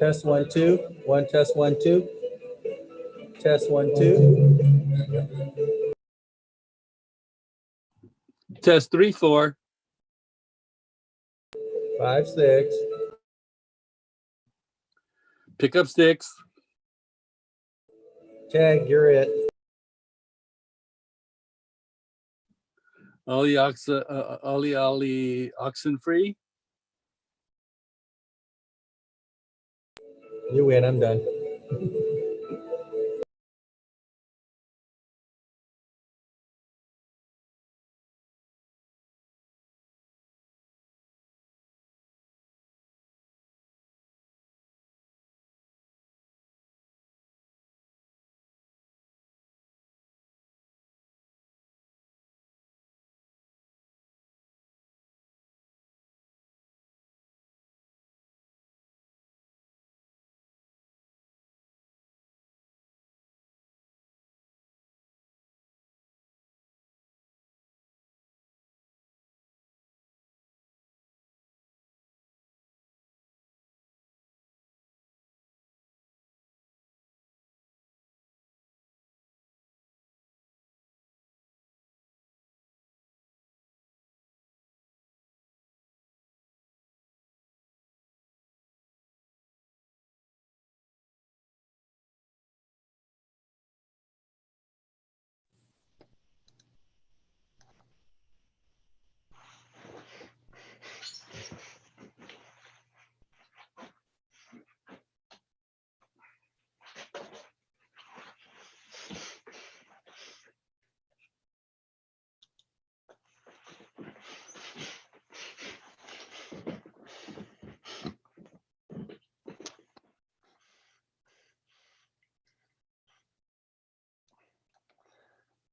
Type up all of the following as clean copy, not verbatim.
Test 1 2. 1 test 1 2. Test 1 2. Test 3 4. 5 6. Pick up 6. Tag, you're it. Ollie oxen free. You win. I'm done.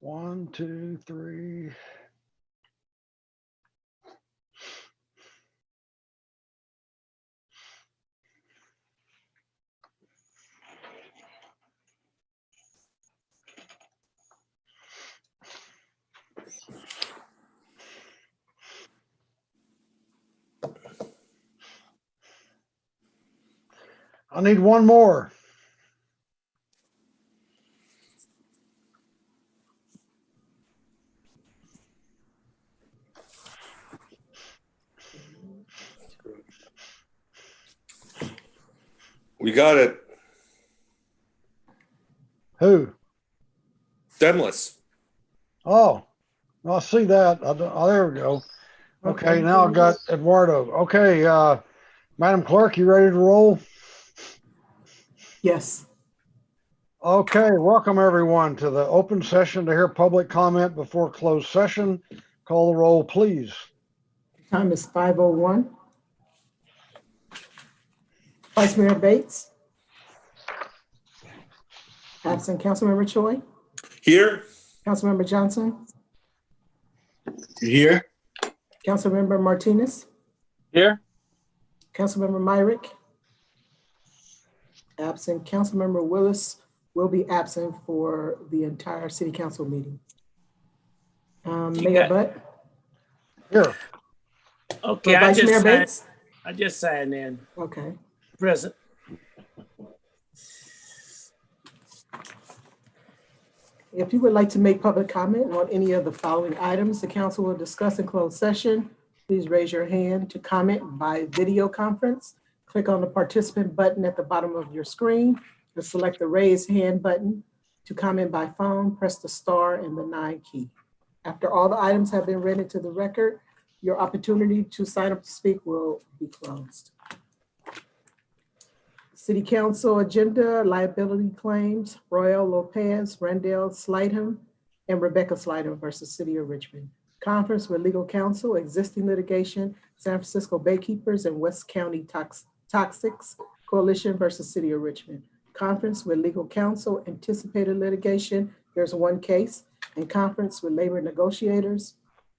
One, two, three. I need one more. We got it. Who? Denless. Oh, I see that. Oh, there we go. Okay, now I got Eduardo. Okay, Madam Clerk, you ready to roll? Yes. Okay, welcome everyone to the open session to hear public comment before closed session. Call the roll, please. Time is 5:01. Vice Mayor Bates. Absent. Councilmember Choi. Here. Councilmember Johnson. Here. Councilmember Martinez. Here. Councilmember Myrick. Absent. Councilmember Willis will be absent for the entire city council meeting. Mayor Butt. Here. Okay, Vice Mayor Bates. I just signed in. Okay. Present. If you would like to make public comment on any of the following items the council will discuss in closed session, please raise your hand to comment by video conference. Click on the participant button at the bottom of your screen and select the raise hand button. To comment by phone, press the star and the 9 key. After all the items have been read into the record, your opportunity to sign up to speak will be closed. City Council agenda, liability claims, Royal Lopez, Randall Slidham, and Rebecca Slidham versus City of Richmond. Conference with legal counsel, existing litigation, San Francisco Baykeepers and West County Toxics Coalition versus City of Richmond. Conference with legal counsel, anticipated litigation, there's one case, and conference with labor negotiators,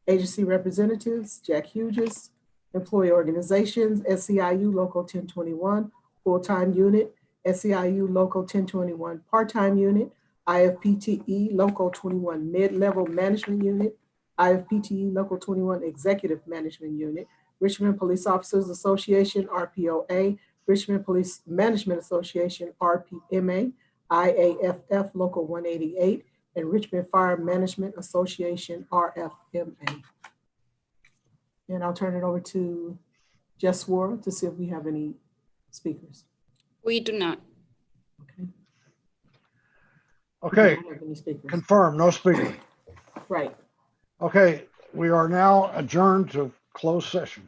agency representatives, Jack Hughes, employee organizations, SEIU Local 1021, full-time unit, SEIU Local 1021 part-time unit, IFPTE Local 21 mid-level management unit, IFPTE Local 21 executive management unit, Richmond Police Officers Association, RPOA, Richmond Police Management Association, RPMA, IAFF Local 188, and Richmond Fire Management Association, RFMA. And I'll turn it over to Jess War to see if we have any speakers. We do not. Okay. Okay, We don't have any speakers. confirm, no speaker. Right. Okay, we are now adjourned to closed session.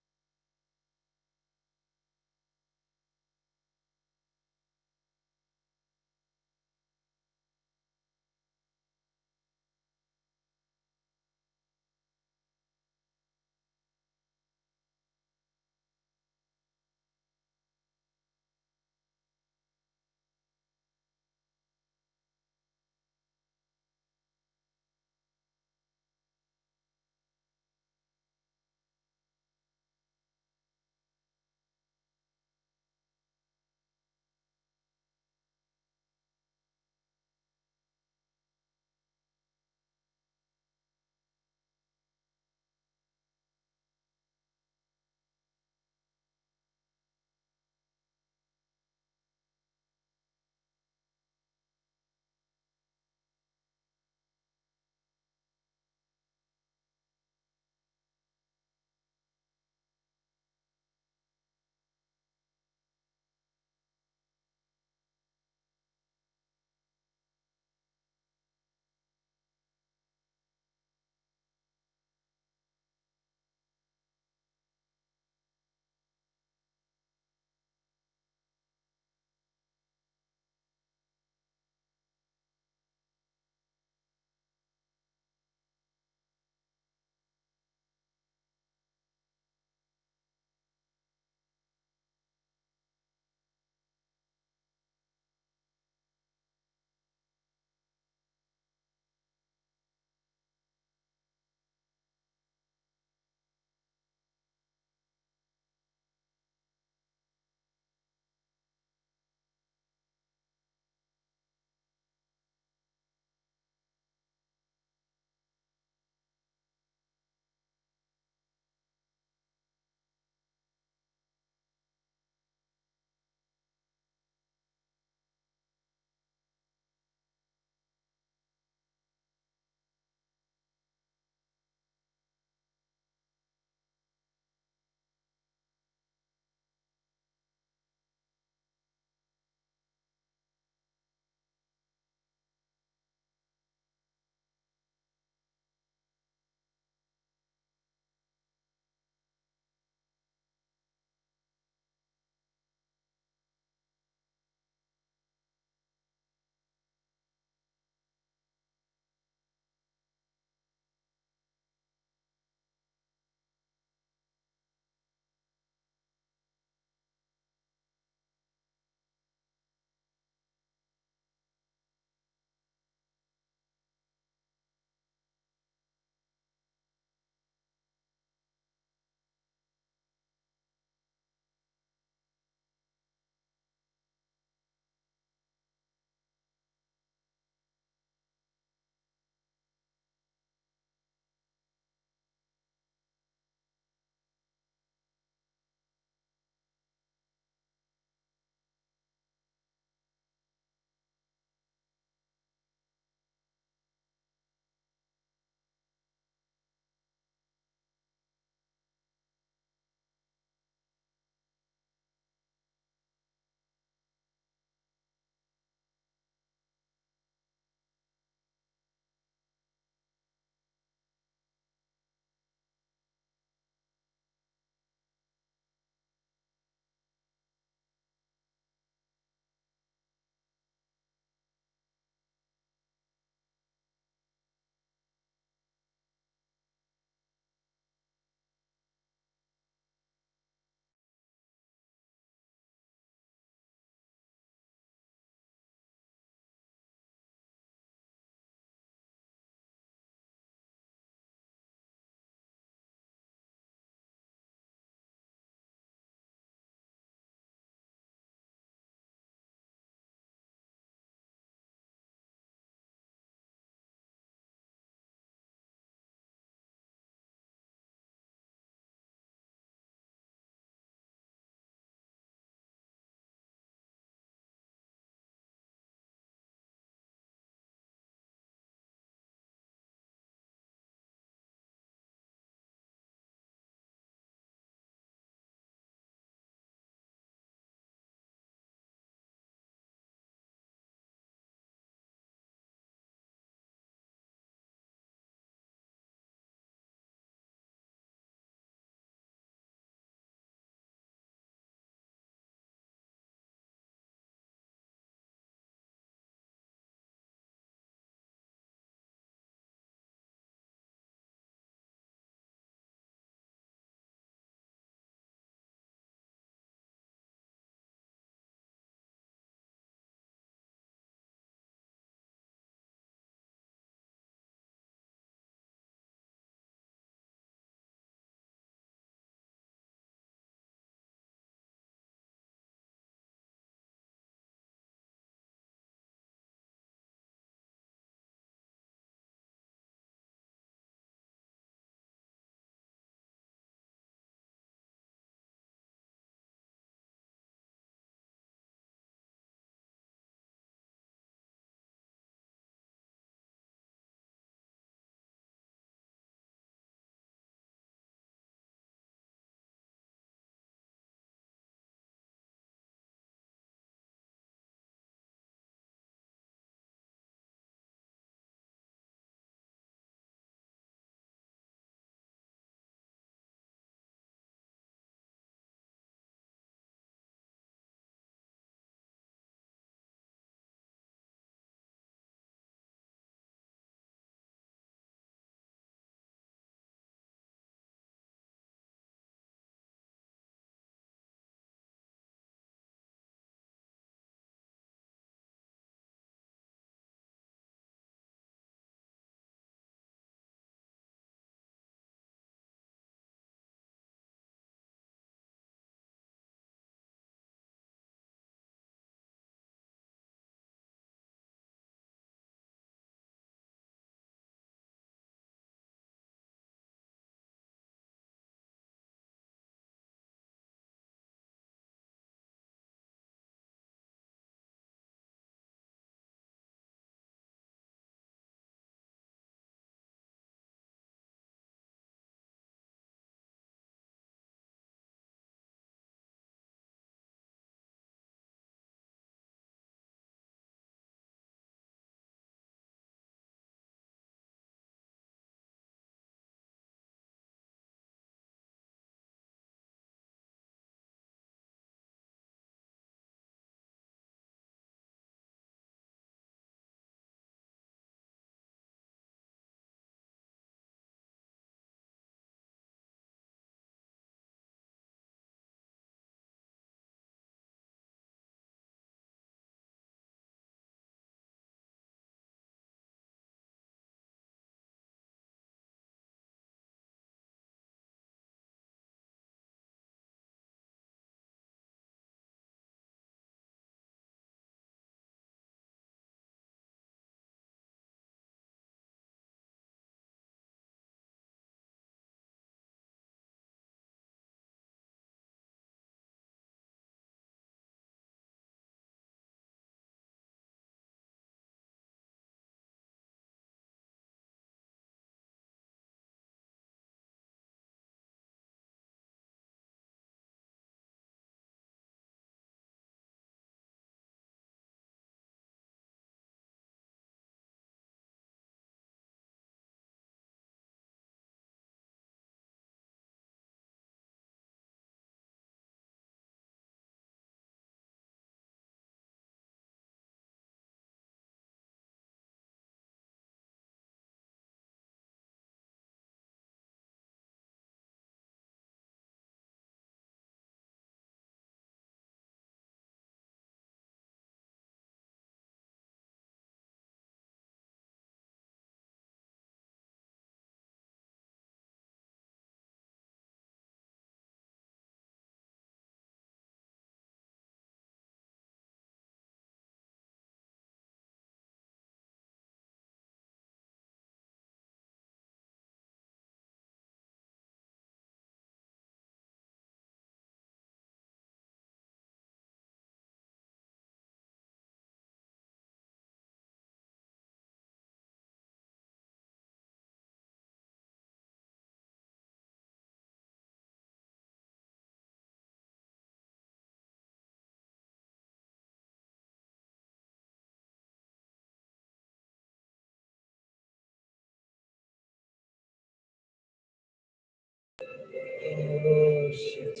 Oh, shit.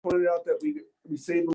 Pointed out that we saved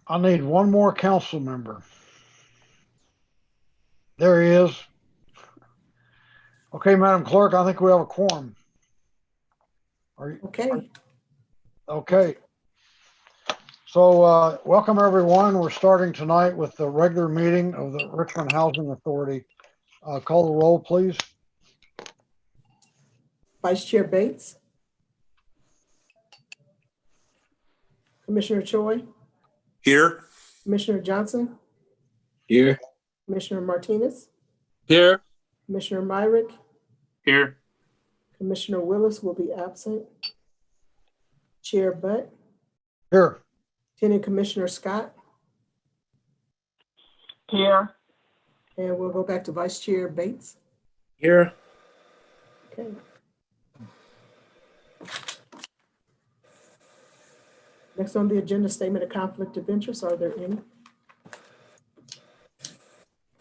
I need one more council member. There he is. Okay, Madam Clerk, I think we have a quorum. Are you, Okay, okay. So welcome everyone. We're starting tonight with the regular meeting of the Richmond Housing Authority. Call the roll, please. Vice Chair Bates. Commissioner Choi, Here. Commissioner Johnson, Here. Commissioner Martinez, Here. Commissioner Myrick, Here. Commissioner Willis will be absent. Chair Butt, Here. Lieutenant Commissioner Scott, Here. and we'll go back to Vice Chair Bates. Here. Okay. Next on the agenda, statement of conflict of interest. Are there any?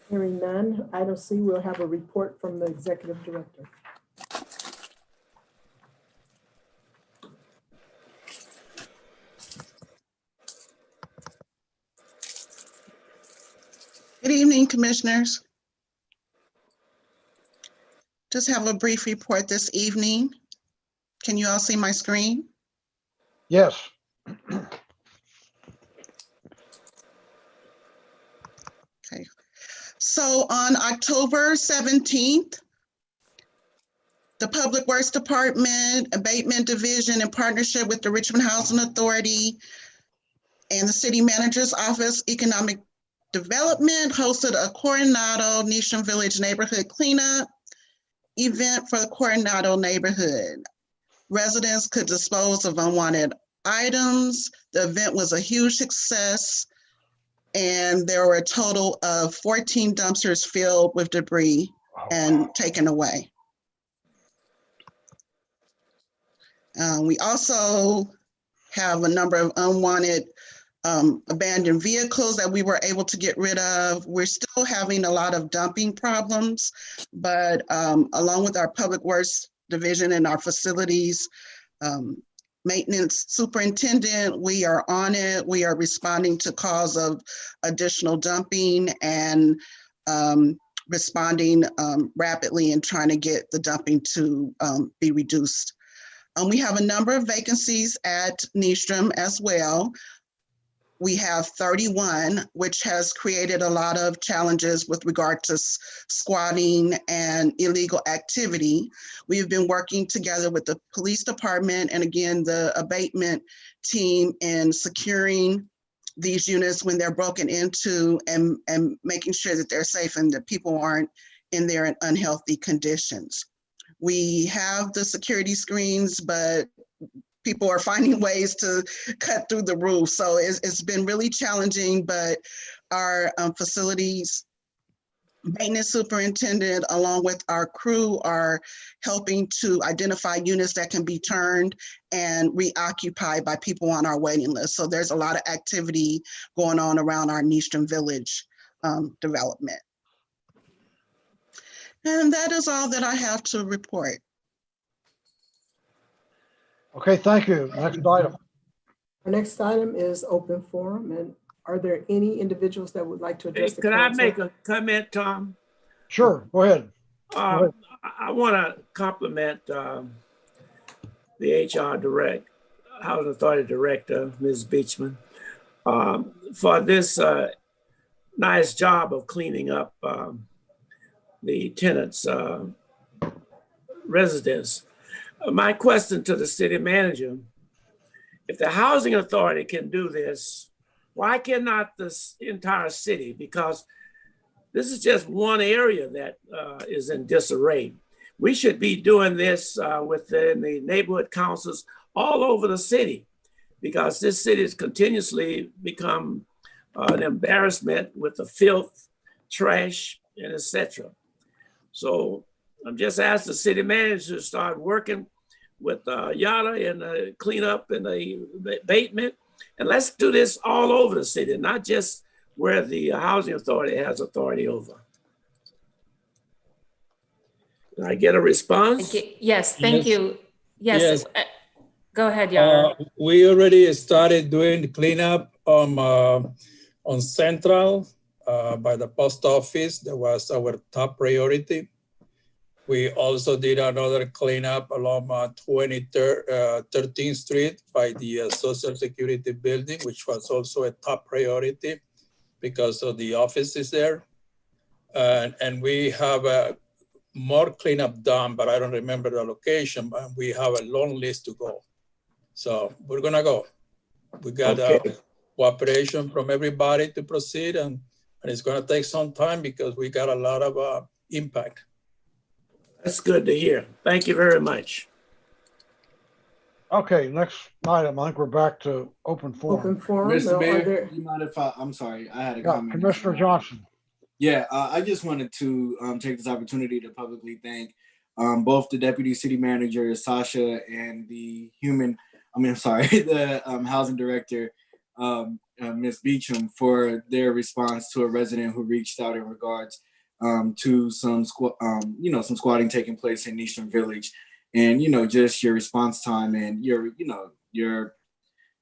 Hearing none. Item C, we'll have a report from the Executive Director. Good evening, Commissioners. Just have a brief report this evening. Can you all see my screen? Yes. Okay. So on October 17th, the Public Works Department, Abatement Division, in partnership with the Richmond Housing Authority and the City Manager's Office, Economic Development, hosted a Coronado Nisham Village neighborhood cleanup event for the Coronado neighborhood. Residents could dispose of unwanted items. The event was a huge success, and there were a total of 14 dumpsters filled with debris and taken away. We also have a number of unwanted abandoned vehicles that we were able to get rid of. We're still having a lot of dumping problems, but along with our Public Works Division and our facilities maintenance superintendent, we are on it. We are responding to calls of additional dumping and responding rapidly and trying to get the dumping to be reduced. We have a number of vacancies at Nystrom as well. We have 31, which has created a lot of challenges with regard to squatting and illegal activity. We've been working together with the police department and again, the abatement team in securing these units when they're broken into and making sure that they're safe and that people aren't in there in unhealthy conditions. We have the security screens, but people are finding ways to cut through the roof. So it's been really challenging, but our facilities maintenance superintendent, along with our crew, are helping to identify units that can be turned and reoccupied by people on our waiting list. So there's a lot of activity going on around our Nystrom Village development. And that is all that I have to report. Okay, thank you. Next item. Our next item is open forum. And are there any individuals that would like to address the Could I council? make a comment, Tom? Sure, go ahead. I want to compliment the Housing Authority Director, Ms. Beachman, for this nice job of cleaning up the tenants' residence. My question to the city manager, if the Housing Authority can do this, why cannot this entire city? Because this is just one area that is in disarray. We should be doing this within the neighborhood councils all over the city, because this city has continuously become an embarrassment with the filth, trash, and etc. So I'm just asking the city manager to start working with Yada and the cleanup and the abatement. And let's do this all over the city, not just where the Housing Authority has authority over. Did I get a response? Yes, thank Yes. you. Yes. Yes. Go ahead, Yara. We already started doing the cleanup on Central by the post office. That was our top priority. We also did another cleanup along 13th Street by the Social Security building, which was also a top priority because of the offices there. And we have more cleanup done, but I don't remember the location, but we have a long list to go. So we're gonna go. We got cooperation from everybody to proceed, and it's gonna take some time because we got a lot of impact. That's good to hear. Thank you very much. Okay, next item. I think we're back to open forum. Open forum. Mr. Are Mayor, there- do you mind if I'm sorry, I had a Yeah, comment. Commissioner Johnson. Yeah, I just wanted to take this opportunity to publicly thank both the Deputy City Manager, Sasha, and the the Housing Director, Ms. Beecham, for their response to a resident who reached out in regards to some squatting taking place in Eastern Village. And, just your response time and your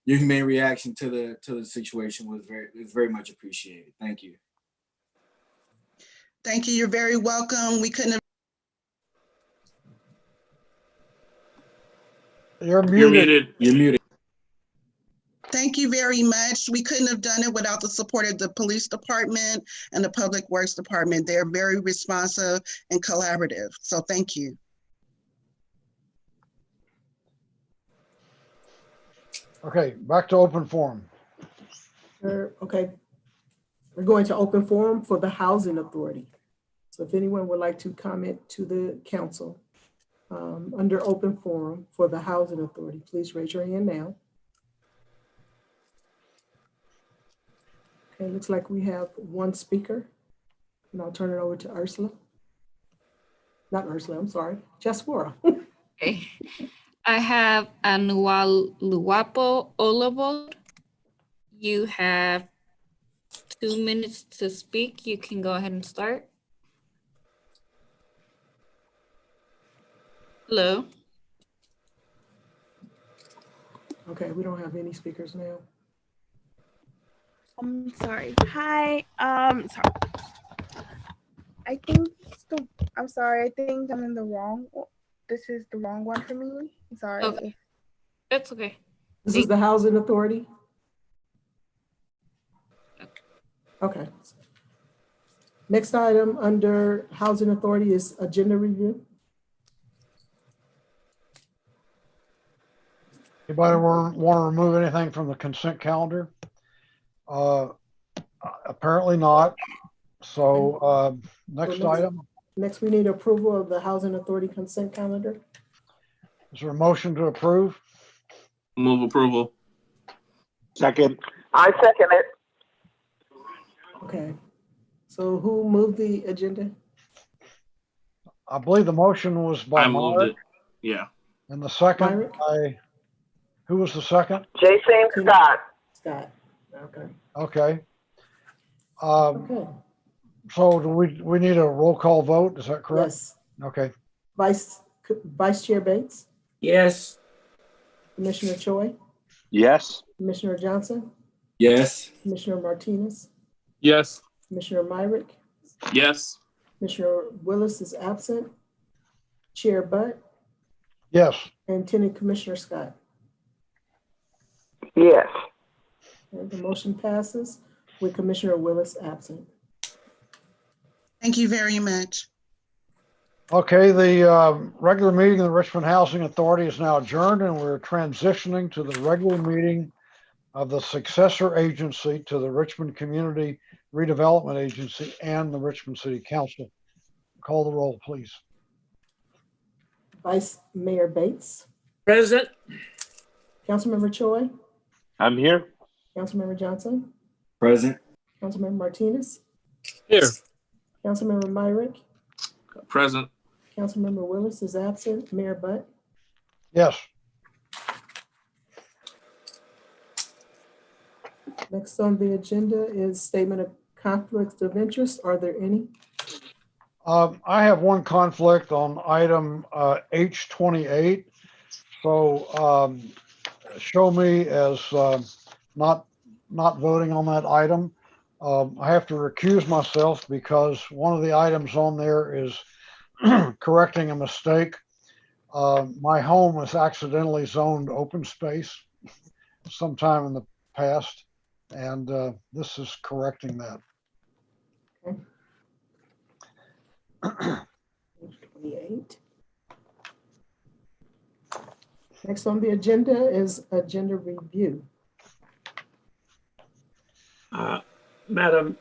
humane reaction to the situation was very much appreciated. Thank you. Thank you. You're very welcome. We couldn't have. You're muted. You're muted. Thank you very much. We couldn't have done it without the support of the police department and the public works department. They're very responsive and collaborative. So thank you. Okay, back to open forum. Okay. We're going to open forum for the Housing Authority. So if anyone would like to comment to the council under open forum for the Housing Authority, please raise your hand now. Okay, looks like we have one speaker, and I'll turn it over to Ursula. Not Ursula, I'm sorry, Jaswara. Okay. I have Anual Luwapo Olabod. You have 2 minutes to speak. You can go ahead and start. Hello. Okay, we don't have any speakers now. I'm sorry. Hi. Sorry. I think I'm sorry. I think I'm in the wrong. This is the wrong one for me. I'm sorry. Okay. That's okay. This is the Housing Authority? Okay. Next item under Housing Authority is agenda review. Anybody want to remove anything from the consent calendar? Apparently not. So next item. Next, we need approval of the Housing Authority consent calendar. Is there a motion to approve? Move approval. Second. I second it. Okay. So who moved the agenda? I believe the motion was by I moved Mark, it. Yeah. and the second Myrick? by, who was the second? Jason Scott. Scott. Okay. Okay. Okay. So do we need a roll call vote? Is that correct? Yes. Okay. Vice Chair Bates, Yes. Commissioner Choi, Yes. Commissioner Johnson, Yes. Commissioner Martinez, Yes. Commissioner Myrick, Yes. Commissioner Willis is absent, Chair Butt, Yes. and Lieutenant Commissioner Scott. Yes. And the motion passes with Commissioner Willis absent. Thank you very much. Okay, the regular meeting of the Richmond Housing Authority is now adjourned, and we're transitioning to the regular meeting of the successor agency to the Richmond Community Redevelopment Agency and the Richmond City Council. Call the roll, please. Vice Mayor Bates, Present. Councilmember Choi, I'm here. Councilmember Johnson, Present. Councilmember Martinez, Here. Councilmember Myrick, Present. Councilmember Willis is absent, Mayor Butt. Yes. Next on the agenda is statement of conflicts of interest. Are there any? I have one conflict on item H28. So show me as not not voting on that item. I have to recuse myself because one of the items on there is correcting a mistake. My home was accidentally zoned open space sometime in the past, and this is correcting that. Page 28. Next on the agenda is agenda review. Madam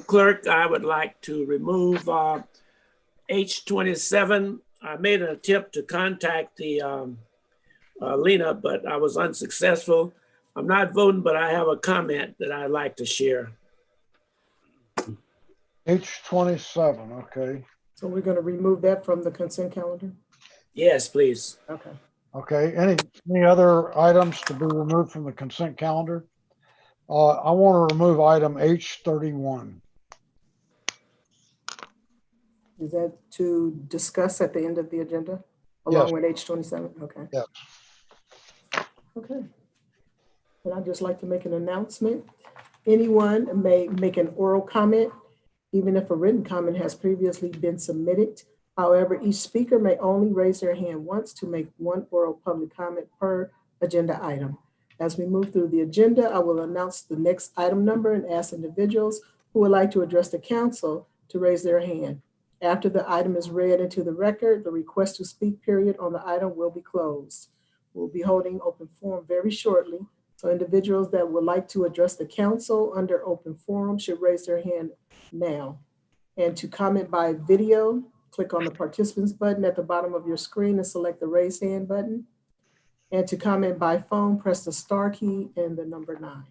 Clerk, I would like to remove H27. I made an attempt to contact the Lena, but I was unsuccessful. I'm not voting, but I have a comment that I'd like to share. H27, okay. So we're going to remove that from the consent calendar? Yes, please. Okay. Okay, any other items to be removed from the consent calendar? I want to remove item H31. Is that to discuss at the end of the agenda along with H27? Okay. Yes. Okay. And I'd just like to make an announcement. Anyone may make an oral comment, even if a written comment has previously been submitted. However, each speaker may only raise their hand once to make one oral public comment per agenda item. As we move through the agenda, I will announce the next item number and ask individuals who would like to address the council to raise their hand. After the item is read into the record, the request to speak period on the item will be closed. We'll be holding open forum very shortly, so individuals that would like to address the council under open forum should raise their hand now. And to comment by video, click on the participants button at the bottom of your screen and select the raise hand button. And to comment by phone, press the star key and the number 9.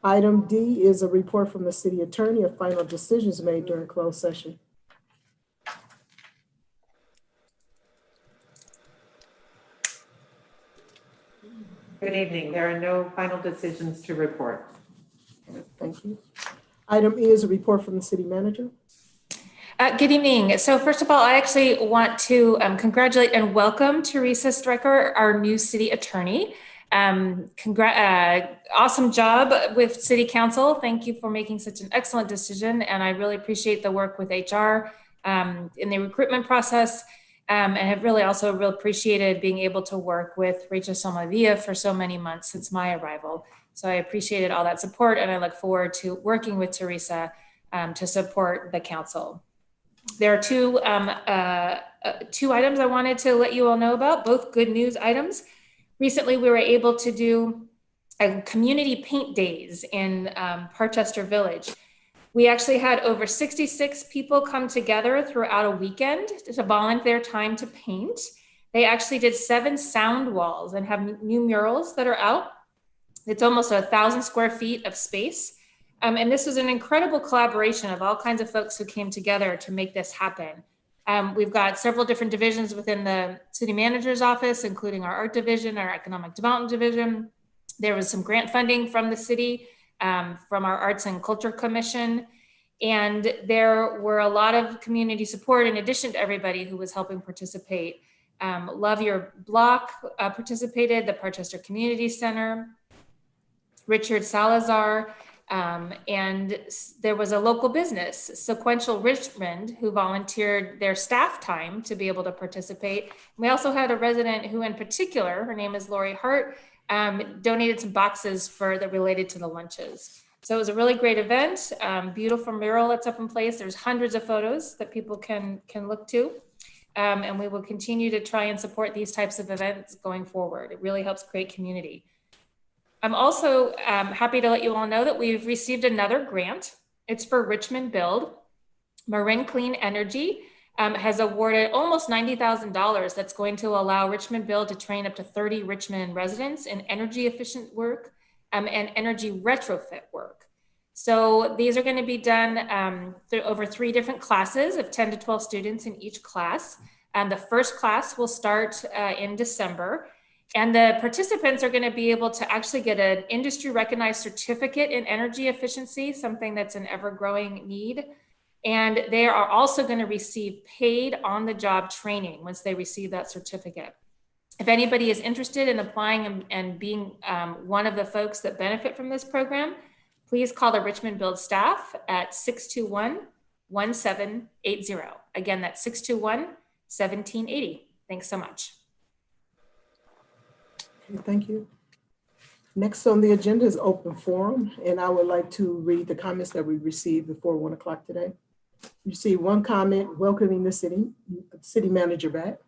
Item D is a report from the city attorney of final decisions made during closed session. Good evening. There are no final decisions to report. Thank you. Item E is a report from the city manager. Good evening. So first of all, I actually want to congratulate and welcome Teresa Strecker, our new city attorney. Awesome job with city council. Thank you for making such an excellent decision. And I really appreciate the work with HR in the recruitment process. And have really also appreciated being able to work with Rachel Somavia for so many months since my arrival. So I appreciated all that support, and I look forward to working with Teresa to support the council. There are two items I wanted to let you all know about, both good news items. Recently, we were able to do a community paint days in Parchester Village. We actually had over 66 people come together throughout a weekend to volunteer time to paint. They actually did 7 sound walls and have new murals that are out. It's almost 1,000 square feet of space. And this was an incredible collaboration of all kinds of folks who came together to make this happen. We've got several different divisions within the city manager's office, including our art division, our economic development division. There was some grant funding from the city, from our Arts and Culture Commission. And there were a lot of community support in addition to everybody who was helping participate. Love Your Block participated, the Parchester Community Center, Richard Salazar, and there was a local business, Sequential Richmond, who volunteered their staff time to be able to participate. We also had a resident who in particular, her name is Lori Hart, donated some boxes that related to the lunches. So it was a really great event, beautiful mural that's up in place. There's hundreds of photos that people can look to. And we will continue to try and support these types of events going forward. It really helps create community. I'm also happy to let you all know that we've received another grant. It's for Richmond Build. Marin Clean Energy has awarded almost $90,000 that's going to allow Richmond Build to train up to 30 Richmond residents in energy efficient work and energy retrofit work. So these are going to be done through over 3 different classes of 10 to 12 students in each class. And the first class will start in December. And the participants are going to be able to actually get an industry recognized certificate in energy efficiency, something that's an ever growing need. And they are also going to receive paid on the job training once they receive that certificate. If anybody is interested in applying and being one of the folks that benefit from this program, please call the Richmond Build staff at 621-1780. Again, that's 621-1780. Thanks so much. Okay, thank you. Next on the agenda is open forum, and I would like to read the comments that we received before 1 o'clock today. You see one comment welcoming the city manager back.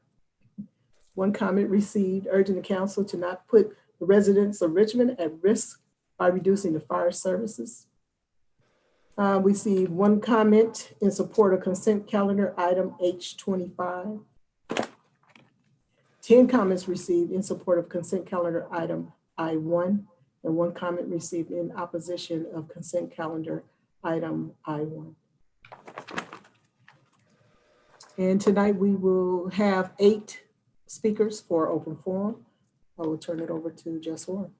One comment received urging the council to not put the residents of Richmond at risk by reducing the fire services. We see one comment in support of consent calendar item H25. 10 comments received in support of consent calendar item I1, and one comment received in opposition of consent calendar item I1. And tonight we will have 8 speakers for open forum. I will turn it over to Jess Warren.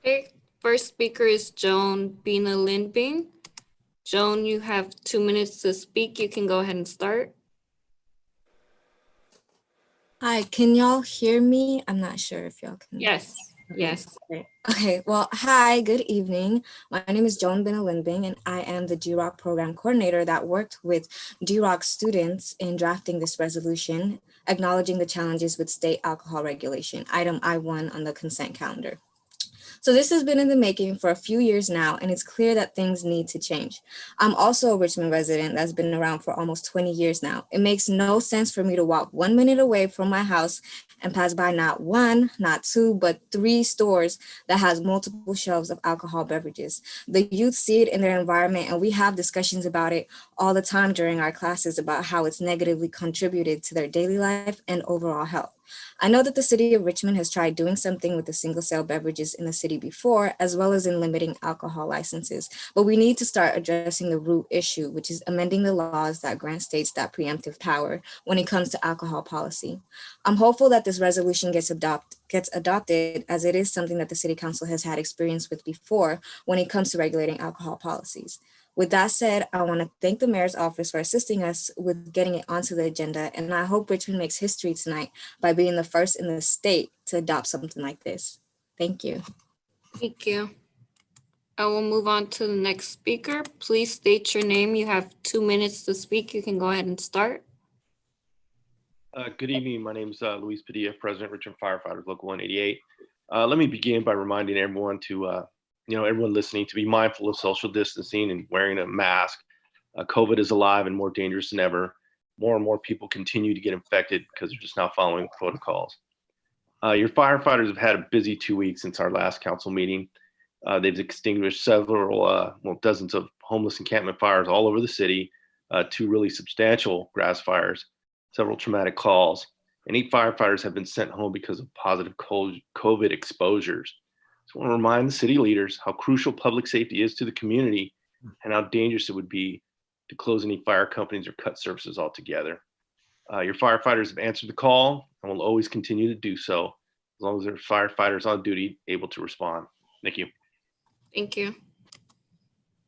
Okay, first speaker is Joan Bina Lindbing. Joan, you have 2 minutes to speak. You can go ahead and start. Hi, can y'all hear me? I'm not sure if y'all can. Yes, yes. Okay, well, hi, good evening. My name is Joan Bina-Lindbing, and I am the DROC program coordinator that worked with DROC students in drafting this resolution, acknowledging the challenges with state alcohol regulation, item I1 on the consent calendar. So this has been in the making for a few years now, and it's clear that things need to change. I'm also a Richmond resident that's been around for almost 20 years now. It makes no sense for me to walk 1 minute away from my house and pass by not 1, not 2, but 3 stores that has multiple shelves of alcohol beverages. The youth see it in their environment, and we have discussions about it all the time during our classes about how it's negatively contributed to their daily life and overall health. I know that the city of Richmond has tried doing something with the single sale beverages in the city before, as well as in limiting alcohol licenses, but we need to start addressing the root issue, which is amending the laws that grant states that preemptive power when it comes to alcohol policy. I'm hopeful that this resolution gets adopted, as it is something that the city council has had experience with before when it comes to regulating alcohol policies. With that said, I want to thank the mayor's office for assisting us with getting it onto the agenda, and I hope Richmond makes history tonight by being the first in the state to adopt something like this. Thank you. Thank you. I will move on to the next speaker. Please state your name. You have 2 minutes to speak. You can go ahead and start. Good evening. My name is Luis Padilla, President, Richmond Firefighters, Local 188. Let me begin by reminding everyone to everyone listening to be mindful of social distancing and wearing a mask. COVID is alive and more dangerous than ever. More and more people continue to get infected because they're just not following protocols. Your firefighters have had a busy 2 weeks since our last council meeting. They've extinguished several, dozens of homeless encampment fires all over the city, 2 really substantial grass fires, several traumatic calls, and 8 firefighters have been sent home because of positive COVID exposures. So I want to remind the city leaders how crucial public safety is to the community and how dangerous it would be to close any fire companies or cut services altogether. Your firefighters have answered the call and will always continue to do so as long as there are firefighters on duty able to respond. Thank you. Thank you.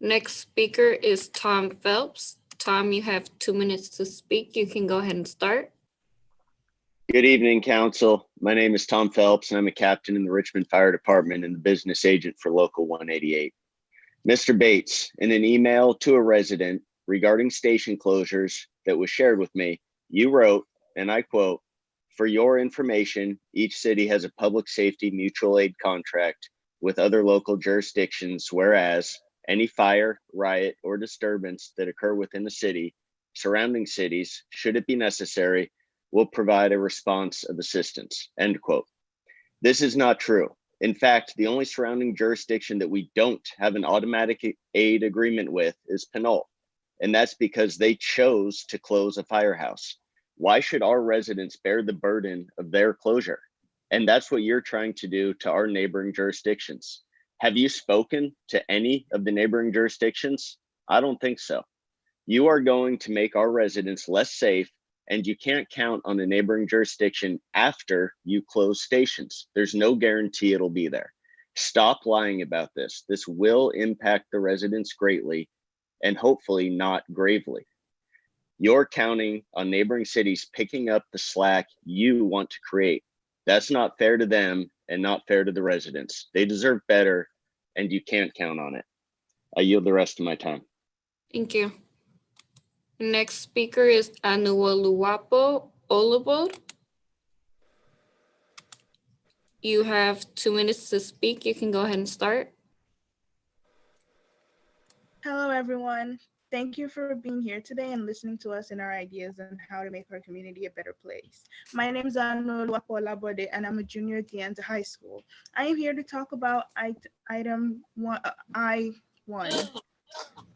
Next speaker is Tom Phelps. Tom, you have 2 minutes to speak. You can go ahead and start. Good evening, Council. My name is Tom Phelps, and I'm a captain in the Richmond Fire Department and the business agent for Local 188. Mr. Bates, in an email to a resident regarding station closures that was shared with me, you wrote, and I quote, "For your information, each city has a public safety mutual aid contract with other local jurisdictions, whereas any fire, riot, or disturbance that occur within the city, surrounding cities, should it be necessary, will provide a response of assistance," end quote. This is not true. In fact, the only surrounding jurisdiction that we don't have an automatic aid agreement with is Pinole, and that's because they chose to close a firehouse. Why should our residents bear the burden of their closure? And that's what you're trying to do to our neighboring jurisdictions. Have you spoken to any of the neighboring jurisdictions? I don't think so. You are going to make our residents less safe, and you can't count on a neighboring jurisdiction after you close stations. There's no guarantee it'll be there. Stop lying about this. This will impact the residents greatly and hopefully not gravely. You're counting on neighboring cities picking up the slack you want to create. That's not fair to them and not fair to the residents. They deserve better, and you can't count on it. I yield the rest of my time. Thank you. Next speaker is Anuoluwapo Olubod. You have 2 minutes to speak. You can go ahead and start. Hello, everyone. Thank you for being here today and listening to us and our ideas on how to make our community a better place. My name is Anuoluwapo Olubod, and I'm a junior at the High School. I am here to talk about item I1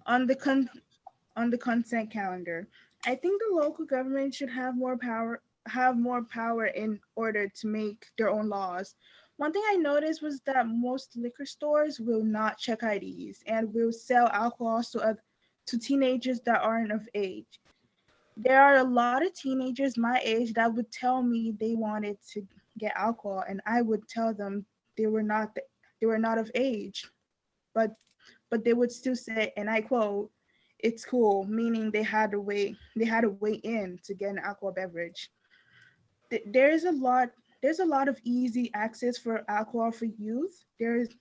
on the consent calendar. I think the local government should have more power in order to make their own laws. One thing I noticed was that most liquor stores will not check IDs and will sell alcohol to teenagers that aren't of age. There are a lot of teenagers my age that would tell me they wanted to get alcohol, and I would tell them they were not of age, but they would still say, and I quote, "It's cool," meaning they had to wait in to get an alcohol beverage. There's a lot of easy access for alcohol for youth.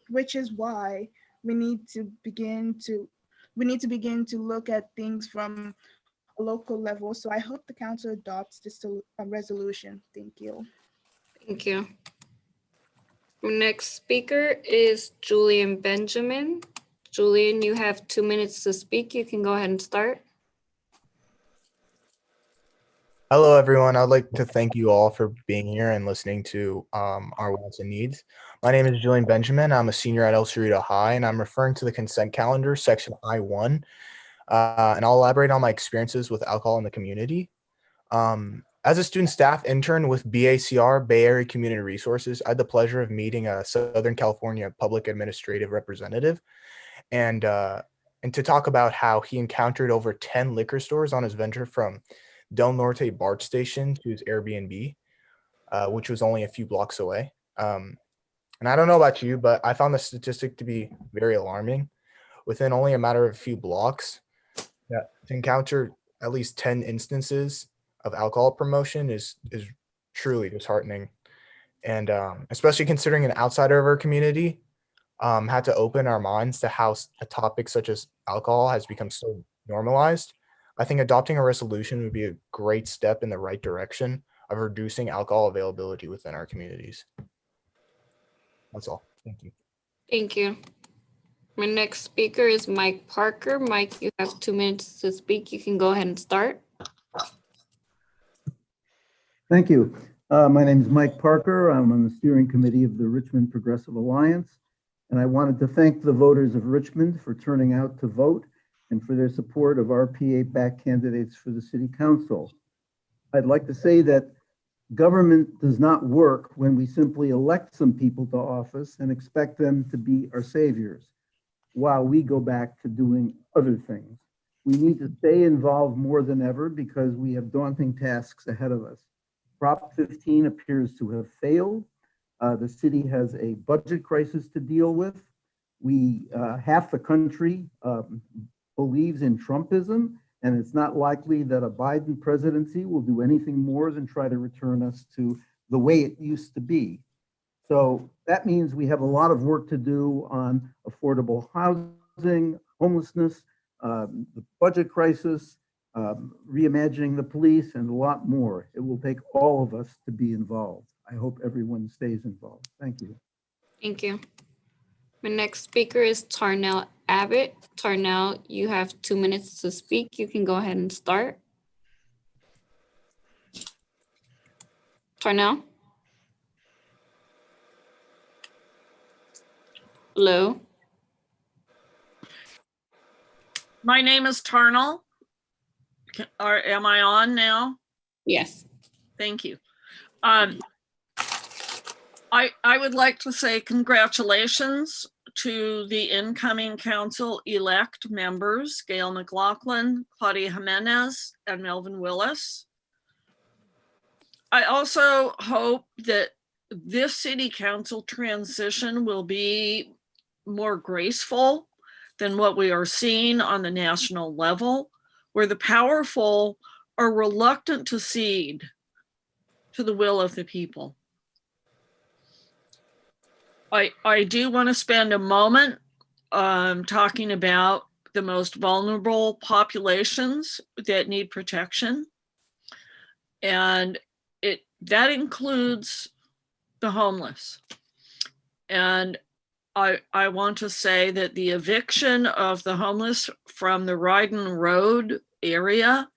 Which is why we need to begin to look at things from a local level. So I hope the council adopts this resolution. Thank you. Thank you. Next speaker is Julian Benjamin. Julian, you have 2 minutes to speak. You can go ahead and start. Hello, everyone. I'd like to thank you all for being here and listening to our wants and needs. My name is Julian Benjamin. I'm a senior at El Cerrito High, and I'm referring to the consent calendar, section I1, and I'll elaborate on my experiences with alcohol in the community. As a student staff intern with BACR, Bay Area Community Resources, I had the pleasure of meeting a Southern California public administrative representative and to talk about how he encountered over 10 liquor stores on his venture from Del Norte BART station to his Airbnb, which was only a few blocks away. And I don't know about you, but I found the statistic to be very alarming. Within only a matter of a few blocks, to encounter at least 10 instances of alcohol promotion is truly disheartening. And especially considering an outsider of our community had to open our minds to how a topic such as alcohol has become so normalized. I think adopting a resolution would be a great step in the right direction of reducing alcohol availability within our communities. That's all. Thank you. Thank you. My next speaker is Mike Parker. Mike, you have 2 minutes to speak. You can go ahead and start. Thank you. My name is Mike Parker. I'm on the steering committee of the Richmond Progressive Alliance, and I wanted to thank the voters of Richmond for turning out to vote and for their support of our PA-backed candidates for the city council. I'd like to say that government does not work when we simply elect some people to office and expect them to be our saviors, while we go back to doing other things. We need to stay involved more than ever because we have daunting tasks ahead of us. Prop 15 appears to have failed. The city has a budget crisis to deal with. Half the country believes in Trumpism, and it's not likely that a Biden presidency will do anything more than try to return us to the way it used to be. So that means we have a lot of work to do on affordable housing, homelessness, the budget crisis, reimagining the police, and a lot more. It will take all of us to be involved. I hope everyone stays involved. Thank you. Thank you. My next speaker is Tarnell Abbott. Tarnell, you have 2 minutes to speak. You can go ahead and start. Tarnell? Hello? My name is Tarnell. Am I on now? Yes. Thank you. I would like to say congratulations to the incoming council-elect members, Gail McLaughlin, Claudia Jimenez, and Melvin Willis. I also hope that this city council transition will be more graceful than what we are seeing on the national level, where the powerful are reluctant to cede to the will of the people. I do want to spend a moment talking about the most vulnerable populations that need protection. And that includes the homeless. And I want to say that the eviction of the homeless from the Ryden Road area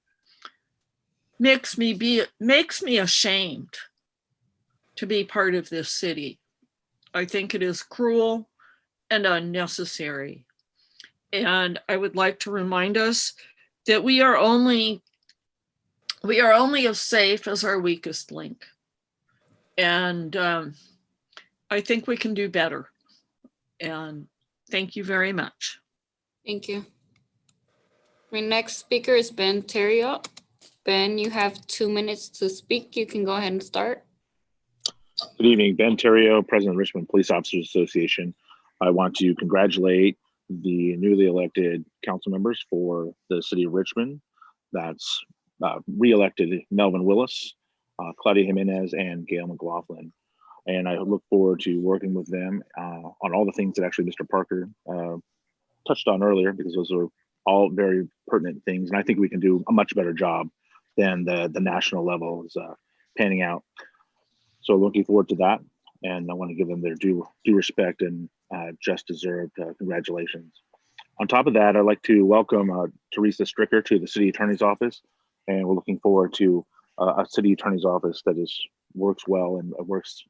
makes me ashamed to be part of this city. I think it is cruel and unnecessary. And I would like to remind us that we are only as safe as our weakest link. And I think we can do better. And thank you very much. Thank you. My next speaker is Ben Terrio. Ben, you have 2 minutes to speak. You can go ahead and start. Good evening, Ben Terrio, President of Richmond Police Officers Association. I want to congratulate the newly elected council members for the city of Richmond. That's re-elected Melvin Willis, Claudia Jimenez, and Gail McLaughlin. And I look forward to working with them on all the things that actually Mr. Parker touched on earlier, because those are all very pertinent things. And I think we can do a much better job than the national level is panning out. So looking forward to that. And I want to give them their due respect and just deserved congratulations. On top of that, I'd like to welcome Teresa Stricker to the city attorney's office. And we're looking forward to a city attorney's office that works well and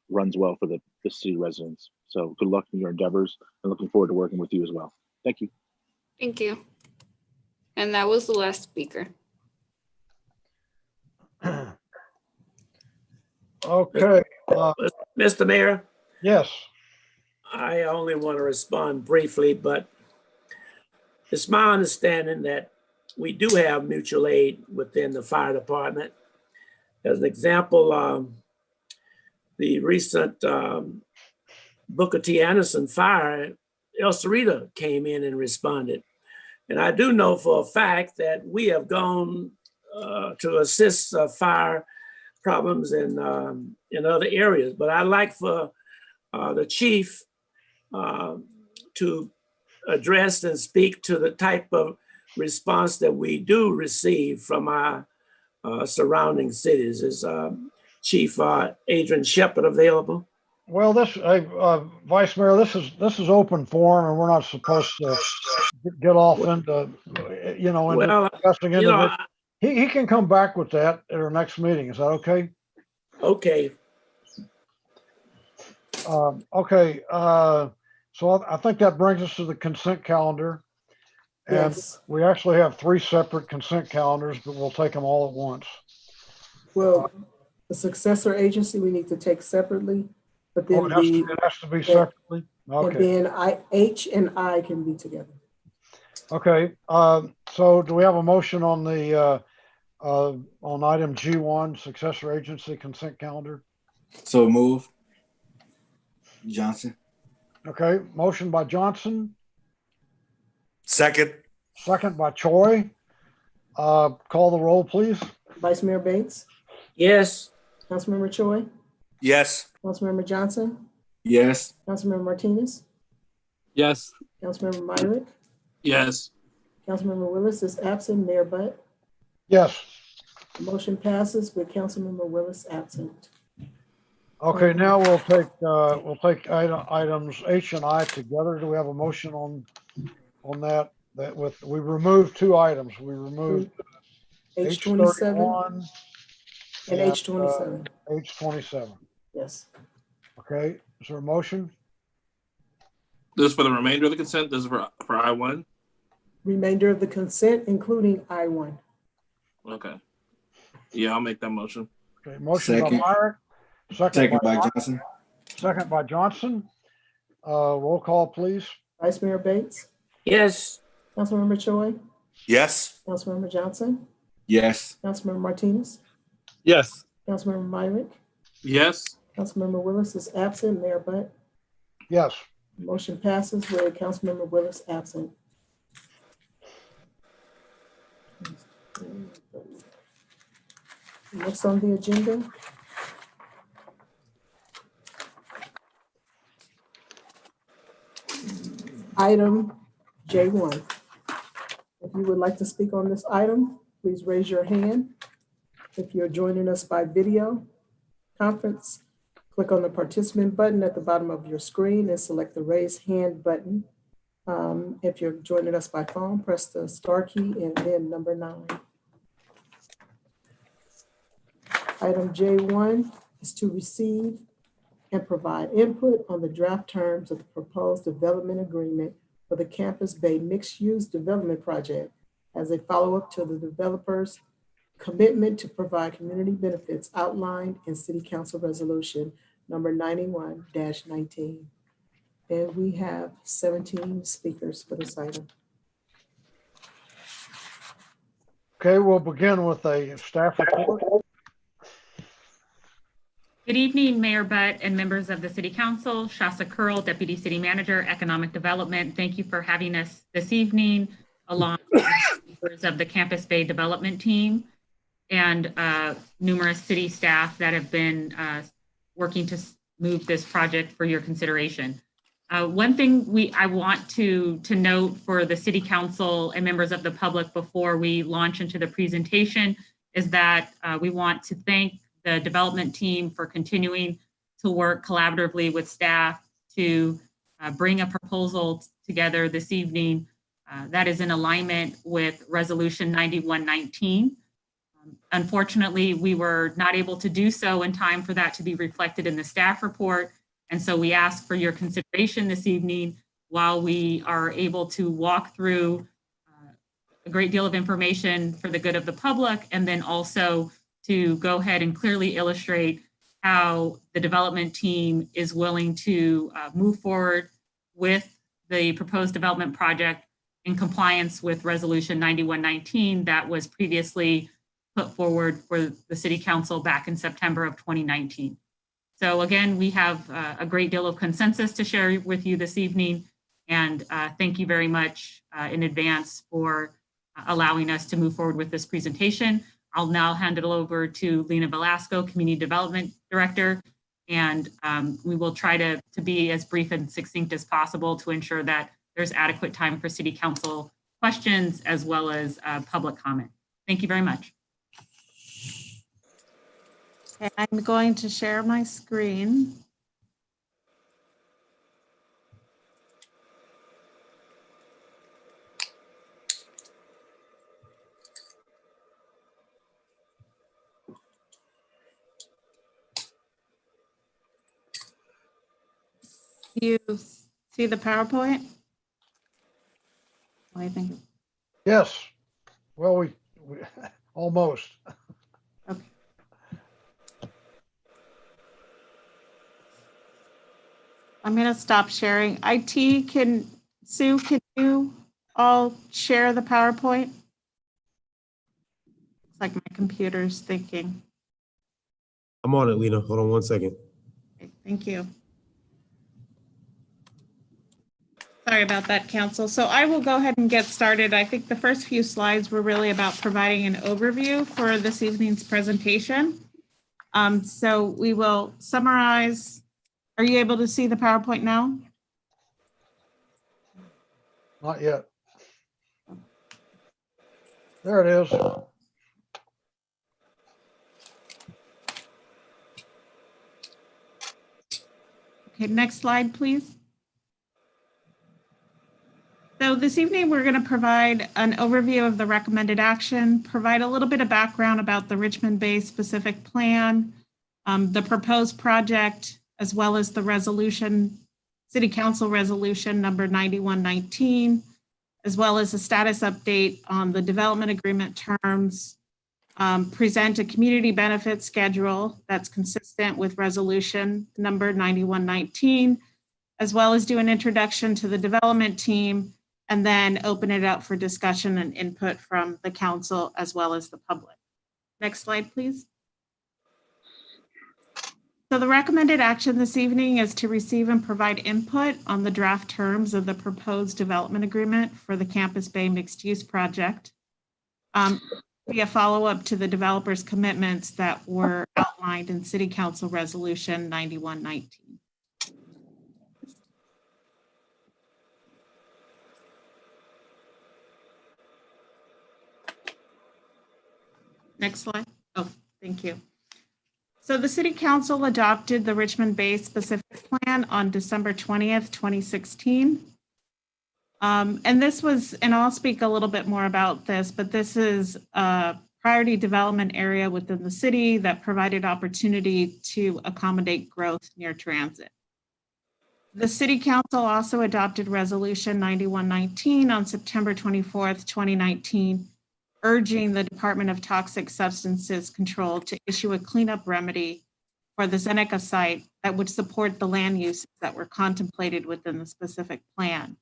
runs well for the city residents. So good luck in your endeavors and looking forward to working with you as well. Thank you. Thank you. And that was the last speaker. Okay. Mr. Mayor? Yes. I only want to respond briefly, but it's my understanding that we do have mutual aid within the fire department. As an example, the recent Booker T. Anderson fire, El Cerrito came in and responded. And I do know for a fact that we have gone to assist fire problems in other areas. But I'd like for the chief to address and speak to the type of response that we do receive from our surrounding cities. Is Chief Adrian Shepard available? Well, Vice Mayor, this is open forum, and we're not supposed to get off into, discussing individual. He can come back with that at our next meeting. Is that okay? Okay. Okay. So I think that brings us to the consent calendar. And Yes. we actually have 3 separate consent calendars, but we'll take them all at once. Well, the successor agency we need to take separately, but then it has to be separately. Okay. And then H and I can be together. Okay. So do we have a motion on the on item G1, successor agency consent calendar? So move. Johnson. Okay. Motion by Johnson. Second. Second by Choi. Call the roll, please. Vice Mayor Bates? Yes. Councilmember Choi? Yes. Councilmember Johnson? Yes. Councilmember Martinez? Yes. Councilmember Myrick? Yes. Councilmember Willis is absent. Mayor Butt? Yes. The motion passes with Councilmember Willis absent. Okay, now we'll take items H and I together. Do we have a motion on that? We removed 2 items. We removed H27 and and H27. H27. Yes. Okay, is there a motion? This is for the remainder of the consent. This is for I1. Remainder of the consent, including I1. Okay. Yeah, I'll make that motion. Okay, motion Second. by Myrick. Second by Johnson. Second by Johnson. Roll call, please. Vice Mayor Bates? Yes. Councilmember Choi? Yes. Councilmember Johnson? Yes. Councilmember Martinez? Yes. Councilmember Myrick? Yes. Councilmember Willis is absent. Mayor Butt? Yes. Motion passes with Councilmember Willis absent. Next on the agenda. Item J1. If you would like to speak on this item, please raise your hand. If you're joining us by video conference, click on the participant button at the bottom of your screen and select the raise hand button. If you're joining us by phone, press the star key and then number 9. Item J1 is to receive and provide input on the draft terms of the proposed development agreement for the Campus Bay Mixed-Use Development Project as a follow-up to the developer's commitment to provide community benefits outlined in City Council Resolution number 91-19. And we have 17 speakers for this item. Okay, we'll begin with a staff report. Good evening, Mayor Butt and members of the City Council. Shasta Curl, Deputy City Manager, Economic Development. Thank you for having us this evening, along with members of the Campus Bay Development Team and numerous city staff that have been working to move this project for your consideration. One thing I want to note for the City Council and members of the public before we launch into the presentation is that we want to thank the development team for continuing to work collaboratively with staff to bring a proposal together this evening that is in alignment with Resolution 9119. Unfortunately, we were not able to do so in time for that to be reflected in the staff report. And so we ask for your consideration this evening while we are able to walk through a great deal of information for the good of the public, and then also to go ahead and clearly illustrate how the development team is willing to move forward with the proposed development project in compliance with Resolution 9119 that was previously put forward for the City Council back in September of 2019. So again, we have a great deal of consensus to share with you this evening, and thank you very much in advance for allowing us to move forward with this presentation. I'll now hand it over to Lena Velasco, Community Development Director, and we will try to be as brief and succinct as possible to ensure that there's adequate time for City Council questions as well as public comment. Thank you very much. Okay, I'm going to share my screen. You see the PowerPoint? I think. Yes. Well, we almost. Okay. I'm going to stop sharing. IT, Sue, can you all share the PowerPoint? It's like my computer's thinking. I'm on it, Lena. Hold on 1 second. Okay, thank you. Sorry about that, Council. So I will go ahead and get started. I think the first few slides were really about providing an overview for this evening's presentation. So we will summarize. Are you able to see the PowerPoint now? Not yet. There it is. Okay, next slide, please. So this evening, we're going to provide an overview of the recommended action, provide a little bit of background about the Richmond Bay specific plan, the proposed project, as well as the resolution, City Council Resolution number 9119, as well as a status update on the development agreement terms, present a community benefit schedule that's consistent with resolution number 9119, as well as do an introduction to the development team, and then open it up for discussion and input from the council as well as the public. Next slide, please. So the recommended action this evening is to receive and provide input on the draft terms of the proposed development agreement for the Campus Bay Mixed Use Project. Be a follow-up to the developer's commitments that were outlined in City Council Resolution 9119. Next slide. Oh, thank you. So the City Council adopted the Richmond Bay Specific Plan on December 20th, 2016. And this was, and I'll speak a little bit more about this, but this is a priority development area within the city that provided opportunity to accommodate growth near transit. The City Council also adopted Resolution 9119 on September 24th, 2019, urging the Department of Toxic Substances Control to issue a cleanup remedy for the Seneca site that would support the land uses that were contemplated within the specific plan.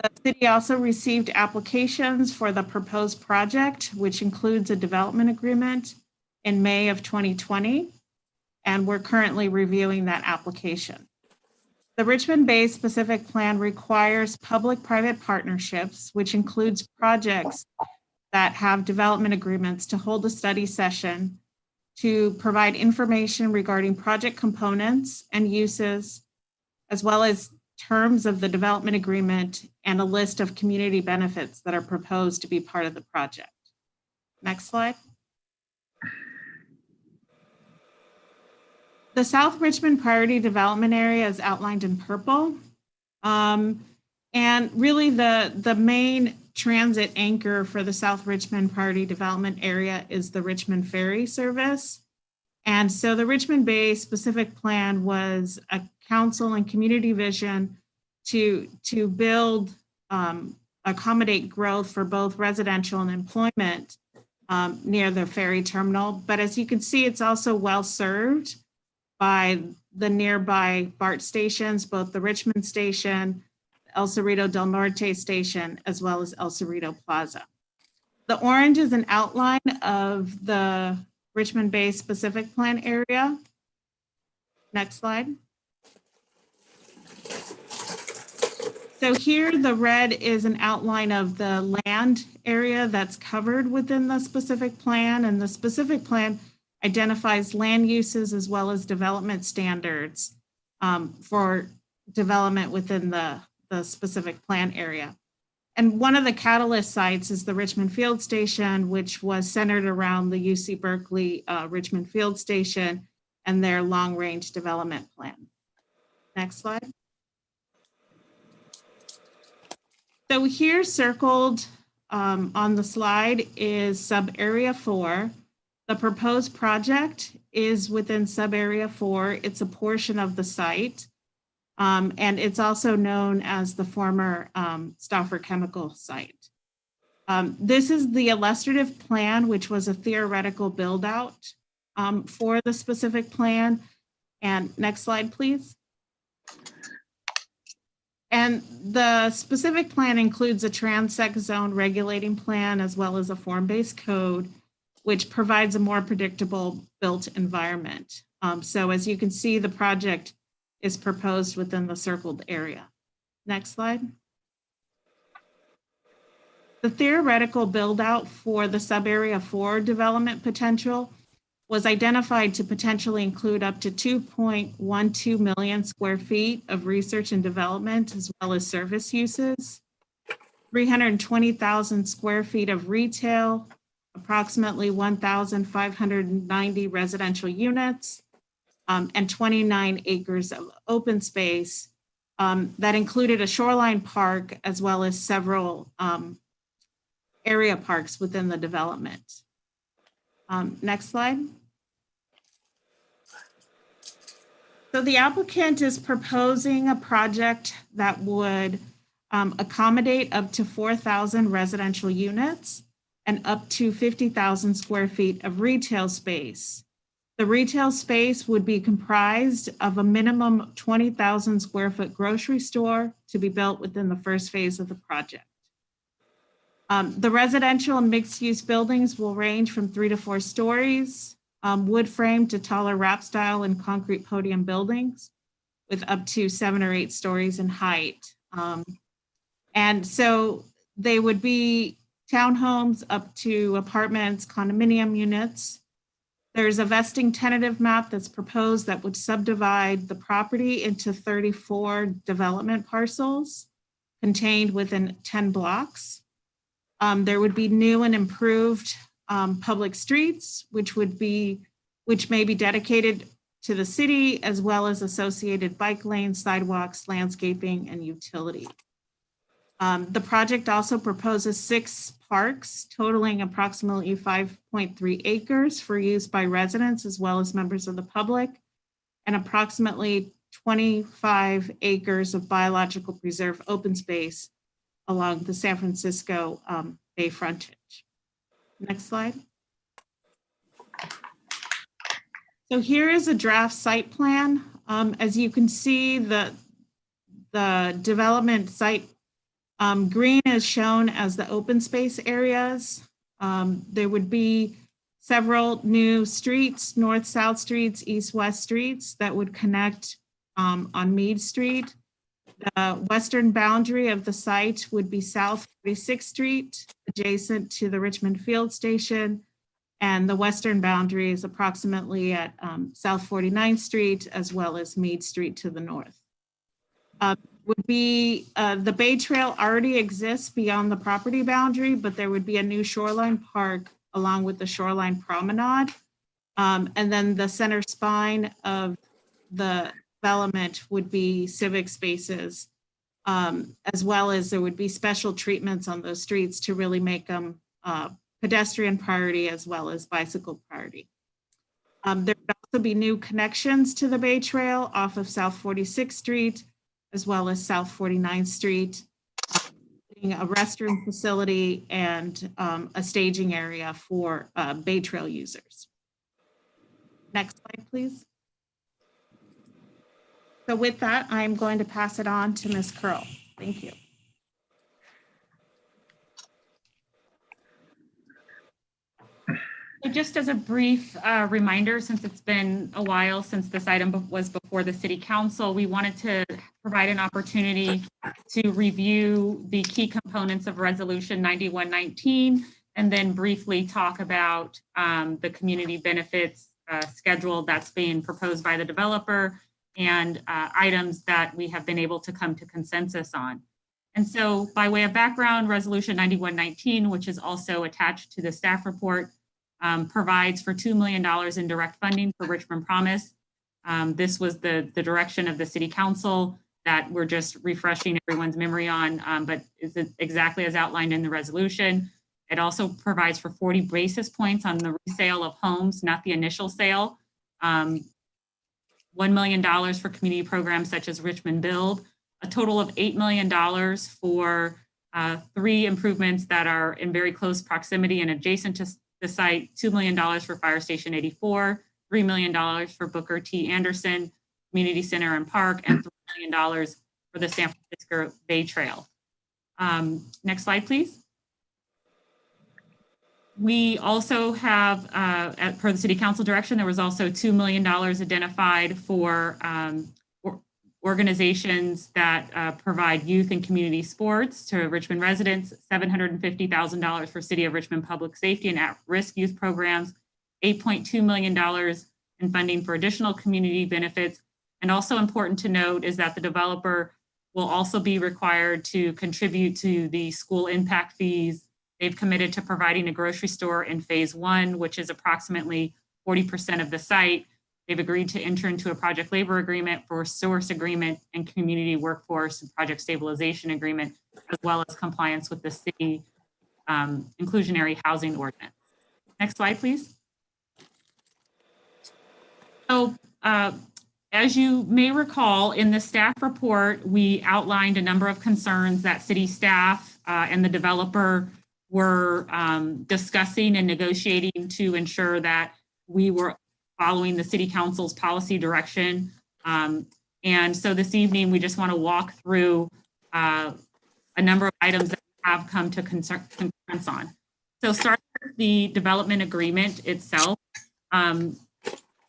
The city also received applications for the proposed project, which includes a development agreement, in May of 2020, and we're currently reviewing that application. The Richmond Bay Specific Plan requires public-private partnerships, which includes projects that have development agreements, to hold a study session to provide information regarding project components and uses, as well as terms of the development agreement and a list of community benefits that are proposed to be part of the project. Next slide. The South Richmond Priority Development Area is outlined in purple. And really the main transit anchor for the South Richmond Priority Development Area is the Richmond Ferry Service. And so the Richmond Bay Specific Plan was a council and community vision to build, accommodate growth for both residential and employment near the ferry terminal. But as you can see, it's also well served by the nearby BART stations, both the Richmond Station, El Cerrito del Norte Station, as well as El Cerrito Plaza. The orange is an outline of the Richmond Bay Specific Plan area. Next slide. So here the red is an outline of the land area that's covered within the specific plan, and the specific plan identifies land uses as well as development standards for development within the specific plan area. And one of the catalyst sites is the Richmond Field Station, which was centered around the UC Berkeley Richmond Field Station and their long-range development plan. Next slide. So here circled on the slide is sub-area 4. The proposed project is within sub-area 4. It's a portion of the site. And it's also known as the former Stauffer Chemical site. This is the illustrative plan, which was a theoretical build out for the specific plan. And next slide, please. And the specific plan includes a transect zone regulating plan as well as a form-based code, which provides a more predictable built environment. So as you can see, the project is proposed within the circled area. Next slide. The theoretical build out for the sub-area 4 development potential was identified to potentially include up to 2.12 million square feet of research and development, as well as service uses, 320,000 square feet of retail, approximately 1,590 residential units, and 29 acres of open space that included a shoreline park as well as several area parks within the development. Next slide. So the applicant is proposing a project that would accommodate up to 4,000 residential units and up to 50,000 square feet of retail space. The retail space would be comprised of a minimum 20,000 square foot grocery store to be built within the first phase of the project. The residential and mixed use buildings will range from 3 to 4 stories, wood frame to taller wrap style and concrete podium buildings with up to 7 or 8 stories in height. And so they would be townhomes up to apartments, condominium units. There's a vesting tentative map that's proposed that would subdivide the property into 34 development parcels contained within 10 blocks. There would be new and improved public streets, which may be dedicated to the city, as well as associated bike lanes, sidewalks, landscaping, and utility. The project also proposes 6 parks totaling approximately 5.3 acres for use by residents as well as members of the public, and approximately 25 acres of biological preserve open space along the San Francisco Bay frontage. Next slide. So here is a draft site plan. As you can see, the development site green is shown as the open space areas. There would be several new streets, north-south streets, east-west streets that would connect on Meade Street. The western boundary of the site would be South 46th Street, adjacent to the Richmond Field Station, and the western boundary is approximately at South 49th Street, as well as Meade Street to the north. Would be the Bay Trail already exists beyond the property boundary, but there would be a new shoreline park along with the shoreline promenade. And then the center spine of the development would be civic spaces, as well as there would be special treatments on those streets to really make them pedestrian priority as well as bicycle priority. There would also be new connections to the Bay Trail off of South 46th Street, as well as South 49th Street, a restroom facility and a staging area for Bay Trail users. Next slide, please. So with that, I'm going to pass it on to Ms. Curl. Thank you. So just as a brief reminder, since it's been a while since this item was before the City Council, we wanted to provide an opportunity to review the key components of Resolution 9119 and then briefly talk about the community benefits schedule that's being proposed by the developer and items that we have been able to come to consensus on. And so by way of background, Resolution 9119, which is also attached to the staff report, provides for $2 million in direct funding for Richmond Promise. This was the direction of the City Council that we're just refreshing everyone's memory on, but is exactly as outlined in the resolution. It also provides for 40 basis points on the resale of homes, not the initial sale. $1 million for community programs such as Richmond Build, a total of $8 million for 3 improvements that are in very close proximity and adjacent to the site, $2 million for Fire Station 84, $3 million for Booker T. Anderson Community Center and Park, and $3 million for the San Francisco Bay Trail. Next slide, please. We also have, per the City Council direction, there was also $2 million identified for organizations that provide youth and community sports to Richmond residents, $750,000 for City of Richmond Public Safety and at-risk youth programs, $8.2 million in funding for additional community benefits. And also important to note is that the developer will also be required to contribute to the school impact fees. They've committed to providing a grocery store in phase 1, which is approximately 40% of the site. They've agreed to enter into a project labor agreement for source agreement and community workforce and project stabilization agreement, as well as compliance with the city inclusionary housing ordinance. Next slide, please. So as you may recall, in the staff report, we outlined a number of concerns that city staff and the developer were discussing and negotiating to ensure that we were following the City Council's policy direction. And so this evening, we just want to walk through a number of items that have come to concurrence on. So starting with the development agreement itself,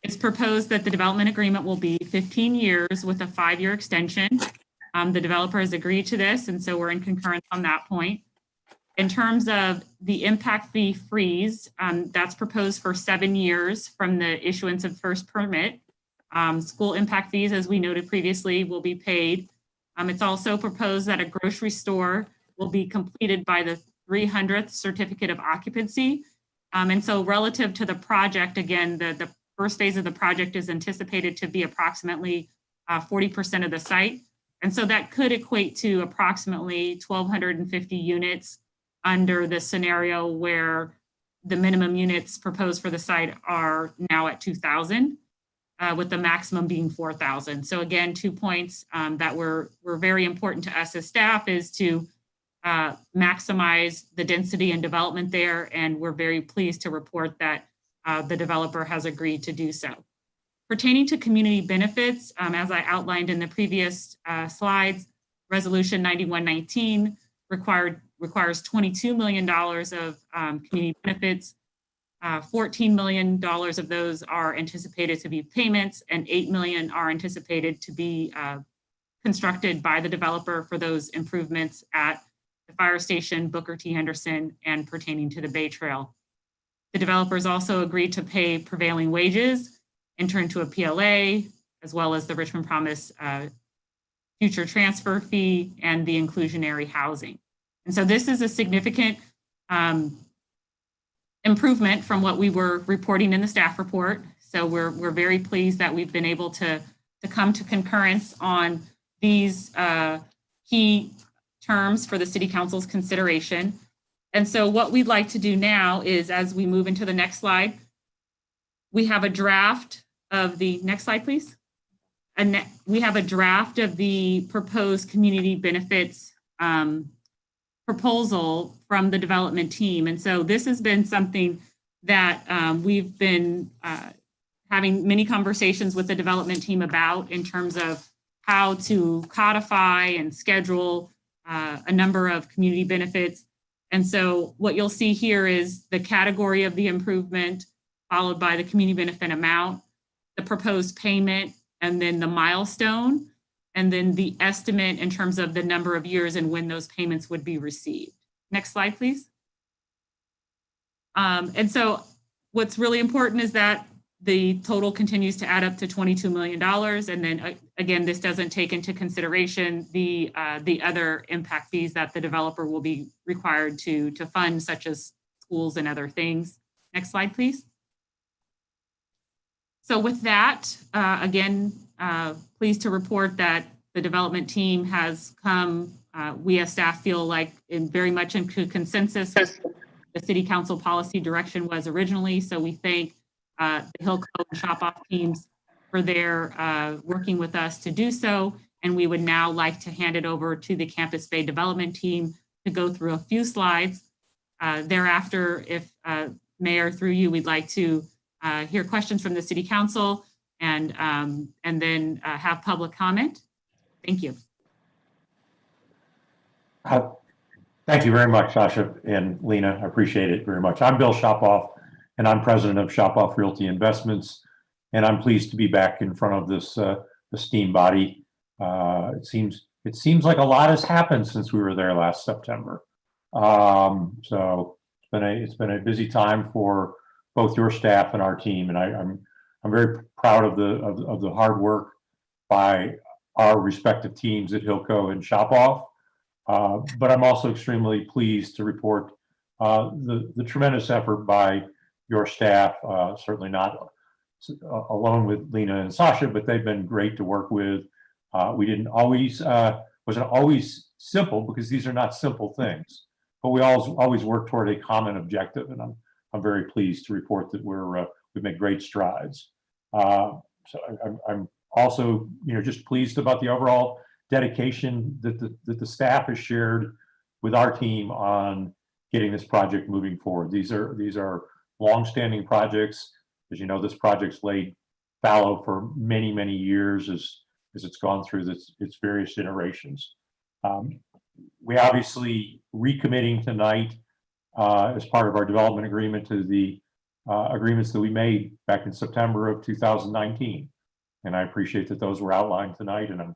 it's proposed that the development agreement will be 15 years with a 5-year extension. The developer has agreed to this, and so we're in concurrence on that point. In terms of the impact fee freeze, that's proposed for 7 years from the issuance of first permit. School impact fees, as we noted previously, will be paid. It's also proposed that a grocery store will be completed by the 300th certificate of occupancy. And so relative to the project, again, the first phase of the project is anticipated to be approximately 40% of the site. And so that could equate to approximately 1,250 units under the scenario where the minimum units proposed for the site are now at 2,000, with the maximum being 4,000. So again, 2 points that were very important to us as staff is to maximize the density and development there. And we're very pleased to report that the developer has agreed to do so. Pertaining to community benefits, as I outlined in the previous slides, Resolution 9119 requires $22 million of community benefits. $14 million of those are anticipated to be payments, and $8 million are anticipated to be constructed by the developer for those improvements at the fire station, Booker T. Henderson, and pertaining to the Bay Trail. The developers also agreed to pay prevailing wages, enter into a PLA, as well as the Richmond Promise future transfer fee and the inclusionary housing. And so this is a significant improvement from what we were reporting in the staff report. So we're very pleased that we've been able to come to concurrence on these key terms for the City Council's consideration. And so what we'd like to do now is, as we move into the next slide, we have a draft of the, next slide, please. And we have a draft of the proposed community benefits proposal from the development team. And so this has been something that we've been having many conversations with the development team about in terms of how to codify and schedule a number of community benefits. And so what you'll see here is the category of the improvement, followed by the community benefit amount, the proposed payment, and then the milestone, and then the estimate in terms of the number of years and when those payments would be received. Next slide, please. And so what's really important is that the total continues to add up to $22 million. And then again, this doesn't take into consideration the other impact fees that the developer will be required to fund, such as schools and other things. Next slide, please. So with that, again, pleased to report that the development team has come, we as staff feel like very much in consensus the City Council policy direction was originally. So we thank the Hillco and Shop Off teams for their working with us to do so. And we would now like to hand it over to the Campus Bay development team to go through a few slides. Thereafter, if Mayor, through you, we'd like to hear questions from the City Council and then have public comment. Thank you. Thank you very much, Sasha and Lena. I appreciate it very much. I'm Bill Shopoff, and I'm president of Shopoff Realty Investments, and I'm pleased to be back in front of this esteemed body. It seems like a lot has happened since we were there last September. So it's been a busy time for both your staff and our team, and I'm very proud of the hard work by our respective teams at Hillco and Shopoff. But I'm also extremely pleased to report the tremendous effort by your staff, certainly not alone with Lena and Sasha, but they've been great to work with. We didn't always, wasn't always simple, because these are not simple things, but we always work toward a common objective, and I'm very pleased to report that we've made great strides. So I'm also, just pleased about the overall dedication that the staff has shared with our team on getting this project moving forward. These are long-standing projects. As you know, this project's laid fallow for many, many years as it's gone through its various iterations. We obviously recommitting tonight as part of our development agreement to the agreements that we made back in September of 2019. And I appreciate that those were outlined tonight, and I'm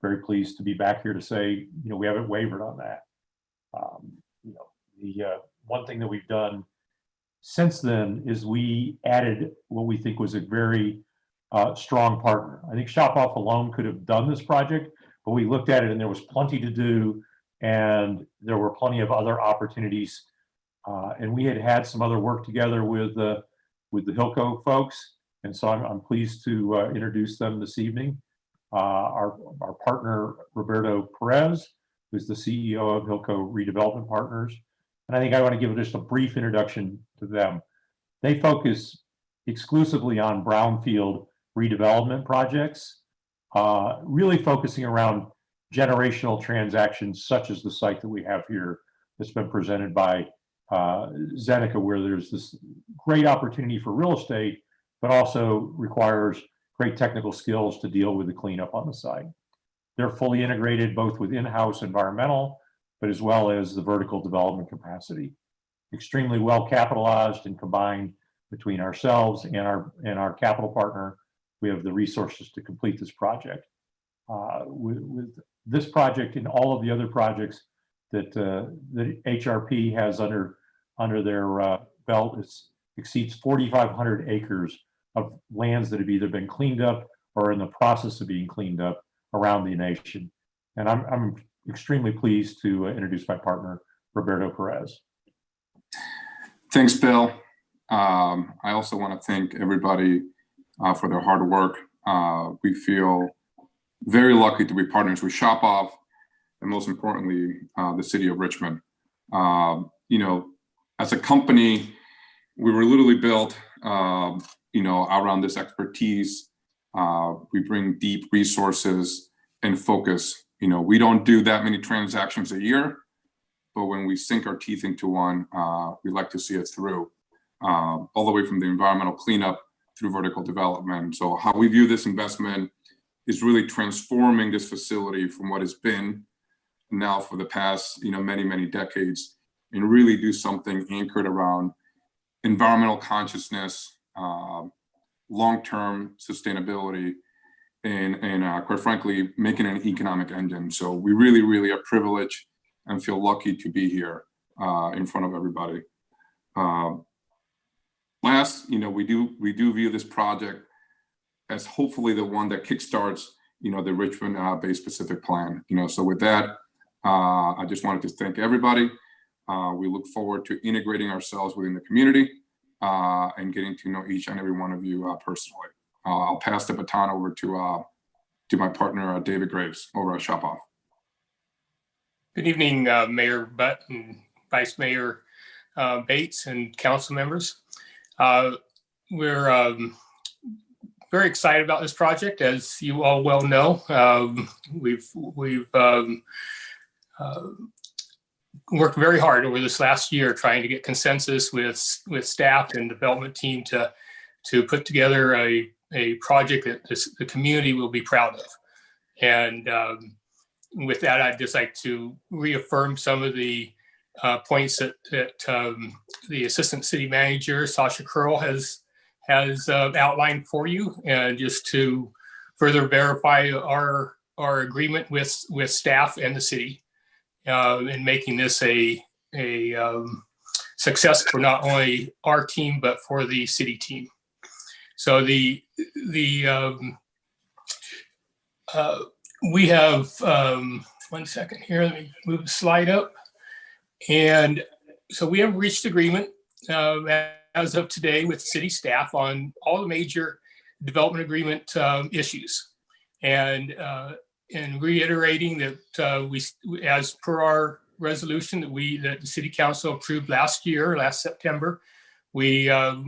very pleased to be back here to say, we haven't wavered on that. The one thing that we've done since then is we added what we think was a very strong partner. I think Shopoff alone could have done this project, but we looked at it and there was plenty to do, and there were plenty of other opportunities And we had some other work together with the Hilco folks. And so I'm pleased to introduce them this evening. Our partner, Roberto Perez, who's the CEO of Hilco Redevelopment Partners. And I think I want to give just a brief introduction to them. They focus exclusively on brownfield redevelopment projects, really focusing around generational transactions such as the site that we have here that's been presented by Zeneca, where there's this great opportunity for real estate, but also requires great technical skills to deal with the cleanup on the site. They're fully integrated both with in-house environmental, but as well as the vertical development capacity. Extremely well capitalized and combined between ourselves and our capital partner. We have the resources to complete this project. With this project and all of the other projects that HRP has under their belt, it exceeds 4,500 acres of lands that have either been cleaned up or in the process of being cleaned up around the nation. And I'm extremely pleased to introduce my partner, Roberto Perez. Thanks, Bill. I also want to thank everybody for their hard work. We feel very lucky to be partners with Shop Off, and most importantly, the city of Richmond. You know, as a company, we were literally built, you know, around this expertise. We bring deep resources and focus. You know, we don't do that many transactions a year, but when we sink our teeth into one, we like to see it through, all the way from the environmental cleanup through vertical development. So how we view this investment is really transforming this facility from what has been now for the past, you know, many, many decades, and really do something anchored around environmental consciousness, long-term sustainability, and quite frankly, making an economic engine. So we really, really are privileged and feel lucky to be here in front of everybody. Last, you know, we do view this project as hopefully the one that kickstarts, you know, the Richmond Bay Specific Plan. You know, so with that, I just wanted to thank everybody. We look forward to integrating ourselves within the community and getting to know each and every one of you personally. I'll pass the baton over to my partner, David Graves, over at Shop Off. Good evening, Mayor Butt and Vice Mayor Bates and council members. We're very excited about this project, as you all well know. We've worked very hard over this last year trying to get consensus with staff and development team to put together a project that the community will be proud of. And with that, I'd just like to reaffirm some of the points that the Assistant City Manager, Sasha Curl, has outlined for you, and just to further verify our agreement with staff and the city in making this a success for not only our team, but for the city team. So we have, one second here, let me move the slide up. And so we have reached agreement as of today with city staff on all the major development agreement issues. And reiterating that we, as per our resolution that the city council approved last September, we have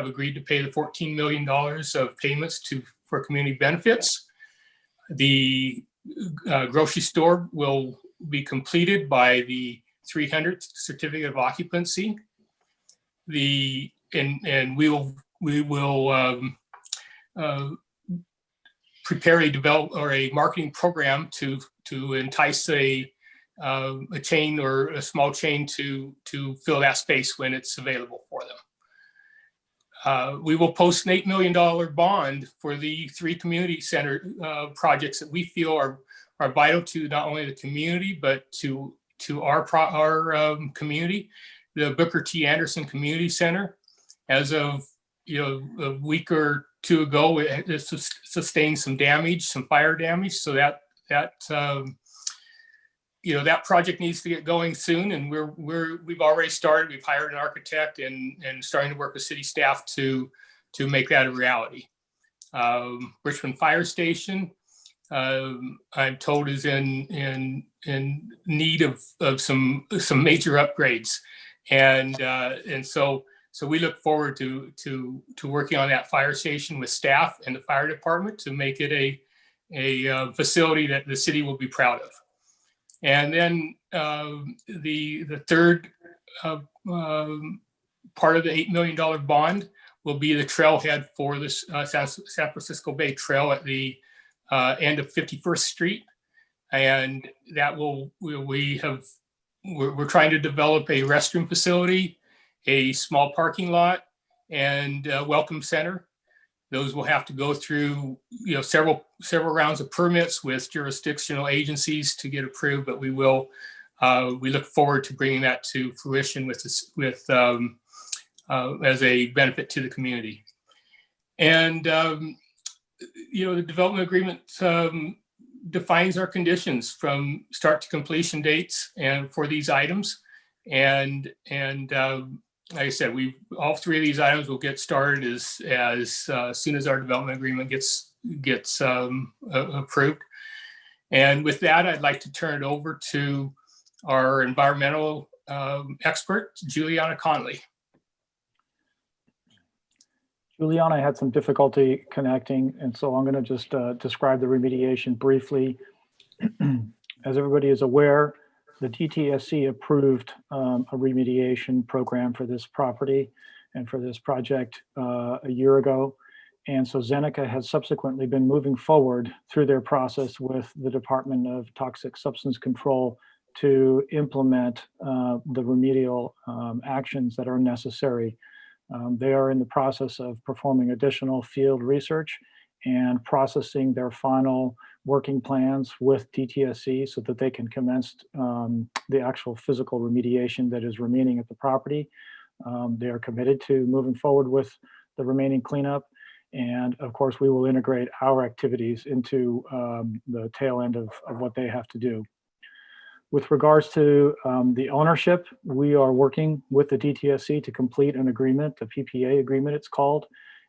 agreed to pay the $14 million of payments for community benefits. The grocery store will be completed by the 300th certificate of occupancy. And we will prepare a marketing program to entice a chain or a small chain to fill that space when it's available for them. We will post an $8 million bond for the 3 community center projects that we feel are vital to not only the community, but to our community. The Booker T. Anderson Community Center, as of a week or 2 ago, it sustained some damage, some fire damage. So that that project needs to get going soon, and we've already started. We've hired an architect and starting to work with city staff to make that a reality. Richmond Fire Station, I'm told, is in need of some major upgrades, and so we look forward to working on that fire station with staff and the fire department to make it a facility that the city will be proud of. And then the third part of the $8 million bond will be the trailhead for this San Francisco Bay Trail at the end of 51st Street. And that we're trying to develop a restroom facility, a small parking lot, and a welcome center. Those will have to go through, several rounds of permits with jurisdictional agencies to get approved. But we look forward to bringing that to fruition as a benefit to the community. And the development agreement defines our conditions from start to completion dates and for these items. And like I said, all three of these items will get started as soon as our development agreement gets approved. And with that, I'd like to turn it over to our environmental expert, Juliana Conley. Juliana had some difficulty connecting, and so I'm going to just describe the remediation briefly. As everybody is aware, the DTSC approved a remediation program for this property and for this project a year ago. And so Zeneca has subsequently been moving forward through their process with the Department of Toxic Substance Control to implement the remedial actions that are necessary. They are in the process of performing additional field research and processing their final working plans with DTSC so that they can commence the actual physical remediation that is remaining at the property. They are committed to moving forward with the remaining cleanup. And of course, we will integrate our activities into the tail end of what they have to do. With regards to the ownership, we are working with the DTSC to complete an agreement, the PPA agreement it's called.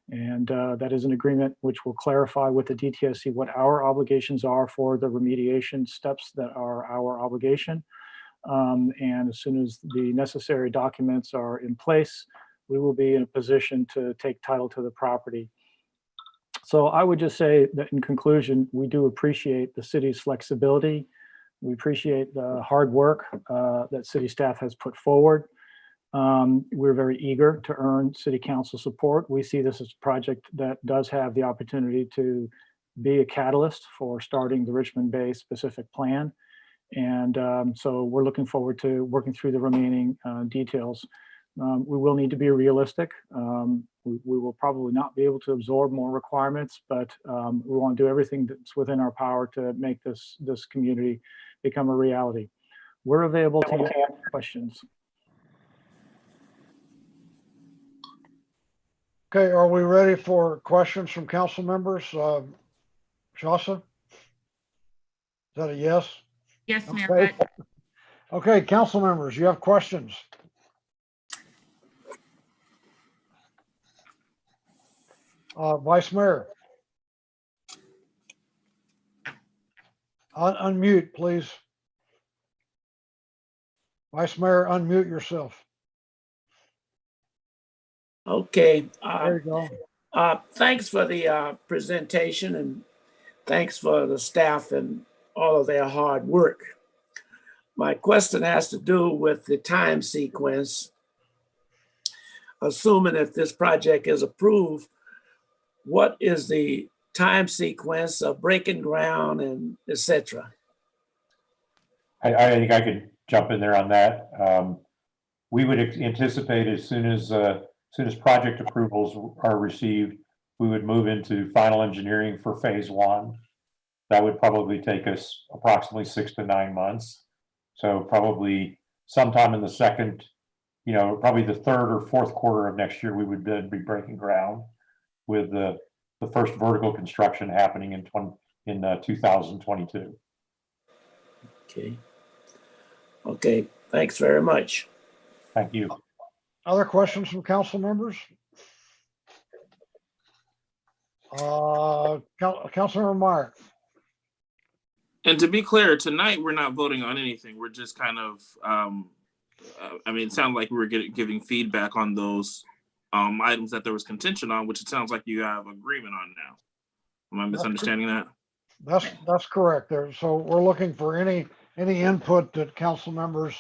And that is an agreement which will clarify with the DTSC what our obligations are for the remediation steps that are our obligation. And as soon as the necessary documents are in place, we will be in a position to take title to the property. So I would just say that in conclusion, we do appreciate the city's flexibility. We appreciate the hard work that city staff has put forward. We're very eager to earn city council support. We see this as a project that does have the opportunity to be a catalyst for starting the Richmond Bay specific plan. And so we're looking forward to working through the remaining details. We will need to be realistic. We will probably not be able to absorb more requirements, but we want to do everything that's within our power to make this community become a reality. We're available to answer questions. Okay, are we ready for questions from council members? Shasa? Is that a yes? Yes, Mayor Okay. Butt. Okay, council members, you have questions? Vice Mayor. Unmute, please. Vice Mayor, unmute yourself. Okay. There you go. Thanks for the presentation, and thanks for the staff and all of their hard work. My question has to do with the time sequence. Assuming that this project is approved, what is the time sequence of breaking ground and et cetera? I think I could jump in there on that. We would anticipate as soon as project approvals are received, we would move into final engineering for phase one. That would probably take us approximately 6 to 9 months. So probably sometime in the second, probably the third or fourth quarter of next year, we would then be breaking ground with the first vertical construction happening in 2022. Okay. Okay, thanks very much. Thank you. Other questions from council members? Councilmember Meyer. And to be clear, tonight we're not voting on anything. We're just kind of, I mean, it sounded like we were giving feedback on those items that there was contention on, which it sounds like you have agreement on now. Am I misunderstanding that? That's correct there. So we're looking for any input that council members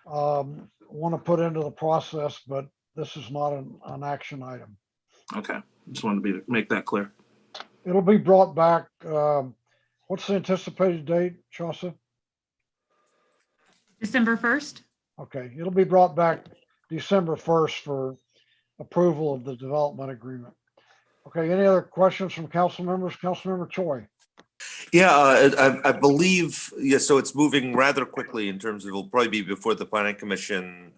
want to put into the process, but this is not an action item. Okay, just wanted to make that clear. It'll be brought back. What's the anticipated date, Chaucer? December 1st. Okay, it'll be brought back December 1st for approval of the development agreement. Okay, any other questions from council members? Councilmember Choi. Yeah, I believe, yeah, so it's moving rather quickly in terms of, it'll probably be before the planning commission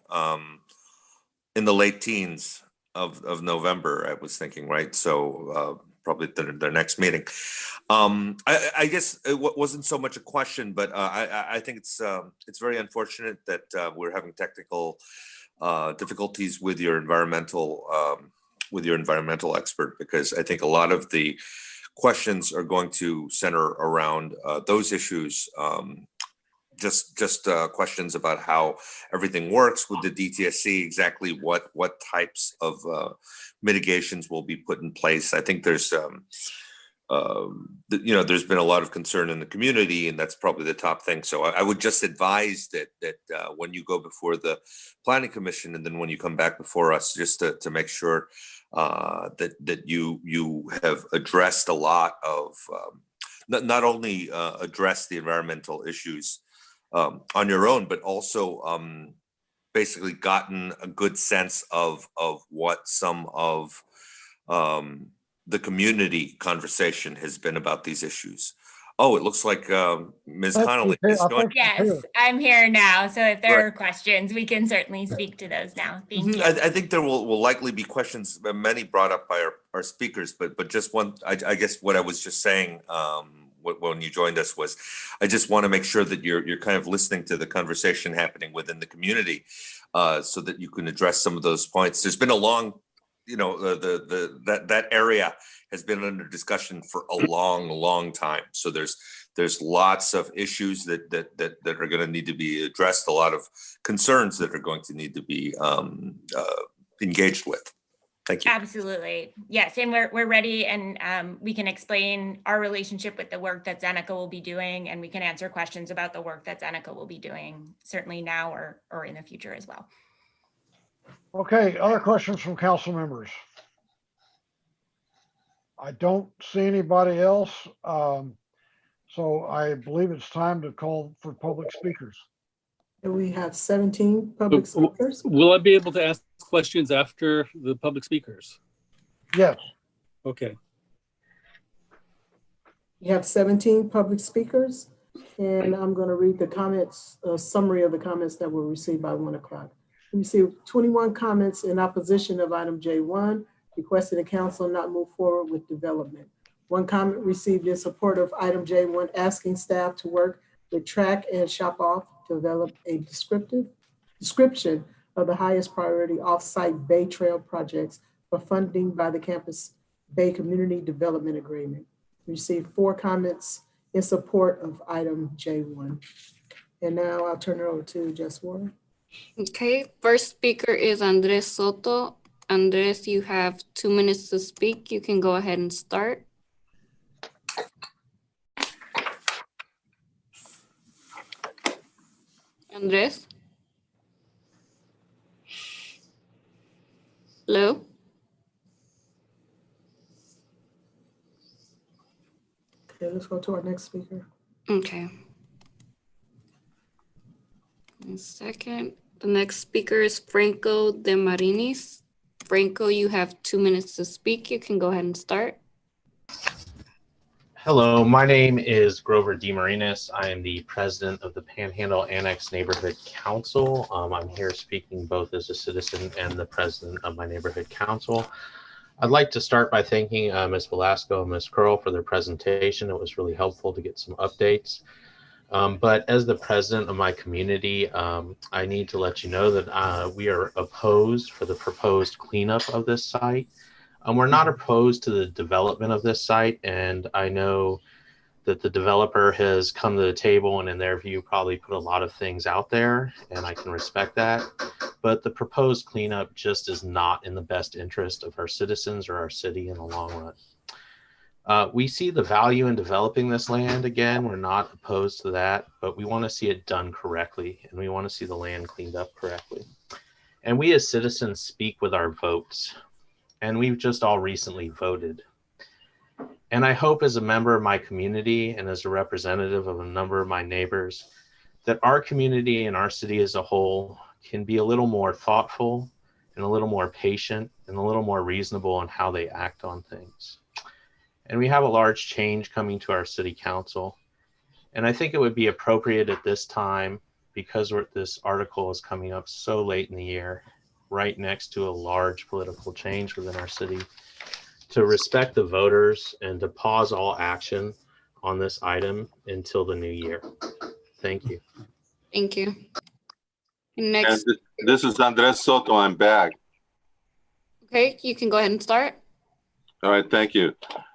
in the late teens of November, I was thinking, right? So probably their next meeting. I guess it wasn't so much a question, but I think it's very unfortunate that we're having technical difficulties with your environmental expert, because I think a lot of the questions are going to center around those issues. Just questions about how everything works with the DTSC, exactly what types of mitigations will be put in place. I think there's there's been a lot of concern in the community, and that's probably the top thing. So I would just advise that when you go before the planning commission, and then when you come back before us, just to make sure that you have addressed a lot of not only address the environmental issues on your own, but also basically gotten a good sense of what some of the community conversation has been about these issues. Oh, it looks like Ms. Connolly is joining. Yes, I'm here now. So if there are questions, we can certainly speak to those now. Thank you. I think there will likely be questions, many brought up by our speakers, but just one, I guess what I was just saying when you joined us was, I just want to make sure that you're kind of listening to the conversation happening within the community, so that you can address some of those points. There's been a long, that area has been under discussion for a long time. So there's lots of issues that are going to need to be addressed, a lot of concerns that are going to need to be engaged with. Thank you. Absolutely. Yes, and we're ready, and we can explain our relationship with the work that Zeneca will be doing, and we can answer questions about the work that Zeneca will be doing, certainly now or in the future as well. Okay, other questions from council members? I don't see anybody else. So I believe it's time to call for public speakers. And we have 17 public speakers. Will I be able to ask questions after the public speakers? Yes. Okay. You have 17 public speakers, and I'm going to read the comments, a summary of the comments that were received by 1 o'clock. We received 21 comments in opposition of item J1, requesting the council not move forward with development. 1 comment received in support of item J1, asking staff to work with track and shop off to develop a description of the highest priority off-site Bay Trail projects for funding by the Campus Bay Community Development Agreement. We received 4 comments in support of item J1. And now I'll turn it over to Jess Warren. Okay, first speaker is Andres Soto. Andres, you have 2 minutes to speak. You can go ahead and start. Andres? Hello? Okay, let's go to our next speaker. Okay. 1 second. The next speaker is Franco De Marinis. Franco, you have 2 minutes to speak. You can go ahead and start. Hello, my name is Grover DeMarinis. I am the president of the Panhandle Annex Neighborhood Council. I'm here speaking both as a citizen and the president of my neighborhood council. I'd like to start by thanking Ms. Velasco and Ms. Curl for their presentation. It was really helpful to get some updates. But as the president of my community, I need to let you know that we are opposed for the proposed cleanup of this site. We're not opposed to the development of this site, and I know that the developer has come to the table and in their view probably put a lot of things out there, and I can respect that. But the proposed cleanup just is not in the best interest of our citizens or our city in the long run. We see the value in developing this land. Again, we're not opposed to that, but we want to see it done correctly, and we want to see the land cleaned up correctly. And we as citizens speak with our votes, and we've just all recently voted. And I hope as a member of my community and as a representative of a number of my neighbors, that our community and our city as a whole can be a little more thoughtful and a little more patient and a little more reasonable in how they act on things. And we have a large change coming to our city council. And I think it would be appropriate at this time, because this article is coming up so late in the year, right next to a large political change within our city, to respect the voters and to pause all action on this item until the new year. Thank you. Thank you. Next. And this is Andres Soto. I'm back. Okay, you can go ahead and start. All right, thank you.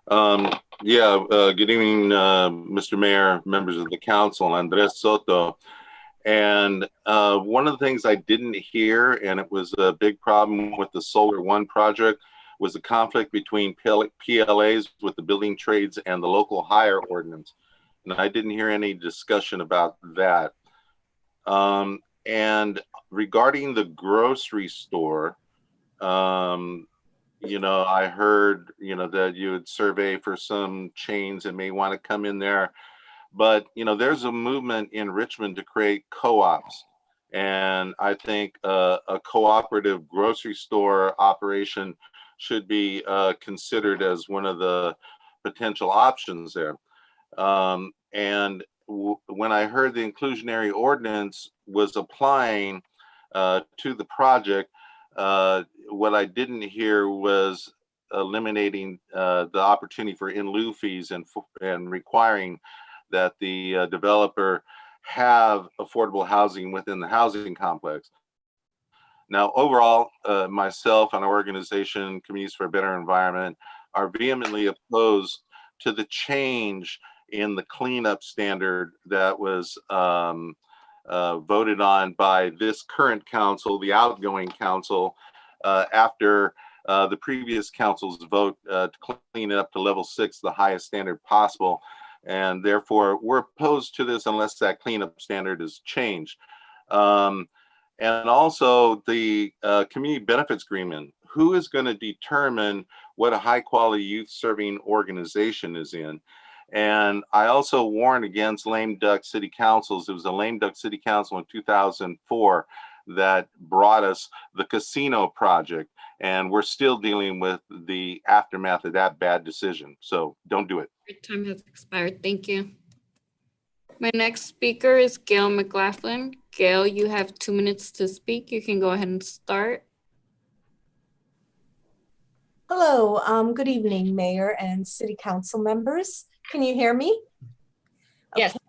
Good evening, Mr. Mayor, members of the council, Andres Soto. And one of the things I didn't hear, and it was a big problem with the Solar One project, was the conflict between PLAs with the building trades and the local hire ordinance. And I didn't hear any discussion about that. And regarding the grocery store, I heard, that you would survey for some chains that may want to come in there. But, there's a movement in Richmond to create co-ops. And I think a cooperative grocery store operation should be considered as one of the potential options there. When I heard the inclusionary ordinance was applying to the project, what I didn't hear was eliminating the opportunity for in lieu fees and requiring that the developer have affordable housing within the housing complex. Now, overall, myself and our organization, Communities for a Better Environment, are vehemently opposed to the change in the cleanup standard that was voted on by this current council, the outgoing council, after the previous council's vote to clean it up to level 6, the highest standard possible. And therefore, we're opposed to this unless that cleanup standard is changed. And also the community benefits agreement. Who is going to determine what a high quality youth serving organization is in? And I also warned against lame duck city councils. It was a lame duck city council in 2004 that brought us the casino project. And we're still dealing with the aftermath of that bad decision. So don't do it. Your time has expired. Thank you. My next speaker is Gail McLaughlin. Gail, you have 2 minutes to speak. You can go ahead and start. Hello, good evening, Mayor and City Council members. Can you hear me? Yes. Okay.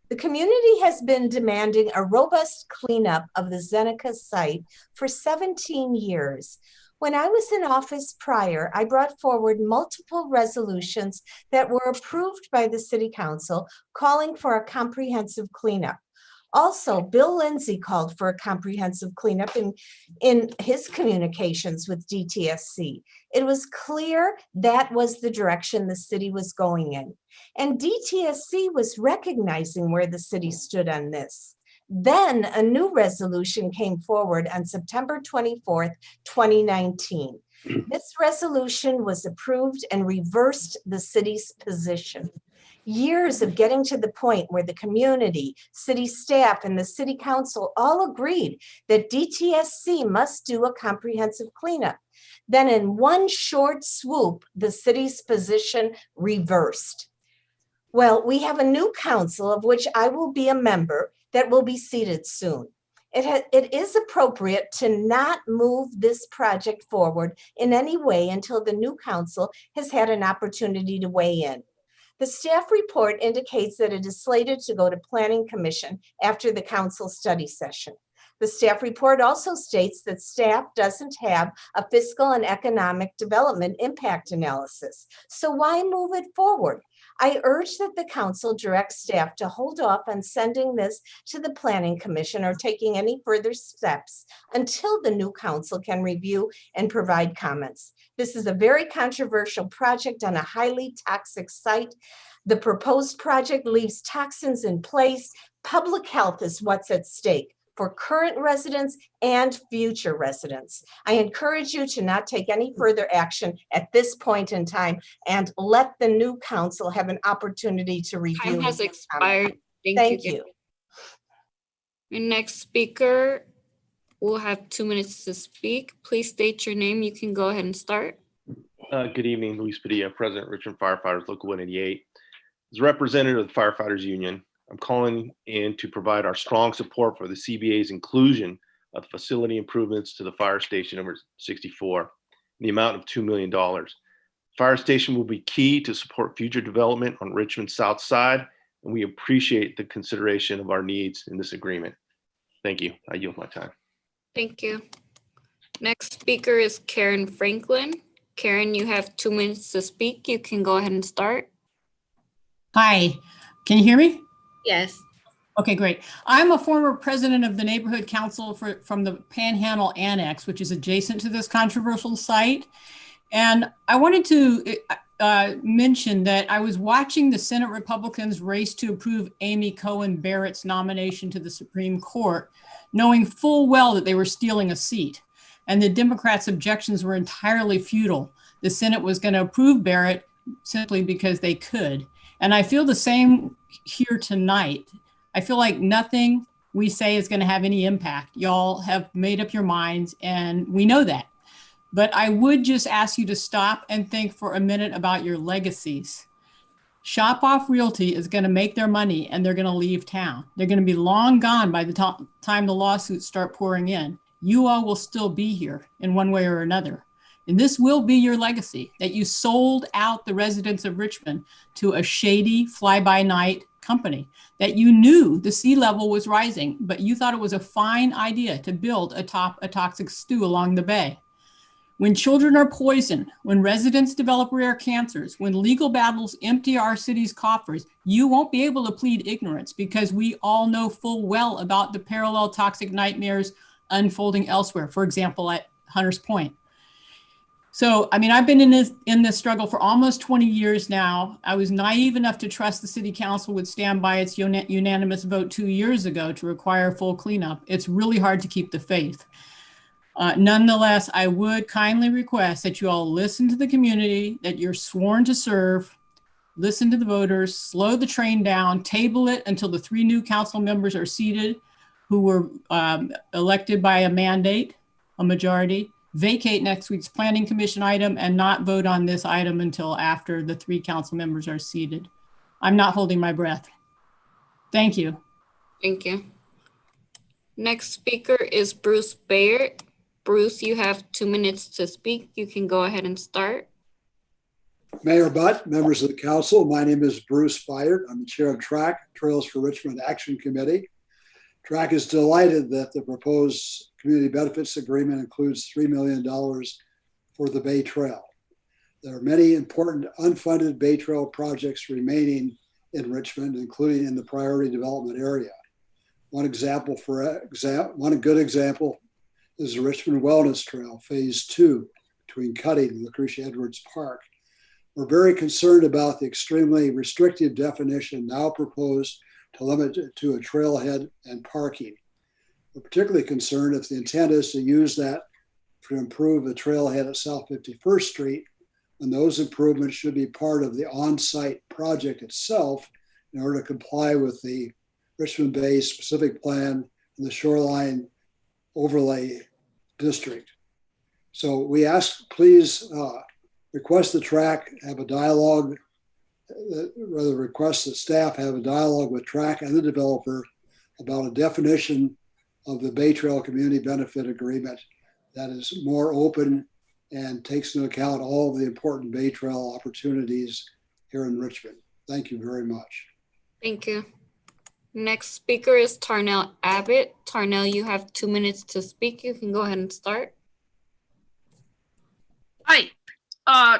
The community has been demanding a robust cleanup of the Zeneca site for 17 years. When I was in office prior, I brought forward multiple resolutions that were approved by the City Council calling for a comprehensive cleanup. Also, Bill Lindsay called for a comprehensive cleanup in his communications with DTSC. It was clear that was the direction the city was going in. And DTSC was recognizing where the city stood on this. Then a new resolution came forward on September 24th, 2019. This resolution was approved and reversed the city's position. Years of getting to the point where the community, city staff, and the city council all agreed that DTSC must do a comprehensive cleanup. Then in one short swoop, the city's position reversed. Well, we have a new council of which I will be a member that will be seated soon. It is appropriate to not move this project forward in any way until the new council has had an opportunity to weigh in. The staff report indicates that it is slated to go to Planning Commission after the council study session. The staff report also states that staff doesn't have a fiscal and economic development impact analysis. So why move it forward? I urge that the council direct staff to hold off on sending this to the Planning Commission or taking any further steps until the new council can review and provide comments. This is a very controversial project on a highly toxic site. The proposed project leaves toxins in place. Public health is what's at stake for current residents and future residents. I encourage you to not take any further action at this point in time and let the new council have an opportunity to review. Time has expired. Thank you. Your next speaker will have 2 minutes to speak. Please state your name. You can go ahead and start. Good evening, Luis Padilla, President, Richmond Firefighters, Local 188. As a representative of the Firefighters Union, I'm calling in to provide our strong support for the CBA's inclusion of facility improvements to the fire station number 64, in the amount of $2 million. Fire station will be key to support future development on Richmond's south side, and we appreciate the consideration of our needs in this agreement. Thank you. I yield my time. Thank you. Next speaker is Karen Franklin. Karen, you have 2 minutes to speak. You can go ahead and start. Hi, can you hear me? Yes. Okay, great. I'm a former president of the neighborhood council from the Panhandle Annex, which is adjacent to this controversial site. And I wanted to mention that I was watching the Senate Republicans race to approve Amy Cohen Barrett's nomination to the Supreme Court, knowing full well that they were stealing a seat. And the Democrats' objections were entirely futile. The Senate was going to approve Barrett simply because they could. And I feel the same here tonight. I feel like nothing we say is going to have any impact. Y'all have made up your minds, and we know that. But I would just ask you to stop and think for a minute about your legacies. Shop Off Realty is going to make their money, and they're going to leave town. They're going to be long gone by the time the lawsuits start pouring in. You all will still be here in one way or another. And this will be your legacy, that you sold out the residents of Richmond to a shady fly-by-night company, that you knew the sea level was rising, but you thought it was a fine idea to build atop a toxic stew along the bay. When children are poisoned, when residents develop rare cancers, when legal battles empty our city's coffers, you won't be able to plead ignorance because we all know full well about the parallel toxic nightmares unfolding elsewhere, for example, at Hunters Point. So, I mean, I've been in this struggle for almost 20 years now. I was naive enough to trust the city council would stand by its unanimous vote 2 years ago to require full cleanup. It's really hard to keep the faith. Nonetheless, I would kindly request that you all listen to the community, that you're sworn to serve, listen to the voters, slow the train down, table it until the 3 new council members are seated who were elected by a mandate, a majority, vacate next week's planning commission item, and not vote on this item until after the 3 council members are seated. I'm not holding my breath. Thank you. Thank you. Next speaker is Bruce Bayard. Bruce, you have 2 minutes to speak. You can go ahead and start. Mayor Butt, members of the council, my name is Bruce Bayard. I'm the chair of TRAC, Trails for Richmond Action Committee. TRAC is delighted that the proposed community benefits agreement includes $3 million for the Bay Trail. There are many important unfunded Bay Trail projects remaining in Richmond, including in the priority development area. One good example is the Richmond Wellness Trail, Phase 2, between Cutting and Lucretia Edwards Park. We're very concerned about the extremely restrictive definition now proposed to limit it to a trailhead and parking. We're particularly concerned if the intent is to use that to improve the trailhead at South 51st Street, and those improvements should be part of the on-site project itself in order to comply with the Richmond Bay specific plan and the shoreline overlay district. So we ask, please request the TRAC have a dialogue, request that staff have a dialogue with TRAC and the developer about a definition of the Bay Trail Community Benefit Agreement that is more open and takes into account all of the important Bay Trail opportunities here in Richmond. Thank you very much. Thank you. Next speaker is Tarnell Abbott. Tarnell, you have 2 minutes to speak. You can go ahead and start. Hi,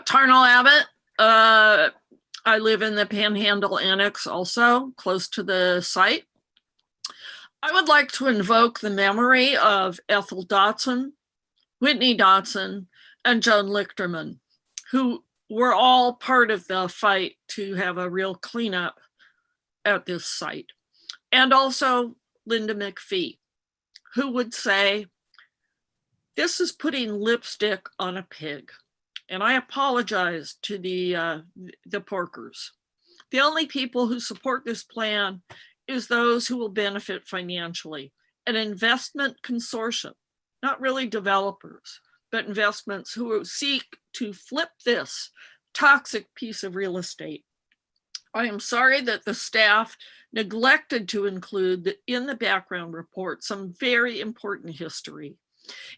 Tarnell Abbott. I live in the Panhandle Annex also, close to the site. I would like to invoke the memory of Ethel Dotson, Whitney Dotson, and Joan Lichterman, who were all part of the fight to have a real cleanup at this site. And also Linda McPhee, who would say, this is putting lipstick on a pig. And I apologize to the porkers. The only people who support this plan is those who will benefit financially. An investment consortium, not really developers, but investments who seek to flip this toxic piece of real estate. I am sorry that the staff neglected to include in the background report some very important history.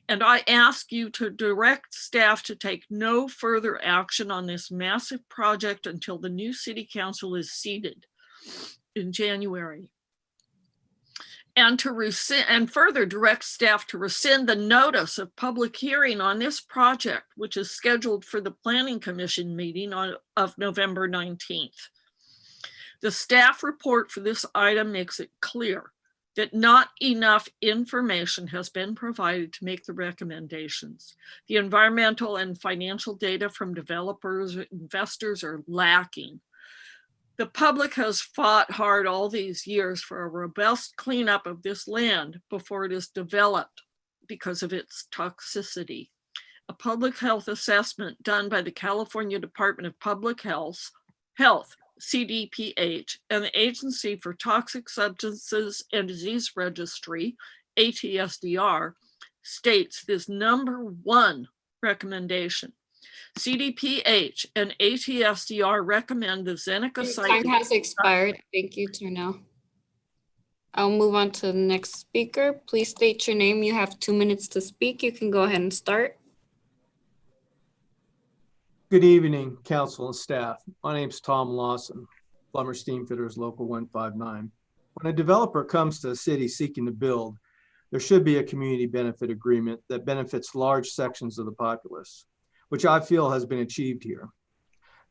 And I ask you to direct staff to take no further action on this massive project until the new city council is seated in January. And to rescind, and further direct staff to rescind the notice of public hearing on this project, which is scheduled for the Planning Commission meeting of November 19th. The staff report for this item makes it clear that not enough information has been provided to make the recommendations. The environmental and financial data from developers, investors are lacking. The public has fought hard all these years for a robust cleanup of this land before it is developed because of its toxicity. A public health assessment done by the California Department of Public Health, CDPH, and the Agency for Toxic Substances and Disease Registry, ATSDR, states this #1 recommendation. CDPH and ATSDR recommend the Zeneca site. Time has expired. Thank you, Tarnell. I'll move on to the next speaker. Please state your name. You have 2 minutes to speak. You can go ahead and start. Good evening, council and staff. My name's Tom Lawson, Plumber Steamfitters Local 159. When a developer comes to a city seeking to build, there should be a community benefit agreement that benefits large sections of the populace, which I feel has been achieved here.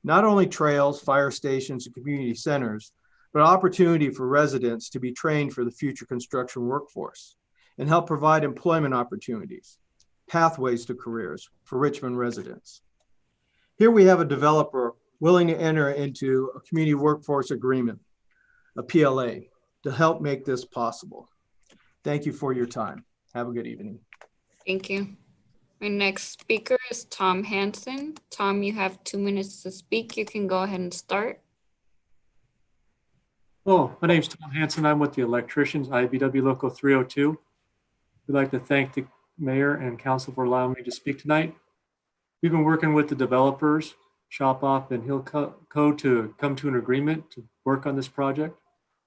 Not only trails, fire stations, and community centers, but opportunity for residents to be trained for the future construction workforce and help provide employment opportunities, pathways to careers for Richmond residents. Here we have a developer willing to enter into a community workforce agreement, a PLA, to help make this possible. Thank you for your time. Have a good evening. Thank you. My next speaker is Tom Hansen. Tom, you have 2 minutes to speak. You can go ahead and start. Hello, my name is Tom Hansen. I'm with the electricians, IBW Local 302. We'd like to thank the mayor and council for allowing me to speak tonight. We've been working with the developers, Shop Off and Hill Co. to come to an agreement to work on this project.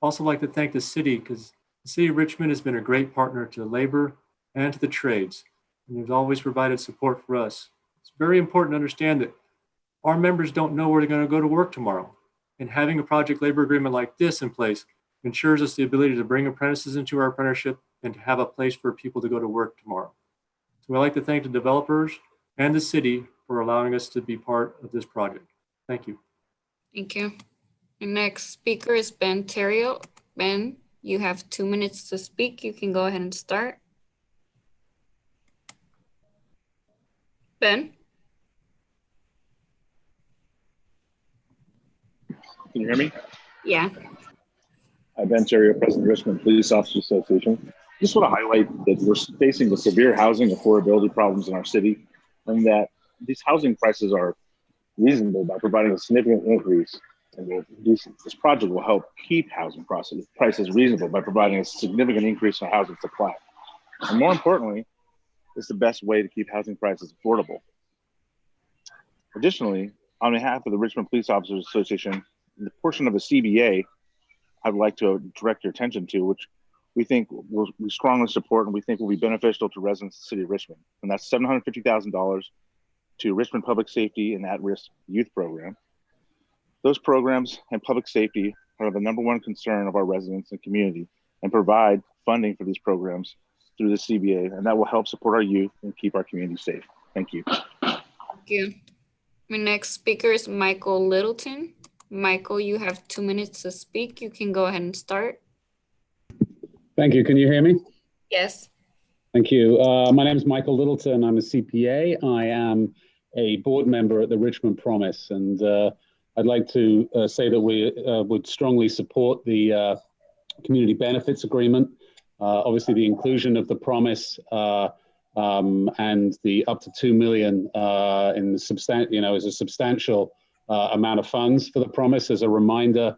Also like to thank the city because the city of Richmond has been a great partner to labor and to the trades. And they've always provided support for us. It's very important to understand that our members don't know where they're going to go to work tomorrow. And having a project labor agreement like this in place ensures us the ability to bring apprentices into our apprenticeship and to have a place for people to go to work tomorrow. So I'd like to thank the developers and the city for allowing us to be part of this project. Thank you. Thank you. The next speaker is Ben Terrio. Ben, you have 2 minutes to speak. You can go ahead and start. Ben? Can you hear me? Yeah. Hi, Ben Terrio, President of Richmond Police Officers Association. Just want to highlight that we're facing the severe housing affordability problems in our city, and that these housing prices are reasonable by providing a significant increase. And this project will help keep housing prices reasonable by providing a significant increase in housing supply. And more importantly, it's the best way to keep housing prices affordable. Additionally, on behalf of the Richmond Police Officers Association, the portion of the CBA I'd like to direct your attention to, which we think we strongly support and we think will be beneficial to residents of the city of Richmond. And that's $750,000 to Richmond Public Safety and At-Risk Youth Program, Those programs and public safety are the #1 concern of our residents and community, and provide funding for these programs through the CBA, and that will help support our youth and keep our community safe. Thank you. Thank you. My next speaker is Michael Littleton. Michael, you have 2 minutes to speak. You can go ahead and start. Thank you. Can you hear me? Yes. Thank you. My name is Michael Littleton. I'm a CPA. I am a board member at the Richmond Promise, and I'd like to say that we would strongly support the community benefits agreement. Obviously, the inclusion of the Promise and the up to $2 million in is a substantial amount of funds for the Promise. As a reminder,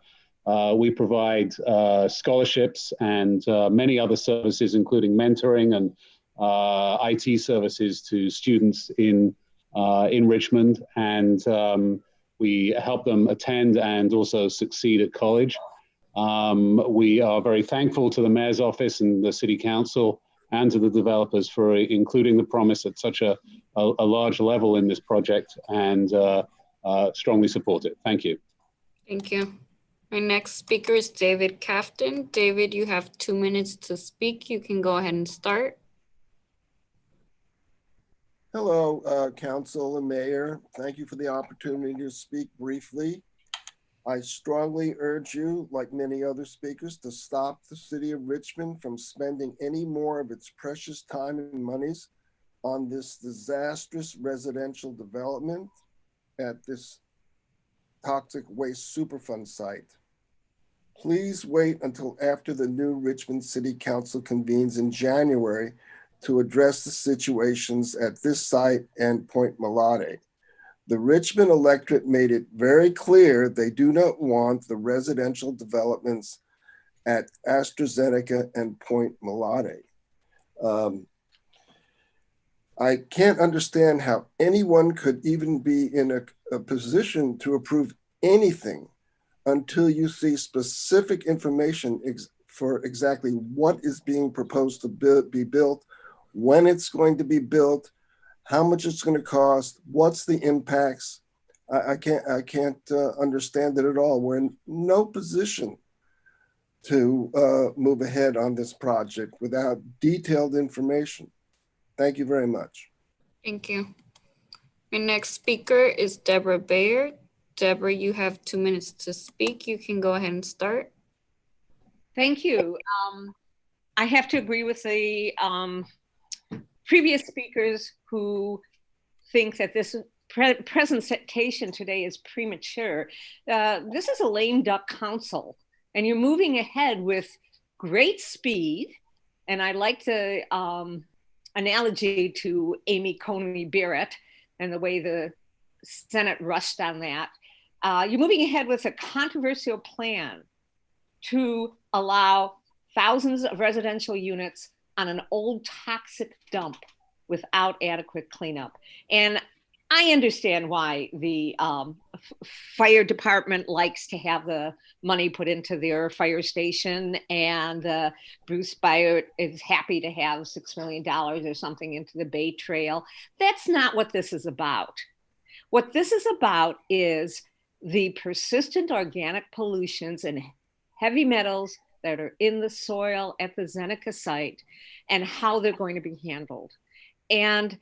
we provide scholarships and many other services, including mentoring and IT services to students in Richmond, and we help them attend and also succeed at college. We are very thankful to the Mayor's Office and the City Council and to the developers for including the Promise at such a large level in this project, and strongly support it. Thank you. Thank you. My next speaker is David Cafton. David, you have 2 minutes to speak. You can go ahead and start. Hello, Council and Mayor. Thank you for the opportunity to speak briefly. I strongly urge you, like many other speakers, to stop the City of Richmond from spending any more of its precious time and monies on this disastrous residential development at this toxic waste Superfund site. Please wait until after the new Richmond City Council convenes in January to address the situations at this site and Point Malade. The Richmond electorate made it very clear they do not want the residential developments at AstraZeneca and Point Malade. I can't understand how anyone could even be in a position to approve anything until you see specific information for exactly what is being proposed to be built, when it's going to be built, how much it's going to cost, what's the impacts. I can't understand it at all. We're in no position to move ahead on this project without detailed information. Thank you very much. Thank you. My next speaker is Deborah Bayer. Deborah, you have 2 minutes to speak. You can go ahead and start. Thank you. I have to agree with the previous speakers who think that this presentation today is premature. This is a lame duck council, and you're moving ahead with great speed. And I like the analogy to Amy Coney Barrett and the way the Senate rushed on that. You're moving ahead with a controversial plan to allow thousands of residential units on an old toxic dump without adequate cleanup. And I understand why the fire department likes to have the money put into their fire station, and Bruce Byard is happy to have $6 million or something into the Bay Trail. That's not what this is about. What this is about is the persistent organic pollutions and heavy metals that are in the soil at the Zeneca site and how they're going to be handled. And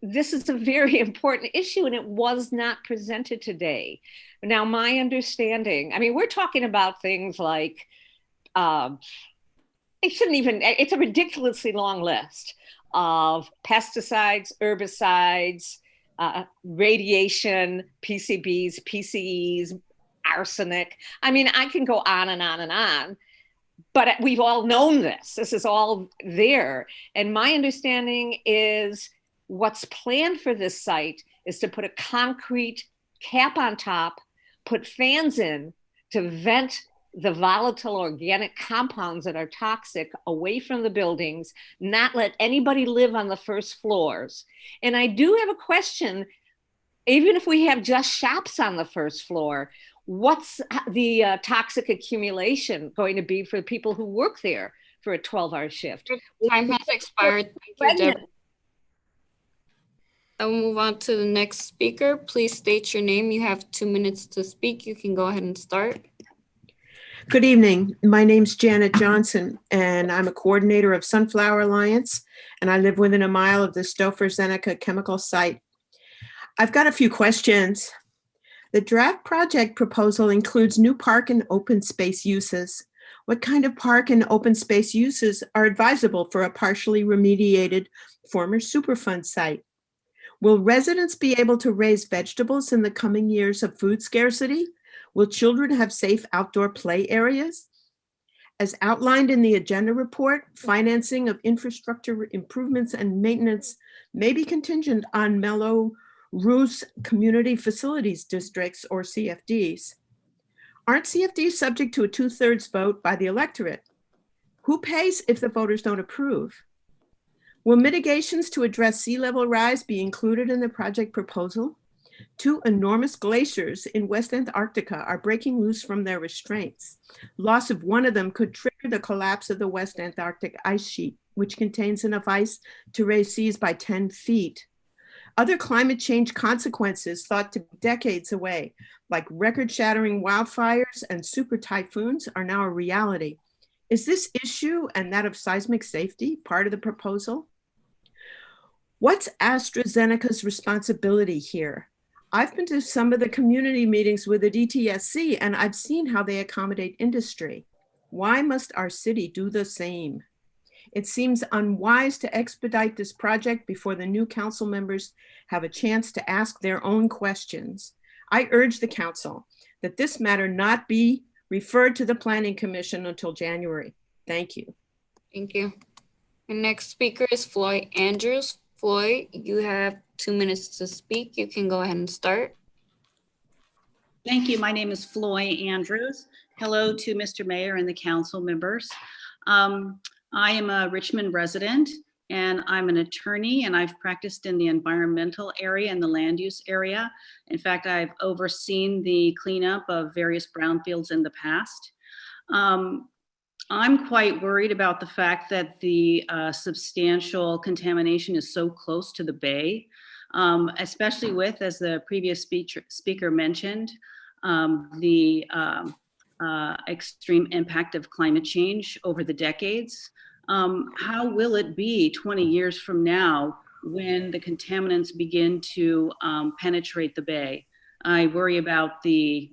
this is a very important issue, and it was not presented today. Now, my understanding, I mean, we're talking about things like, it's a ridiculously long list of pesticides, herbicides, radiation, PCBs, PCEs, arsenic. I mean, I can go on and on and on, but we've all known this. This is all there. And my understanding is what's planned for this site is to put a concrete cap on top, put fans in to vent the volatile organic compounds that are toxic away from the buildings, not let anybody live on the first floors. And I do have a question, even if we have just shops on the first floor, what's the toxic accumulation going to be for people who work there for a 12-hour shift? Time has expired. Thank you, Deborah. I'll move on to the next speaker. Please state your name. You have 2 minutes to speak. You can go ahead and start. Good evening. My name's Janet Johnson, and I'm a coordinator of Sunflower Alliance, and I live within a mile of the Stouffer Zeneca chemical site. I've got a few questions. The draft project proposal includes new park and open space uses. What kind of park and open space uses are advisable for a partially remediated former Superfund site? Will residents be able to raise vegetables in the coming years of food scarcity? Will children have safe outdoor play areas? As outlined in the agenda report, financing of infrastructure improvements and maintenance may be contingent on Melrose Community Facilities Districts, or CFDs. Aren't CFDs subject to a 2/3 vote by the electorate? Who pays if the voters don't approve? Will mitigations to address sea level rise be included in the project proposal? 2 enormous glaciers in West Antarctica are breaking loose from their restraints. Loss of one of them could trigger the collapse of the West Antarctic ice sheet, which contains enough ice to raise seas by 10 feet. Other climate change consequences thought to be decades away, like record-shattering wildfires and super typhoons, are now a reality. Is this issue and that of seismic safety part of the proposal? What's AstraZeneca's responsibility here? I've been to some of the community meetings with the DTSC, and I've seen how they accommodate industry. Why must our city do the same? It seems unwise to expedite this project before the new council members have a chance to ask their own questions. I urge the council that this matter not be referred to the Planning Commission until January. Thank you. Thank you. The next speaker is Floyd Andrews. Floyd, you have 2 minutes to speak. You can go ahead and start. Thank you. My name is Floyd Andrews. Hello to Mr. Mayor and the council members. I am a Richmond resident, and I'm an attorney, and I've practiced in the environmental area and the land use area. In fact, I've overseen the cleanup of various brownfields in the past. I'm quite worried about the fact that the substantial contamination is so close to the bay, especially with, as the previous speaker mentioned, the extreme impact of climate change over the decades. How will it be 20 years from now when the contaminants begin to penetrate the bay? I worry about the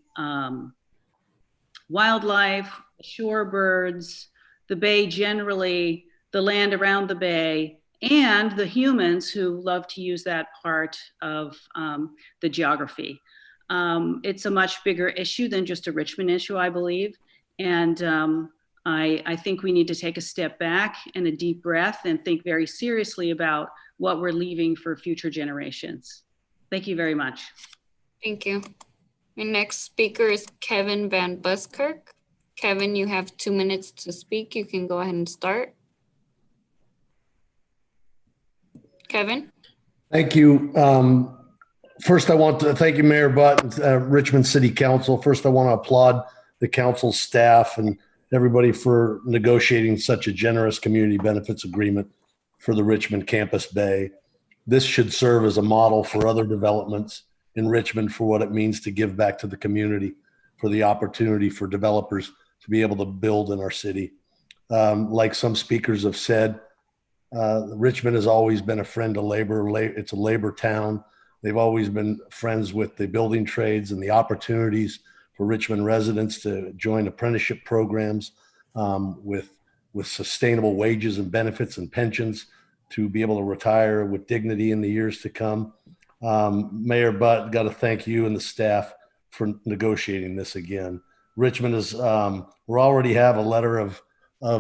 wildlife, shorebirds, the bay generally, the land around the bay, and the humans who love to use that part of the geography. It's a much bigger issue than just a Richmond issue, I believe. And I think we need to take a step back and a deep breath and think very seriously about what we're leaving for future generations. Thank you very much. Thank you. The next speaker is Kevin Van Buskirk. Kevin, you have 2 minutes to speak. You can go ahead and start. Kevin? Thank you. First, I want to thank you, Mayor Butt, and Richmond City Council. First, I want to applaud the council staff and everybody for negotiating such a generous community benefits agreement for the Richmond Campus Bay. This should serve as a model for other developments in Richmond for what it means to give back to the community, for the opportunity for developers to be able to build in our city. Like some speakers have said, Richmond has always been a friend to labor. It's a labor town. They've always been friends with the building trades and the opportunities for Richmond residents to join apprenticeship programs with sustainable wages and benefits and pensions to be able to retire with dignity in the years to come. Mayor Butt, got to thank you and the staff for negotiating this again. Richmond is, we already have a letter of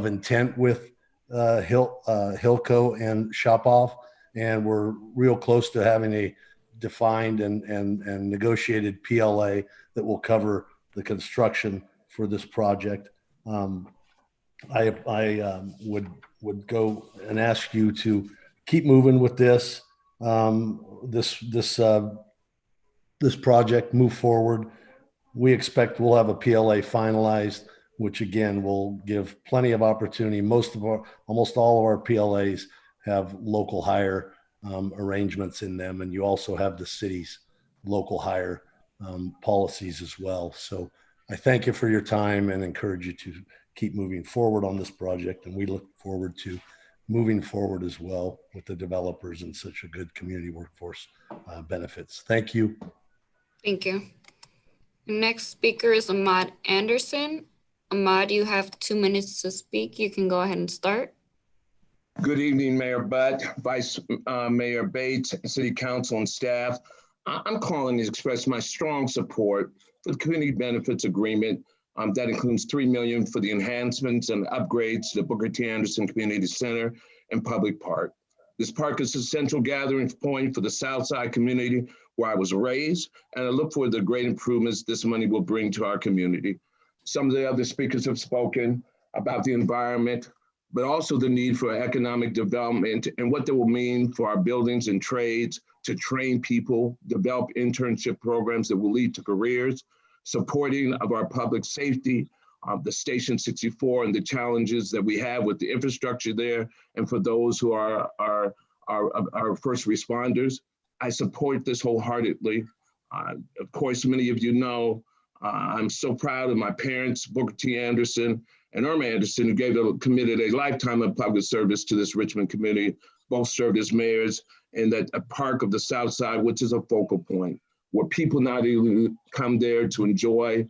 intent with Hilco and Shopoff, and we're real close to having a defined and negotiated PLA that will cover the construction for this project. I would go and ask you to keep moving with this project, move forward. We expect we'll have a PLA finalized, which again will give plenty of opportunity. Almost all of our PLAs have local hire arrangements in them. And you also have the city's local hire policies as well. So I thank you for your time and encourage you to keep moving forward on this project. And we look forward to moving forward as well with the developers and such a good community workforce benefits. Thank you. Thank you. Next speaker is Ahmad Anderson. Ahmad, you have 2 minutes to speak. You can go ahead and start. Good evening, Mayor Butt, Vice Mayor Bates, City Council and staff. I'm calling to express my strong support for the Community Benefits Agreement. That includes $3 million for the enhancements and upgrades to the Booker T. Anderson Community Center and Public Park. This park is a central gathering point for the Southside community where I was raised, and I look forward to the great improvements this money will bring to our community. Some of the other speakers have spoken about the environment, but also the need for economic development and what that will mean for our buildings and trades to train people, develop internship programs that will lead to careers, supporting of our public safety, the Station 64 and the challenges that we have with the infrastructure there, and for those who are our first responders. I support this wholeheartedly. Of course, many of you know, I'm so proud of my parents, Booker T. Anderson and Irma Anderson, who committed a lifetime of public service to this Richmond community. Both served as mayors in that a park of the South Side, which is a focal point where people not even come there to enjoy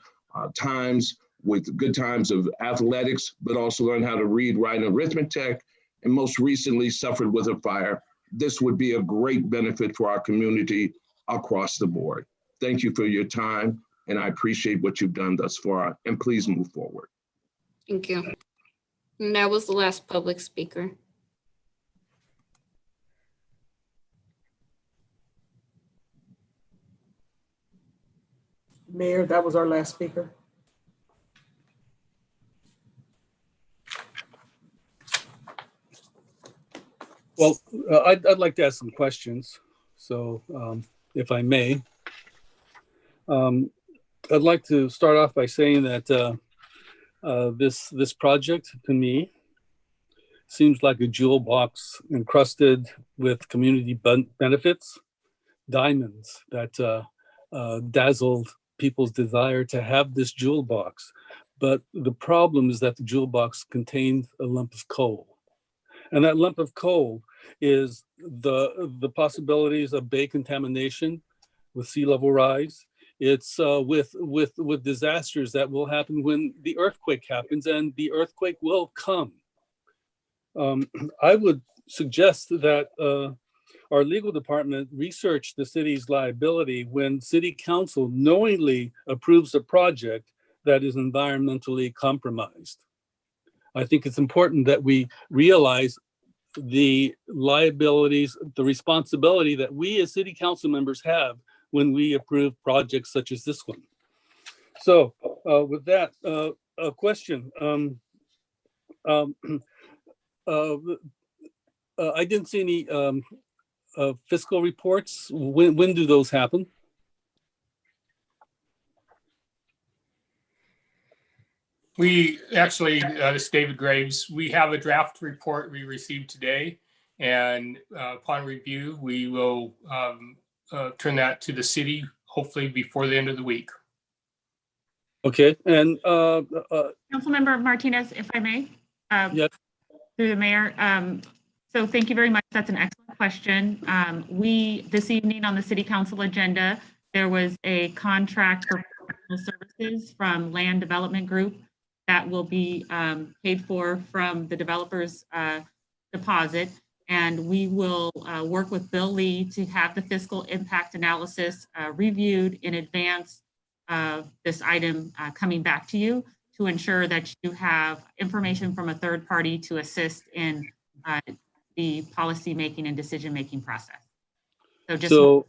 times with good times of athletics, but also learn how to read, write, and arithmetic, and most recently suffered with a fire. This would be a great benefit for our community across the board. Thank you for your time, and I appreciate what you've done thus far, and please move forward. Thank you. And that was the last public speaker. Mayor, that was our last speaker. Well, I'd like to ask some questions. So if I may, I'd like to start off by saying that this project to me seems like a jewel box encrusted with community benefits, diamonds that dazzled people's desire to have this jewel box. But the problem is that the jewel box contained a lump of coal. And that lump of coal is the possibilities of bay contamination with sea level rise. It's with disasters that will happen when the earthquake happens, and the earthquake will come. I would suggest that our legal department research the city's liability when city council knowingly approves a project that is environmentally compromised. I think it's important that we realize the liabilities, the responsibility that we as city council members have when we approve projects such as this one. So with that, a question. I didn't see any fiscal reports. When do those happen? We actually, this is David Graves, we have a draft report we received today, and upon review, we will turn that to the city, hopefully before the end of the week. Okay, and Councilmember Martinez, if I may, yes. Through the mayor. So thank you very much. That's an excellent question. This evening on the city council agenda, there was a contract for professional services from Land Development Group that will be paid for from the developer's deposit. And we will work with Bill Lee to have the fiscal impact analysis reviewed in advance of this item coming back to you to ensure that you have information from a third party to assist in the policy-making and decision-making process. So just to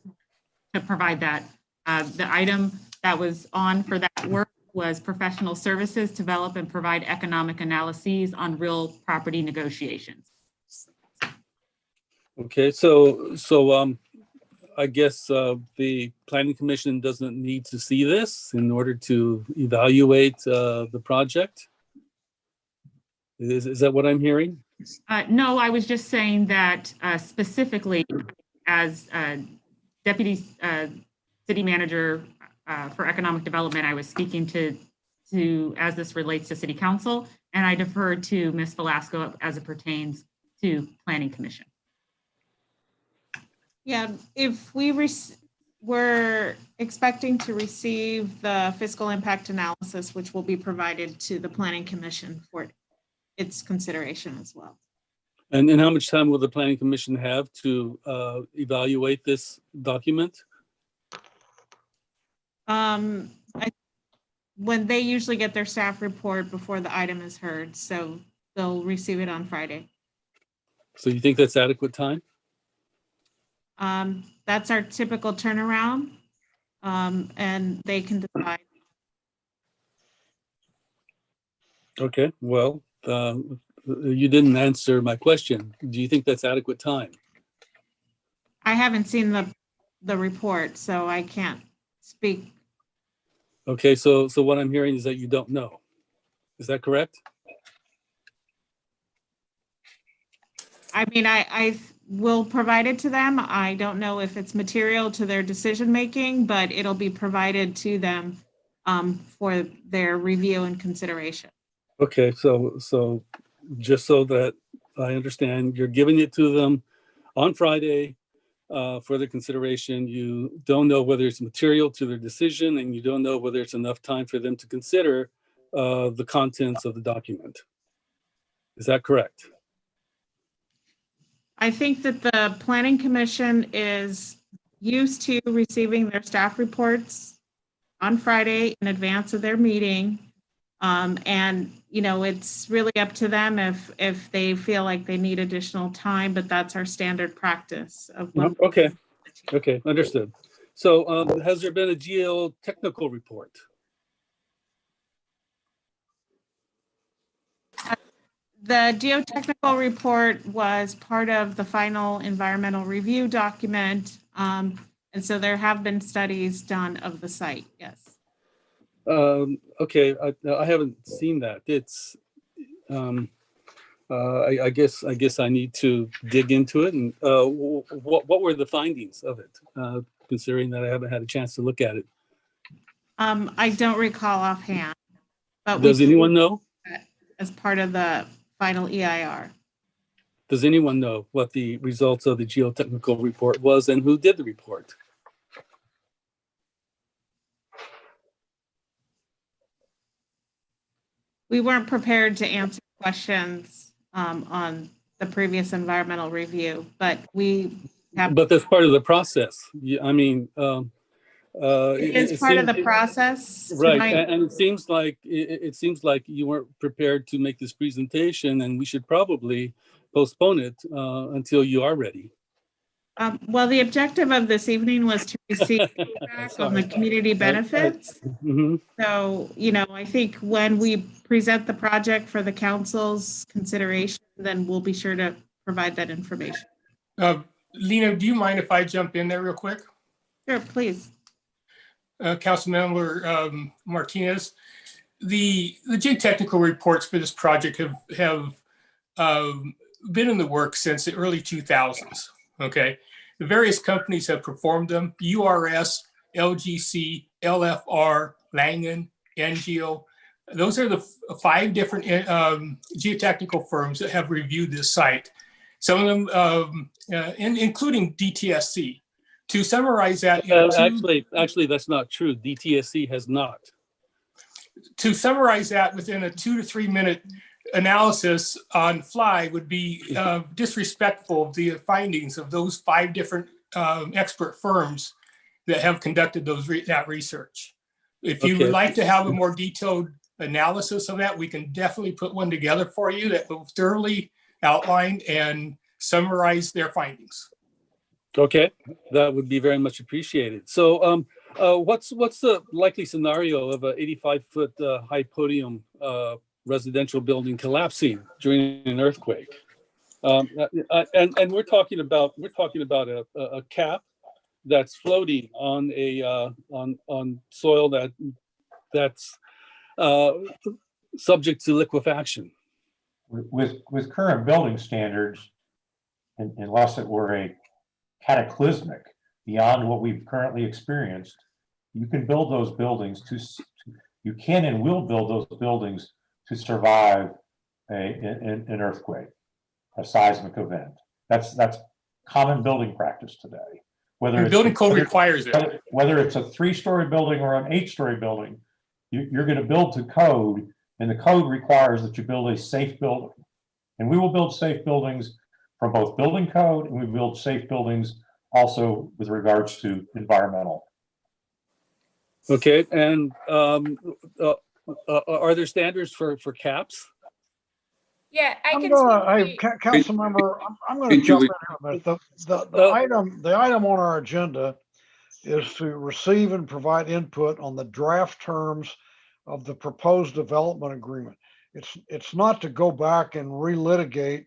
provide that, the item that was on for that work was professional services, develop and provide economic analyses on real property negotiations. Okay, so I guess the Planning Commission doesn't need to see this in order to evaluate the project. Is that what I'm hearing? No, I was just saying that specifically as Deputy City Manager for Economic Development, I was speaking to as this relates to City Council, and I deferred to Ms. Velasco as it pertains to Planning Commission. Yeah, if we're expecting to receive the fiscal impact analysis, which will be provided to the Planning Commission for its consideration as well. And how much time will the Planning Commission have to evaluate this document? When they usually get their staff report before the item is heard, so they'll receive it on Friday. So you think that's adequate time? That's our typical turnaround, and they can decide. Okay, well, you didn't answer my question. Do you think that's adequate time? I haven't seen the report, so I can't speak. Okay, so what I'm hearing is that you don't know. Is that correct? I mean, I will provide it to them. I don't know if it's material to their decision making, but it'll be provided to them for their review and consideration. Okay, so just so that I understand, you're giving it to them on Friday for their consideration. You don't know whether it's material to their decision, and you don't know whether it's enough time for them to consider the contents of the document. Is that correct? I think that the Planning Commission is used to receiving their staff reports on Friday in advance of their meeting. And, you know, it's really up to them if they feel like they need additional time, but that's our standard practice of when. Okay, understood. So has there been a geotechnical report? The geotechnical report was part of the final environmental review document. And so there have been studies done of the site, yes. Okay, I haven't seen that. It's, I guess I need to dig into it. And what were the findings of it, considering that I haven't had a chance to look at it? I don't recall offhand. But does anyone know? As part of the final EIR. Does anyone know what the results of the geotechnical report was and who did the report? We weren't prepared to answer questions on the previous environmental review, but we have. But that's part of the process. I mean, it is part of the process, right? And it seems like you weren't prepared to make this presentation, and we should probably postpone it until you are ready. Well, the objective of this evening was to receive feedback on the community benefits. So, you know, I think when we present the project for the council's consideration, then we'll be sure to provide that information. Lena, do you mind if I jump in there real quick? Sure, please. Councilmember Martinez, the geotechnical reports for this project have been in the works since the early 2000s. Okay, the various companies have performed them: URS, LGC, LFR, Langen, NGO. Those are the 5 different geotechnical firms that have reviewed this site. Some of them, including DTSC. To summarize that, actually, that's not true. DTSC has not. To summarize that within a 2 to 3 minute analysis on fly would be disrespectful of the findings of those 5 different expert firms that have conducted that research. If you would like to have a more detailed analysis of that, we can definitely put one together for you that will thoroughly outline and summarize their findings. Okay, that would be very much appreciated. So what's the likely scenario of a 85-foot high podium residential building collapsing during an earthquake? And we're talking about a cap that's floating on on soil that's subject to liquefaction. with current building standards, unless it were a cataclysmic beyond what we've currently experienced, you can build those buildings you can and will build those buildings to survive an earthquake, a seismic event. That's common building practice today. And building code requires it. Whether it's a 3-story building or an 8-story building, you're going to build to code, and the code requires that you build a safe building. And we will build safe buildings from both building code, and we build safe buildings also with regards to environmental. Okay, and are there standards for caps? Yeah, Council member, I'm going to jump in here a minute. The item on our agenda is to receive and provide input on the draft terms of the proposed development agreement. It's not to go back and relitigate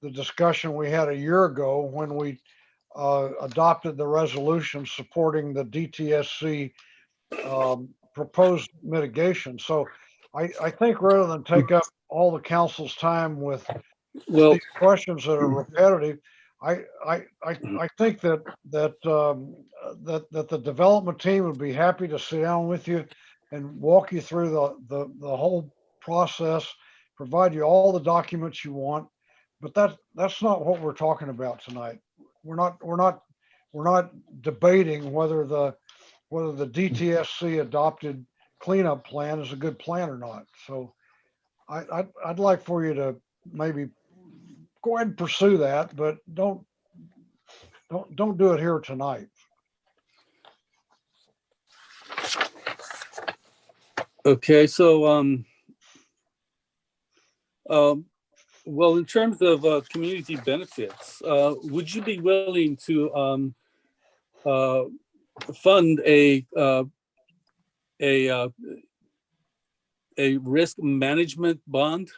the discussion we had a year ago when we adopted the resolution supporting the DTSC proposed mitigation. So I think rather than take up all the council's time with these questions that are repetitive, I think that the development team would be happy to sit down with you and walk you through the whole process, provide you all the documents you want. But that's not what we're talking about tonight. We're not debating whether the DTSC adopted cleanup plan is a good plan or not. So I'd like for you to maybe go ahead and pursue that, but don't do it here tonight. Okay, so well, in terms of community benefits, would you be willing to fund a risk management bond?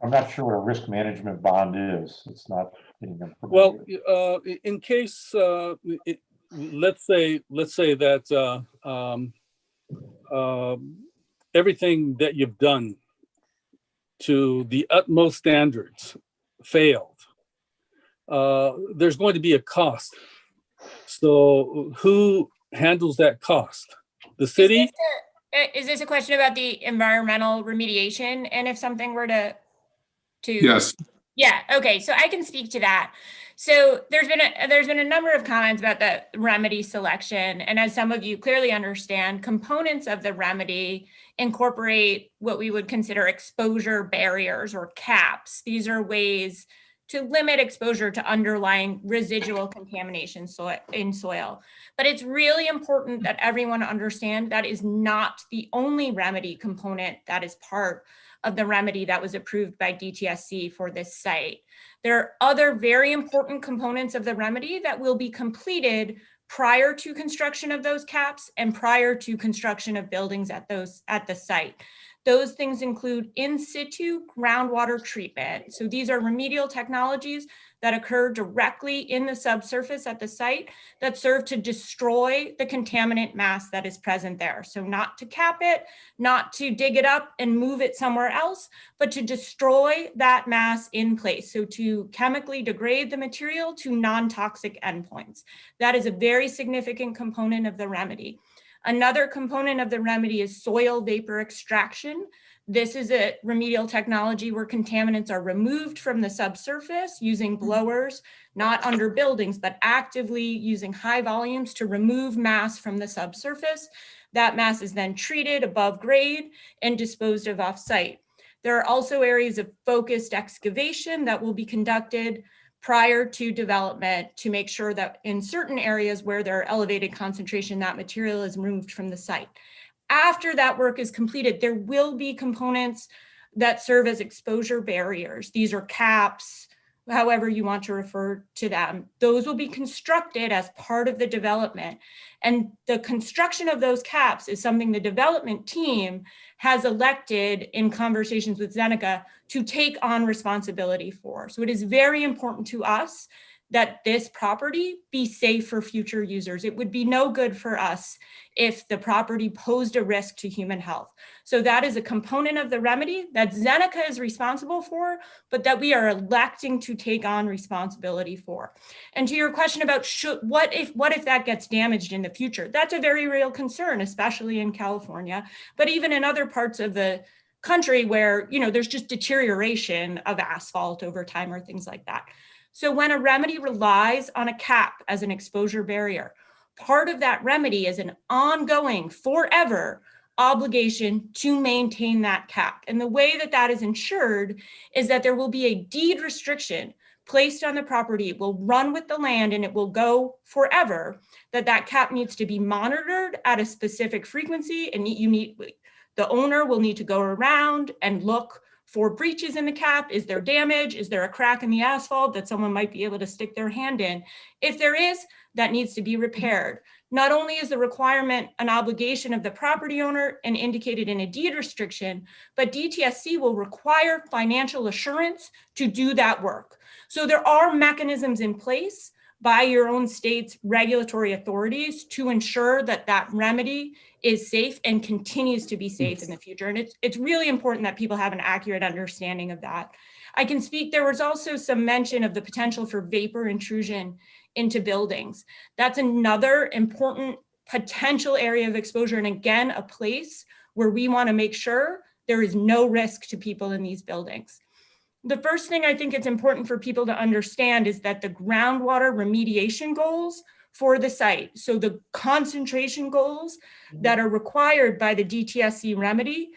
I'm not sure what a risk management bond is. It's not. Well, in case, let's say that everything that you've done to the utmost standards failed, there's going to be a cost. So who handles that cost? The city? Is this a question about the environmental remediation? And if something were to Yes. Yeah, okay, so I can speak to that. So there's been a number of comments about the remedy selection, and as some of you clearly understand, components of the remedy incorporate what we would consider exposure barriers or caps. These are ways to limit exposure to underlying residual contamination in soil. But it's really important that everyone understand that is not the only remedy component that is part of the remedy that was approved by DTSC for this site. There are other very important components of the remedy that will be completed prior to construction of those caps and prior to construction of buildings at the site. Those things include in situ groundwater treatment. So these are remedial technologies that occur directly in the subsurface at the site that serve to destroy the contaminant mass that is present there. So not to cap it, not to dig it up and move it somewhere else, but to destroy that mass in place. So to chemically degrade the material to non-toxic endpoints. That is a very significant component of the remedy. Another component of the remedy is soil vapor extraction. This is a remedial technology where contaminants are removed from the subsurface using blowers, not under buildings, but actively using high volumes to remove mass from the subsurface. That mass is then treated above grade and disposed of off-site. There are also areas of focused excavation that will be conducted prior to development to make sure that in certain areas where there are elevated concentration, that material is removed from the site. After that work is completed, there will be components that serve as exposure barriers. These are caps, however you want to refer to them. Those will be constructed as part of the development. And the construction of those caps is something the development team has elected in conversations with Zeneca to take on responsibility for. So it is very important to us that this property be safe for future users. It would be no good for us if the property posed a risk to human health. So that is a component of the remedy that Zeneca is responsible for, but that we are electing to take on responsibility for. And to your question about what if that gets damaged in the future? That's a very real concern, especially in California, but even in other parts of the country where, you know, there's just deterioration of asphalt over time or things like that. So when a remedy relies on a cap as an exposure barrier, part of that remedy is an ongoing, forever obligation to maintain that cap. And the way that that is ensured is that there will be a deed restriction placed on the property. It will run with the land and it will go forever, that cap needs to be monitored at a specific frequency, and the owner will need to go around and look for breaches in the cap. Is there damage? Is there a crack in the asphalt that someone might be able to stick their hand in? If there is, that needs to be repaired. Not only is the requirement an obligation of the property owner and indicated in a deed restriction, but DTSC will require financial assurance to do that work. So there are mechanisms in place by your own state's regulatory authorities to ensure that that remedy is safe and continues to be safe in the future. And it's really important that people have an accurate understanding of that. I can speak, there was also some mention of the potential for vapor intrusion into buildings. That's another important potential area of exposure. And again, a place where we want to make sure there is no risk to people in these buildings. The first thing I think it's important for people to understand is that the groundwater remediation goals for the site, so the concentration goals that are required by the DTSC remedy,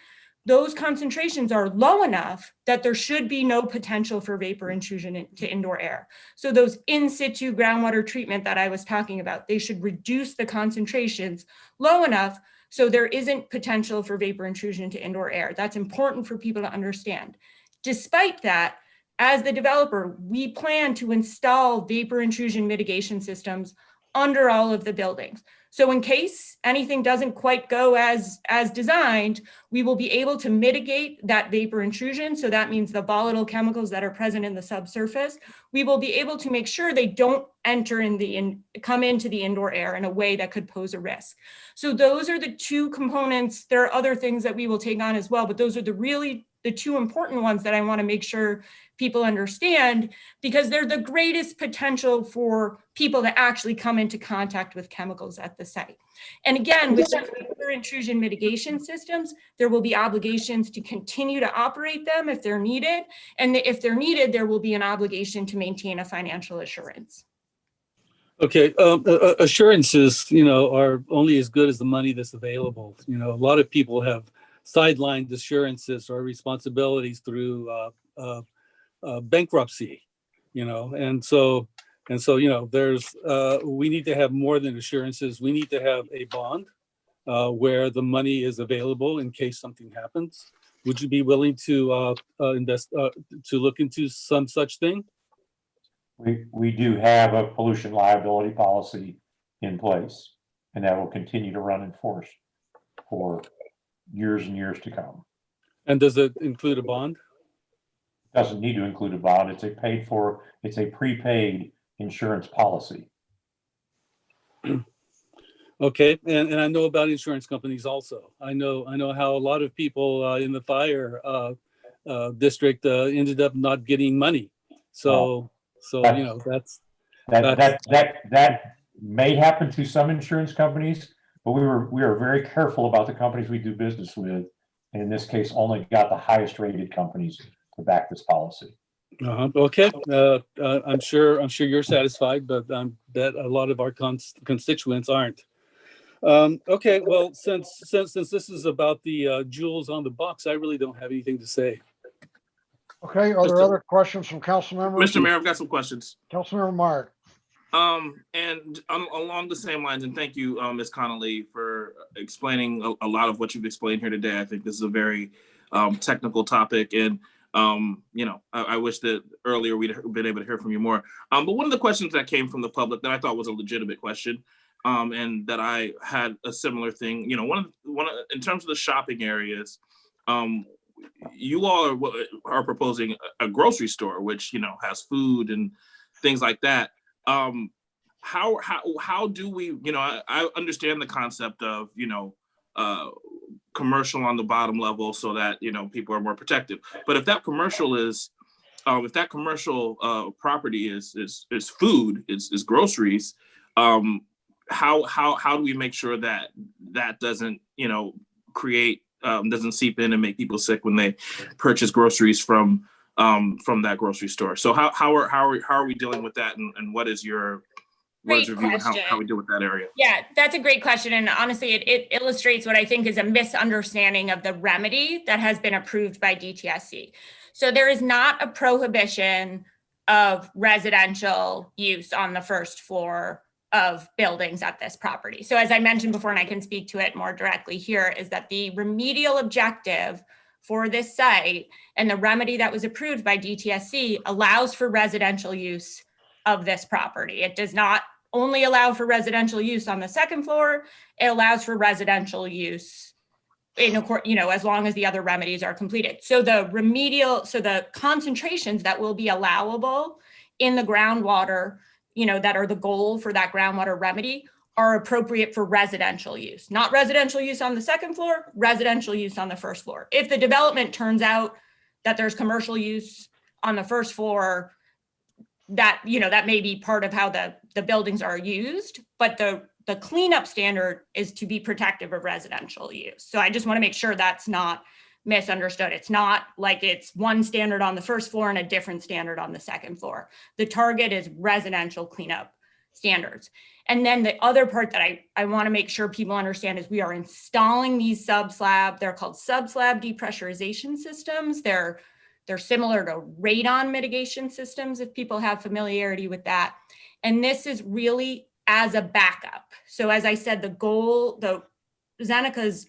those concentrations are low enough that there should be no potential for vapor intrusion into indoor air. So those in situ groundwater treatment that I was talking about, they should reduce the concentrations low enough so there isn't potential for vapor intrusion into indoor air. That's important for people to understand. Despite that, as the developer, we plan to install vapor intrusion mitigation systems under all of the buildings. So in case anything doesn't quite go as designed, we will be able to mitigate that vapor intrusion. So that means the volatile chemicals that are present in the subsurface, we will be able to make sure they don't come into the indoor air in a way that could pose a risk. So those are the two components. There are other things that we will take on as well, but those are the two important ones that I want to make sure people understand, because they're the greatest potential for people to actually come into contact with chemicals at the site. And again, with the vapor intrusion mitigation systems, there will be obligations to continue to operate them if they're needed. And if they're needed, there will be an obligation to maintain a financial assurance. Okay, assurances, are only as good as the money that's available. A lot of people have sidelined assurances or responsibilities through bankruptcy, and so there's we need to have more than assurances. We need to have a bond where the money is available in case something happens. Would you be willing to invest to look into some such thing? We do have a pollution liability policy in place, and that will continue to run in force for years and years to come. And does it include a bond? Doesn't need to include a bond. It's a prepaid insurance policy. Okay, and I know about insurance companies also. I know how a lot of people in the fire district ended up not getting money. That may happen to some insurance companies, but we are very careful about the companies we do business with, and in this case, only got the highest rated companies to back this policy. Okay, I'm sure you're satisfied, but I bet a lot of our constituents aren't. Okay, well, since this is about the jewels on the box, I really don't have anything to say. Okay, are there other questions from council members? Mr. Mayor, I've got some questions. Councilmember Mark. And along the same lines, and thank you, Ms. Connolly, for explaining a lot of what you've explained here today. I think this is a very technical topic, and I wish that earlier we'd been able to hear from you more. But one of the questions that came from the public that I thought was a legitimate question, and that I had a similar thing, one of in terms of the shopping areas, you all are proposing a grocery store, which has food and things like that. how do we, I understand the concept of, commercial on the bottom level so that, people are more protected. But if that commercial is, property is food, is groceries, how do we make sure that that doesn't, create, doesn't seep in and make people sick when they purchase groceries from that grocery store? So how are we dealing with that, and what is your view on how we deal with that area? Yeah, that's a great question. And honestly, it illustrates what I think is a misunderstanding of the remedy that has been approved by DTSC. So there is not a prohibition of residential use on the first floor of buildings at this property. So as I mentioned before, and I can speak to it more directly here, is that the remedial objective for this site and the remedy that was approved by DTSC allows for residential use of this property. It does not only allow for residential use on the second floor, it allows for residential use as long as the other remedies are completed. So the concentrations that will be allowable in the groundwater, that are the goal for that groundwater remedy, are appropriate for residential use, not residential use on the second floor, residential use on the first floor. If the development turns out that there's commercial use on the first floor, that may be part of how the buildings are used, but the cleanup standard is to be protective of residential use. So I just want to make sure that's not misunderstood. It's not like it's one standard on the first floor and a different standard on the second floor. The target is residential cleanup standards. And then the other part that I want to make sure people understand is we are installing these they're called sub-slab depressurization systems. They're similar to radon mitigation systems, if people have familiarity with that. And this is really as a backup. So as I said, the Zeneca's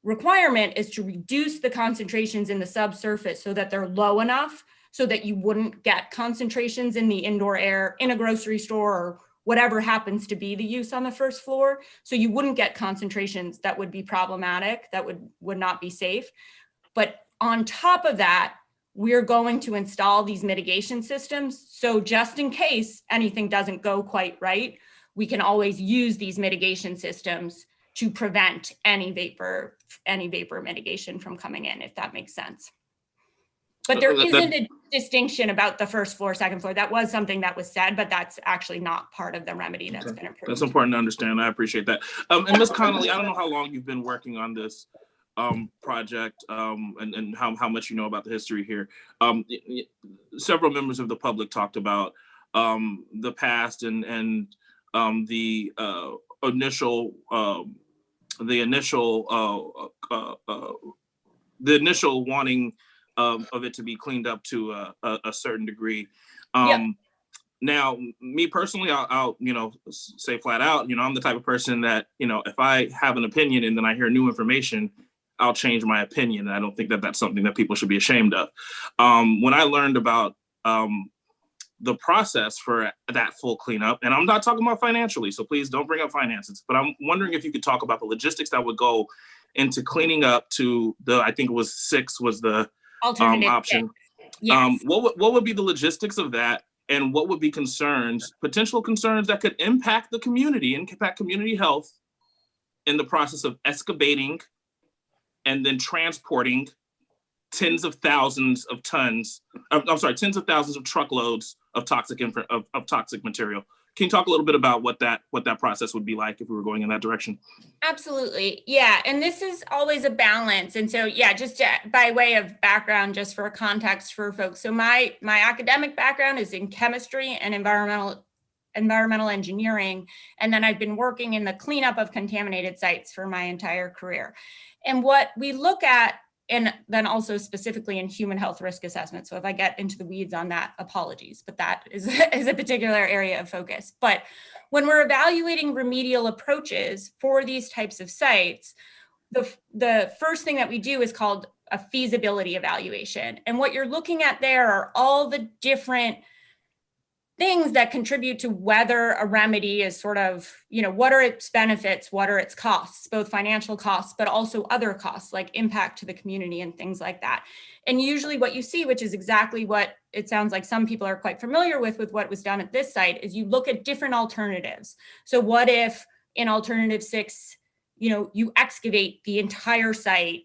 requirement is to reduce the concentrations in the subsurface so that they're low enough so that you wouldn't get concentrations in the indoor air in a grocery store or whatever happens to be the use on the first floor. So you wouldn't get concentrations that would be problematic, that would not be safe. But on top of that, we're going to install these mitigation systems. So just in case anything doesn't go quite right, we can always use these mitigation systems to prevent any vapor mitigation from coming in, if that makes sense. But there isn't a distinction about the first floor, second floor. That was something that was said, but that's actually not part of the remedy that's been approved. That's important to understand. I appreciate that. And Ms. Connolly, I don't know how long you've been working on this project and how much you know about the history here. Several members of the public talked about the past and the initial wanting of it to be cleaned up to a certain degree. Now, me personally, I'll say flat out, I'm the type of person that, if I have an opinion and then I hear new information, I'll change my opinion. I don't think that that's something that people should be ashamed of. When I learned about the process for that full cleanup, and I'm not talking about financially, so please don't bring up finances, but I'm wondering if you could talk about the logistics that would go into cleaning up to I think it was 6 was the option. Yes. What would be the logistics of that, and what would be potential concerns that could impact the community, impact community health in the process of excavating and then transporting tens of thousands of truckloads of toxic material? Can you talk a little bit about what that process would be like if we were going in that direction? Absolutely. Yeah. And this is always a balance. And so, just by way of background, just for context for folks. So my academic background is in chemistry and environmental engineering. And then I've been working in the cleanup of contaminated sites for my entire career. And what we look at, and then also specifically in human health risk assessment. So if I get into the weeds on that, apologies, but that is a particular area of focus. But when we're evaluating remedial approaches for these types of sites, the first thing that we do is called a feasibility evaluation. And what you're looking at there are all the different things that contribute to whether a remedy is sort of, what are its benefits, what are its costs, both financial costs, but also other costs like impact to the community and things like that. And usually what you see, which is exactly what it sounds like some people are quite familiar with what was done at this site, is you look at different alternatives. So what if in alternative 6, you excavate the entire site,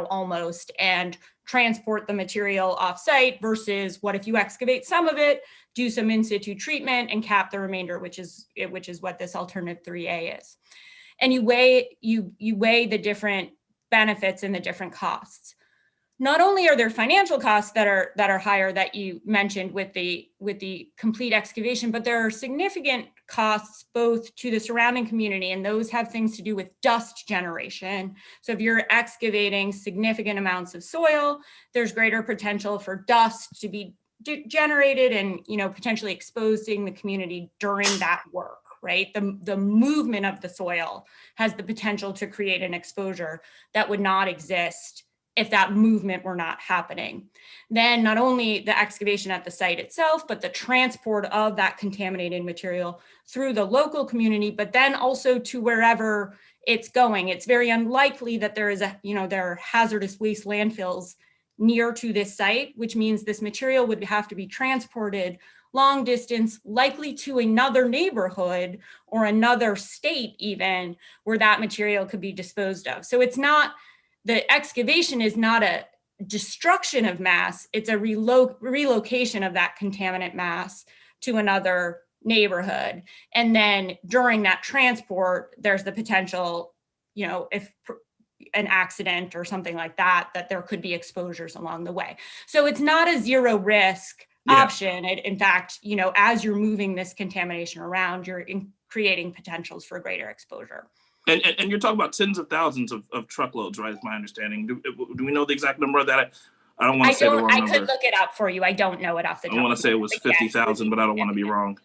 almost, and transport the material off-site, versus what if you excavate some of it, do some in situ treatment, and cap the remainder, which is what this alternative 3A is. And you weigh the different benefits and the different costs. Not only are there financial costs that are higher that you mentioned with the complete excavation, but there are significant costs both to the surrounding community, and those have things to do with dust generation. So if you're excavating significant amounts of soil, there's greater potential for dust to be generated and potentially exposing the community during that work. Right? The movement of the soil has the potential to create an exposure that would not exist if that movement were not happening. Then not only the excavation at the site itself, but the transport of that contaminated material through the local community, but then also to wherever it's going. It's very unlikely that there are hazardous waste landfills near to this site, which means this material would have to be transported long distance, likely to another neighborhood or another state even, where that material could be disposed of. So the excavation is not a destruction of mass, it's a relocation of that contaminant mass to another neighborhood. And then during that transport, there's the potential, if an accident or something like that, that there could be exposures along the way. So it's not a zero risk option. In fact, as you're moving this contamination around, you're creating potentials for greater exposure. And you're talking about tens of thousands of truckloads, right? Is my understanding. Do we know the exact number of that? I don't want to say the wrong number. I could look it up for you. I don't know it off the top. I want to say it was 50,000, but I don't want to be wrong.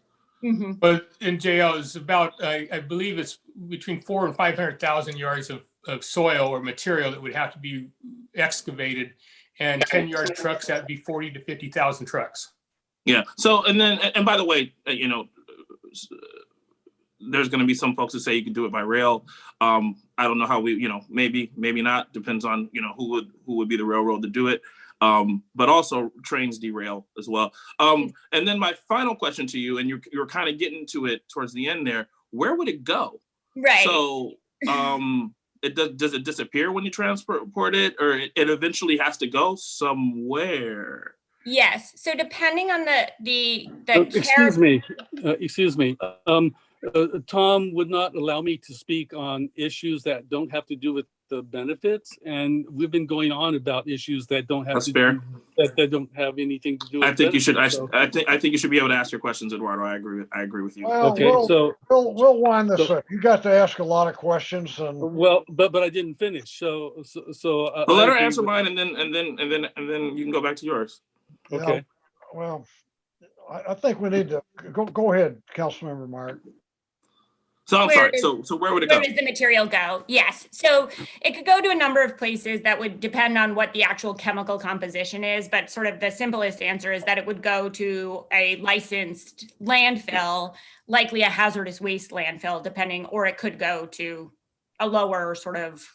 Mm-hmm. But in JL, it's about, I believe it's between 400,000 and 500,000 yards of soil or material that would have to be excavated, and 10-yard trucks, that'd be 40 to 50,000 trucks. Yeah. So, and by the way, there's going to be some folks that say you can do it by rail. I don't know how maybe not, depends on, who would be the railroad to do it. But also trains derail as well. And then my final question to you, and you're kind of getting to it towards the end there, where would it go? Right. So, does it disappear when you transport it, or it eventually has to go somewhere? Yes. So depending on the excuse me. Tom would not allow me to speak on issues that don't have to do with the benefits, and we've been going on about issues that don't have that don't have anything to do with. I think you should. I think you should be able to ask your questions, Eduardo. I agree with you. Well, okay, we'll wind this up. You got to ask a lot of questions, and but I didn't finish. So let her answer mine, and then you can go back to yours. Okay. Yeah, well, I think we need to go ahead, Councilmember Mark. So I'm sorry. So where would it go? Where does the material go? Yes. So it could go to a number of places that would depend on what the actual chemical composition is. But sort of the simplest answer is that it would go to a licensed landfill, likely a hazardous waste landfill, or it could go to a lower sort of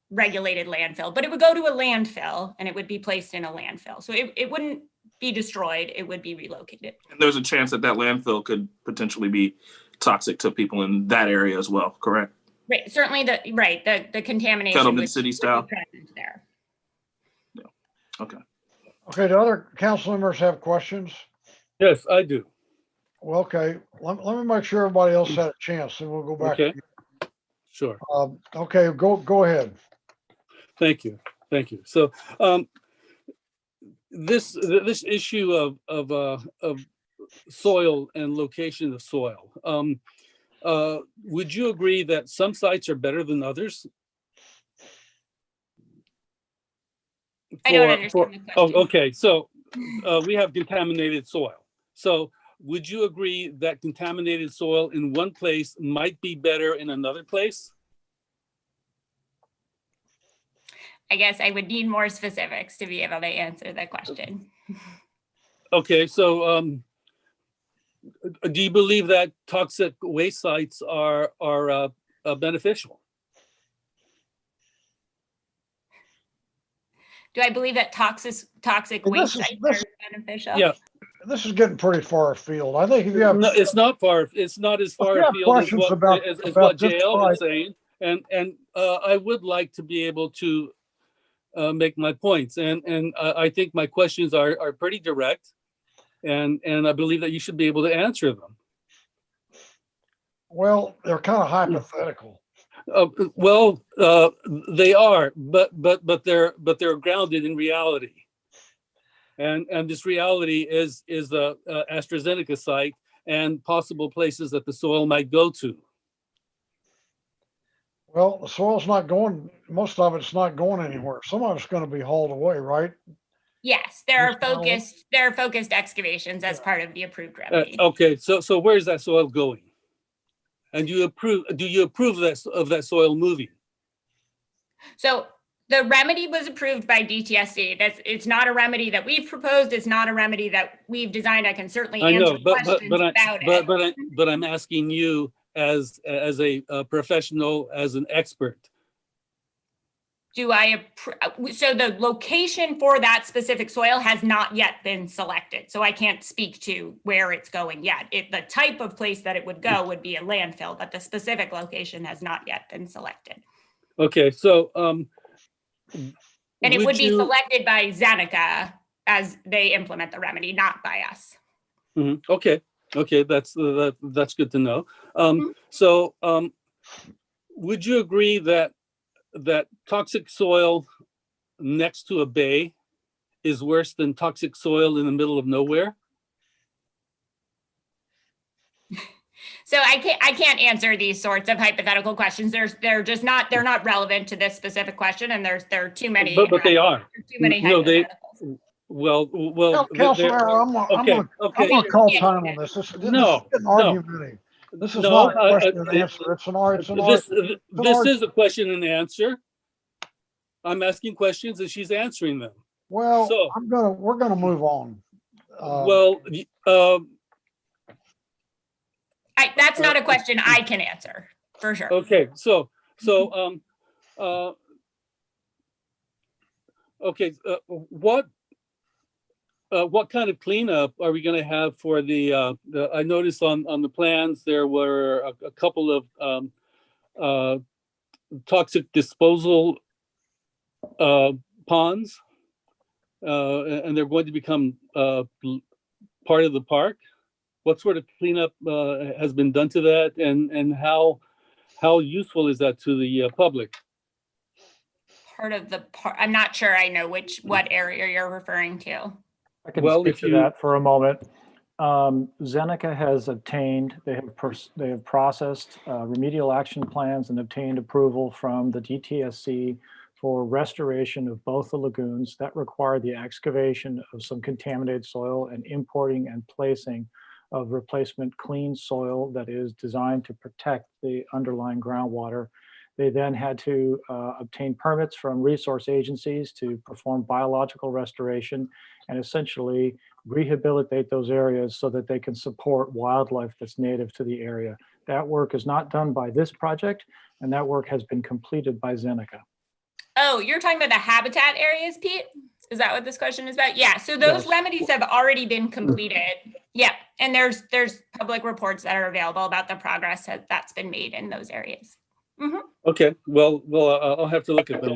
regulated landfill. But it would go to a landfill and it would be placed in a landfill. So it wouldn't be destroyed. It would be relocated. And there's a chance that landfill could potentially be toxic to people in that area as well, correct? Right. Certainly the contamination Kettleman City style present there. Yeah. Okay. Okay, do other council members have questions? Yes, I do. Well, okay. Let me make sure everybody else had a chance, and we'll go back. Okay. Sure. Okay, go ahead. Thank you. So this issue of soil and location of soil. Would you agree that some sites are better than others? I don't understand the question. Oh, okay. So we have contaminated soil. So would you agree that contaminated soil in one place might be better in another place? I guess I would need more specifics to be able to answer that question. Okay, so do you believe that toxic waste sites are beneficial? Do I believe that toxic waste sites are beneficial? Yeah. This is getting pretty far afield. I think if you have No, it's not far. It's not as far afield as what about what this JL was site, saying. And I would like to be able to make my points. And I think my questions are pretty direct. And I believe that you should be able to answer them. well, they're kind of hypothetical. Well, they are, but they're grounded in reality. And this reality is the AstraZeneca site and possible places that the soil might go to. Well, the soil's not going, most of it's not going anywhere. Some of it's going to be hauled away, right? Yes, there are focused excavations as part of the approved remedy. Okay, so where is that soil going? And do you approve of that soil moving? So the remedy was approved by DTSC. It's not a remedy that we've proposed. It's not a remedy that we've designed. I can certainly answer questions about it. But I'm asking you as a professional, as an expert. So the location for that specific soil has not yet been selected. So I can't speak to where it's going yet. The type of place that it would go would be a landfill, but the specific location has not yet been selected. Okay, so and it would be selected by Zeneca as they implement the remedy, not by us. Mm-hmm. Okay, that's good to know. So would you agree that toxic soil next to a bay is worse than toxic soil in the middle of nowhere? So I can't answer these sorts of hypothetical questions. They're not relevant to this specific question, and there are too many. But they are. Too many hypotheticals. Well. Councilor, I'm going to call time on this. This is getting argumentative. This is not a question and answer. This is a question and answer. I'm asking questions and she's answering them. Well, we're gonna move on. That's not a question I can answer for sure. Okay, what kind of cleanup are we going to have for the I noticed on the plans there were a couple of toxic disposal ponds, and they're going to become part of the park. What sort of cleanup has been done to that, and how useful is that to the public? Part of the park. I'm not sure I know what area you're referring to. I can speak to that for a moment. Zeneca has obtained, they have processed remedial action plans and obtained approval from the DTSC for restoration of both the lagoons that require the excavation of some contaminated soil and importing and placing of replacement clean soil that is designed to protect the underlying groundwater. They then had to obtain permits from resource agencies to perform biological restoration and essentially rehabilitate those areas so that they can support wildlife that's native to the area. That work is not done by this project, and that work has been completed by Zeneca. Oh, you're talking about the habitat areas, Pete? Is that what this question is about? Yeah, so those remedies have already been completed. Yeah, and there's public reports that are available about the progress that's been made in those areas. Mm-hmm. Okay, well, I'll have to look at them.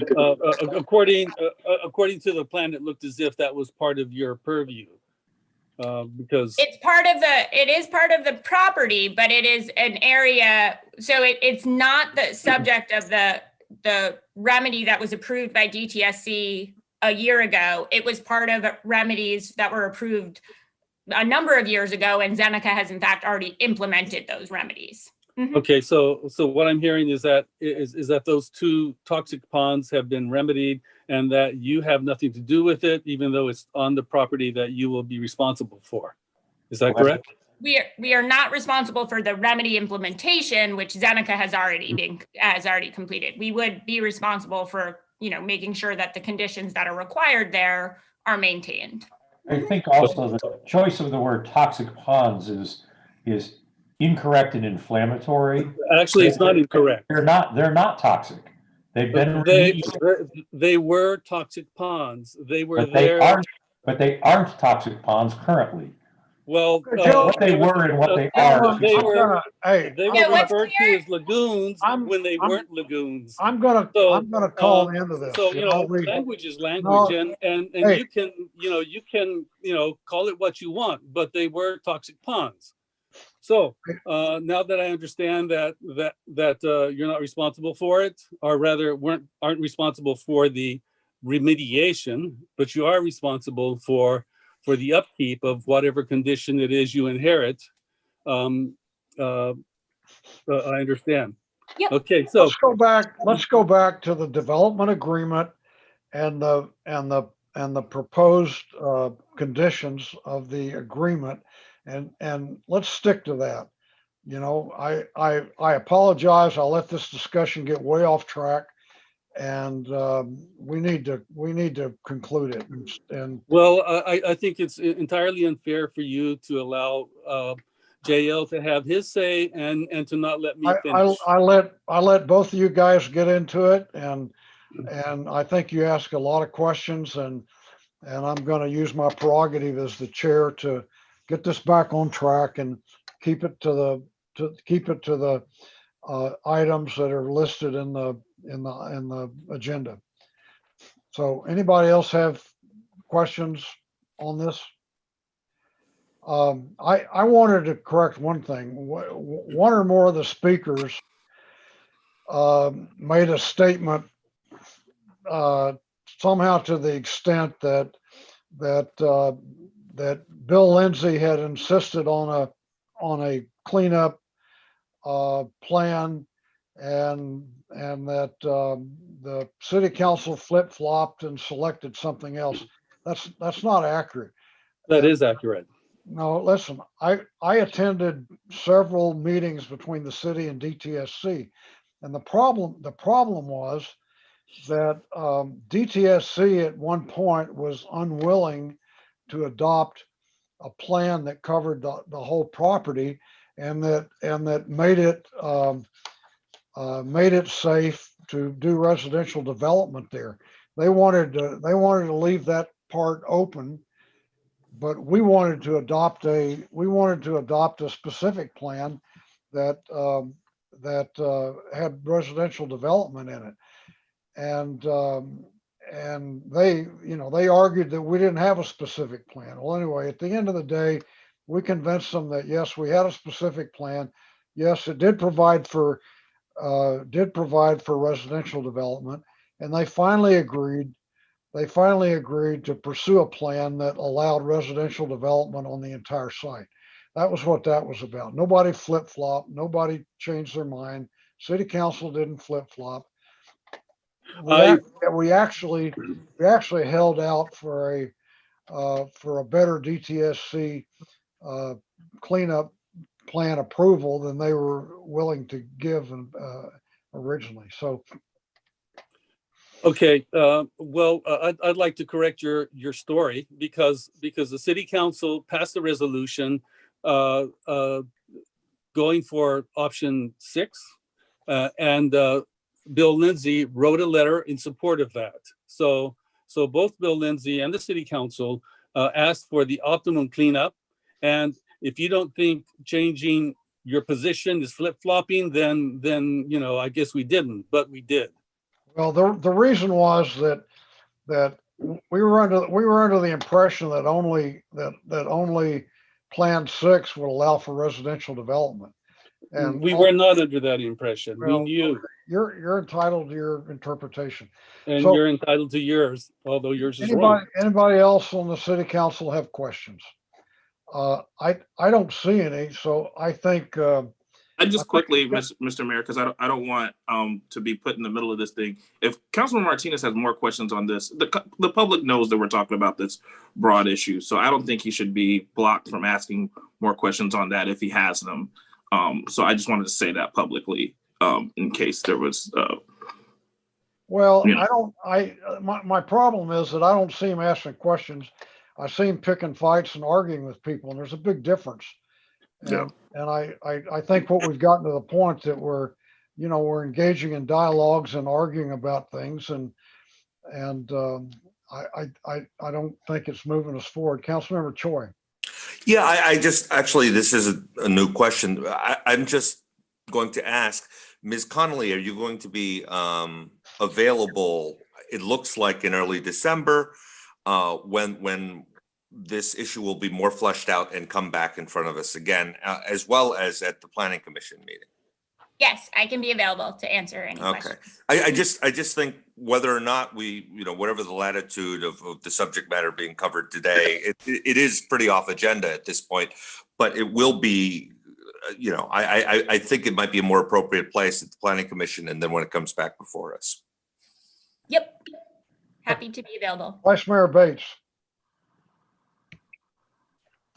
According to the plan, it looked as if that was part of your purview, because it is part of the property, but it is an area. So it's not the subject of the remedy that was approved by DTSC a year ago. It was part of remedies that were approved a number of years ago, and Zeneca has in fact already implemented those remedies. Mm-hmm. Okay, so what I'm hearing is that those two toxic ponds have been remedied and that you have nothing to do with it, even though it's on the property that you will be responsible for. Is that correct? We are not responsible for the remedy implementation, which Zeneca has already completed. We would be responsible for making sure that the conditions that are required there are maintained. I think also the choice of the word toxic ponds is is incorrect and inflammatory. Actually, it's not incorrect. They're not toxic. They've been They were toxic ponds. They were but there. they aren't toxic ponds currently. Well, what they were and what they are. They were Yeah, what's referred to as lagoons when they weren't lagoons. I'm gonna call into this. So language is language, and hey. you can call it what you want, but they were toxic ponds. So now that I understand that you're not responsible for it, or rather aren't responsible for the remediation, but you are responsible for the upkeep of whatever condition it is you inherit. I understand. Yep. Okay, so let's go back to the development agreement and the proposed conditions of the agreement, and let's stick to that. You know, I apologize. I'll let this discussion get way off track, and we need to conclude it. And well, I think it's entirely unfair for you to allow JL to have his say and to not let me finish. I let both of you guys get into it, and I think you ask a lot of questions, and I'm going to use my prerogative as the chair to get this back on track and keep it to the items that are listed in the agenda. So anybody else have questions on this? I wanted to correct one thing. One or more of the speakers made a statement somehow to the extent that Bill Lindsay had insisted on a cleanup plan, and that the city council flip-flopped and selected something else. That's not accurate. That is accurate. No, listen, I attended several meetings between the city and DTSC, and the problem was that DTSC at one point was unwilling to adopt a plan that covered the whole property, and that made it safe to do residential development there. They wanted to leave that part open, but we wanted to adopt a specific plan that had residential development in it, and they argued that we didn't have a specific plan. Well, anyway, at the end of the day, we convinced them that yes, we had a specific plan. Yes, it did provide for residential development, and they finally agreed to pursue a plan that allowed residential development on the entire site. That was what that was about. Nobody flip-flopped. Nobody changed their mind. City council didn't flip-flop. We actually held out for a better DTSC cleanup plan approval than they were willing to give originally. So. Okay, well, I'd like to correct your story because the city council passed a resolution going for option 6, and Bill Lindsay wrote a letter in support of that. So both Bill Lindsay and the city council asked for the optimum cleanup, and if you don't think changing your position is flip-flopping, then I guess we didn't, but we did. Well, the reason was that we were under the impression that only Plan 6 would allow for residential development, and we were not under that impression. Well, we knew. You're entitled to your interpretation, and so you're entitled to yours, although yours is wrong. Anybody else on the city council have questions? I don't see any, so I think. I just quickly, Mr. Mayor, because I don't want to be put in the middle of this thing. If Councilman Martinez has more questions on this, the public knows that we're talking about this broad issue, so I don't think he should be blocked from asking more questions on that if he has them. So I just wanted to say that publicly in case there was. Well, my problem is that I don't see him asking questions. I see him picking fights and arguing with people, and there's a big difference. And I think what we've gotten to the point that we're engaging in dialogues and arguing about things, and I don't think it's moving us forward. Councilmember Choi. Yeah, I just actually, this is a new question. I'm just going to ask Ms. Connolly, are you going to be available? It looks like in early December, when this issue will be more fleshed out and come back in front of us again, as well as at the Planning Commission meeting. Yes, I can be available to answer any questions. I just think whether or not we, whatever the latitude of the subject matter being covered today, it is pretty off agenda at this point, but it will be, I think it might be a more appropriate place at the Planning Commission and then when it comes back before us. Yep, happy to be available. Vice Mayor Bates.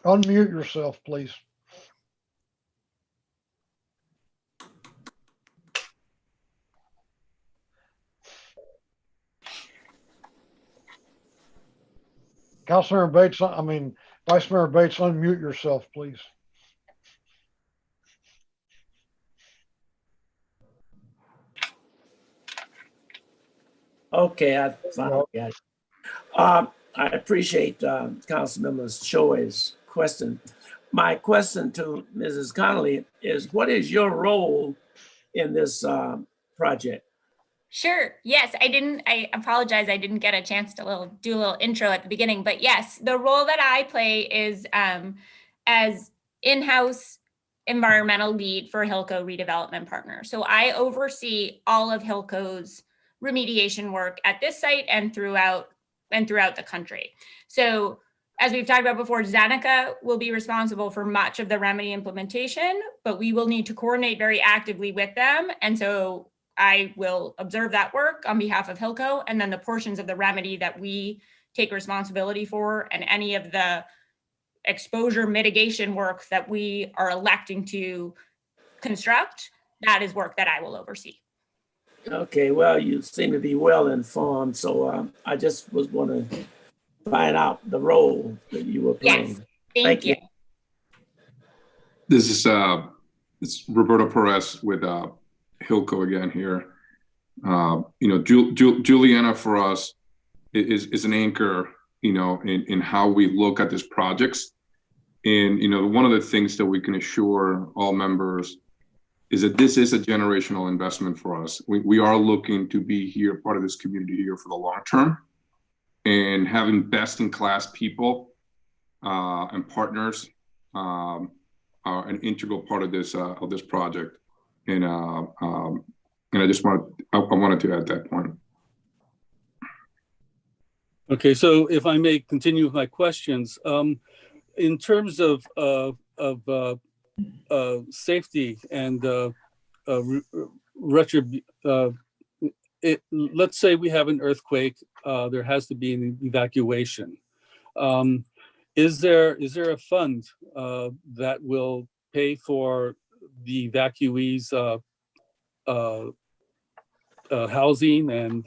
Unmute yourself, please. Councilmember Bates, Vice Mayor Bates, unmute yourself, please. Okay, I finally got it. I appreciate Councilmember Choi's question. My question to Mrs. Connolly is, what is your role in this project? Sure. Yes, I apologize. I didn't get a chance to do a little intro at the beginning, but yes, the role that I play is as in-house environmental lead for Hilco Redevelopment Partner. So I oversee all of Hilco's remediation work at this site and throughout the country. So as we've talked about before, Zeneca will be responsible for much of the remedy implementation, but we will need to coordinate very actively with them. And so I will observe that work on behalf of Hilco, and then the portions of the remedy that we take responsibility for and any of the exposure mitigation work that we are electing to construct, that is work that I will oversee. Okay, well, you seem to be well informed, so I just was going to find out the role that you were playing. Yes, thank you. This is it's Roberto Perez with Hilco again here. Juliana for us is an anchor, in how we look at these projects. And, one of the things that we can assure all members is that this is a generational investment for us. We are looking to be here, part of this community here for the long term, and having best in class people and partners are an integral part of this project. And I just wanted to add that point. Okay, so if I may continue with my questions, in terms of safety and let's say we have an earthquake, there has to be an evacuation. Is there a fund that will pay for the evacuees' housing and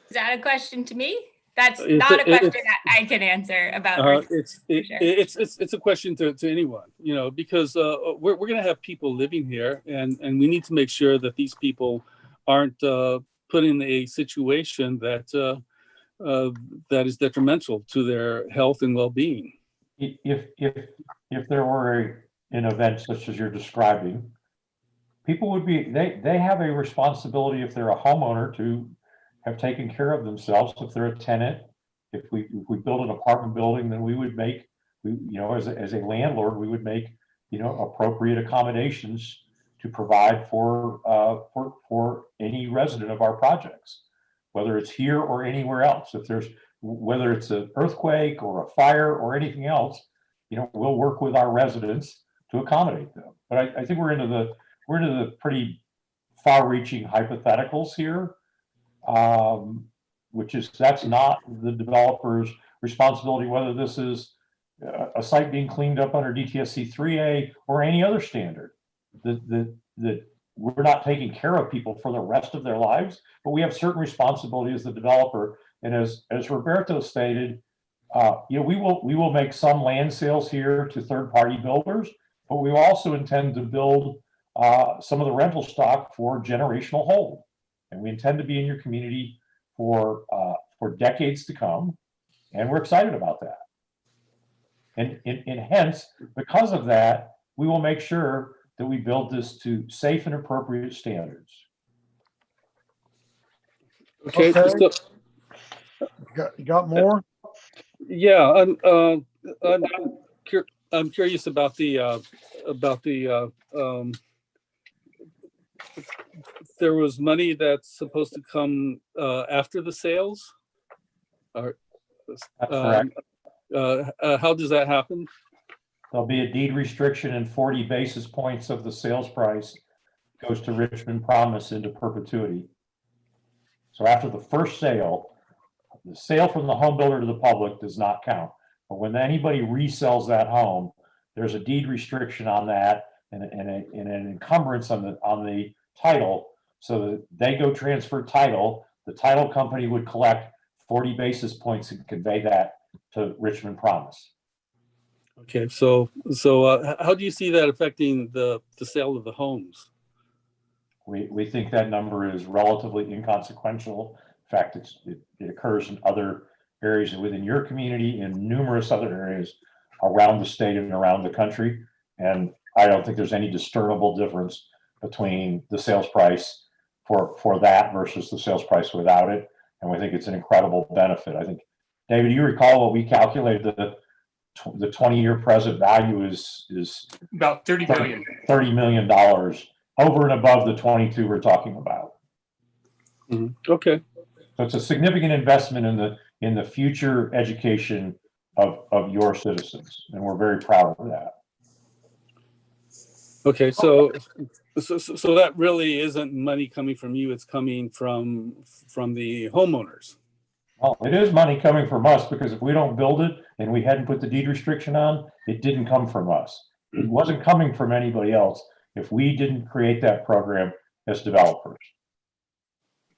Is that a question to me? That's not a question that I can answer about. It's a question to anyone, because we're going to have people living here, and we need to make sure that these people aren't put in a situation that is detrimental to their health and well-being. If there were an event such as you're describing, people would be they have a responsibility if they're a homeowner to have taken care of themselves. If they're a tenant, if we build an apartment building, then we would make, as a landlord, we would make, appropriate accommodations to provide for any resident of our projects, whether it's here or anywhere else. Whether it's an earthquake or a fire or anything else, we'll work with our residents to accommodate them. But I think we're into the pretty far-reaching hypotheticals here. That's not the developer's responsibility, whether this is a site being cleaned up under DTSC 3A or any other standard. The we're not taking care of people for the rest of their lives, but we have certain responsibility as the developer. And as Roberto stated, you know, we will make some land sales here to third-party builders, but we also intend to build some of the rental stock for generational hold. And we intend to be in your community for decades to come. And we're excited about that. And hence, because of that, we will make sure that we build this to safe and appropriate standards. Okay. Okay. You got more? Yeah, I'm curious about the there was money that's supposed to come after the sales. Or, That's correct. How does that happen? There'll be a deed restriction and 40 basis points of the sales price goes to Richmond Promise into perpetuity. So after the first sale, the sale from the home builder to the public does not count. But when anybody resells that home, there's a deed restriction on that and an encumbrance on the title, so that they go transfer title. The title company would collect 40 basis points and convey that to Richmond Promise. Okay, so how do you see that affecting the sale of the homes? We think that number is relatively inconsequential. In fact, it occurs in other areas within your community, in numerous other areas around the state and around the country. And I don't think there's any discernible difference between the sales price for that versus the sales price without it. And we think it's an incredible benefit. I think, David, you recall what we calculated the 20-year present value is About 30 million. $30 million over and above the 22 we're talking about. Mm-hmm. Okay. So it's a significant investment in the future education of your citizens, and we're very proud of that. Okay, so that really isn't money coming from you; it's coming from the homeowners. Well, it is money coming from us, because if we don't build it and we hadn't put the deed restriction on, it didn't come from us. It wasn't coming from anybody else if we didn't create that program as developers.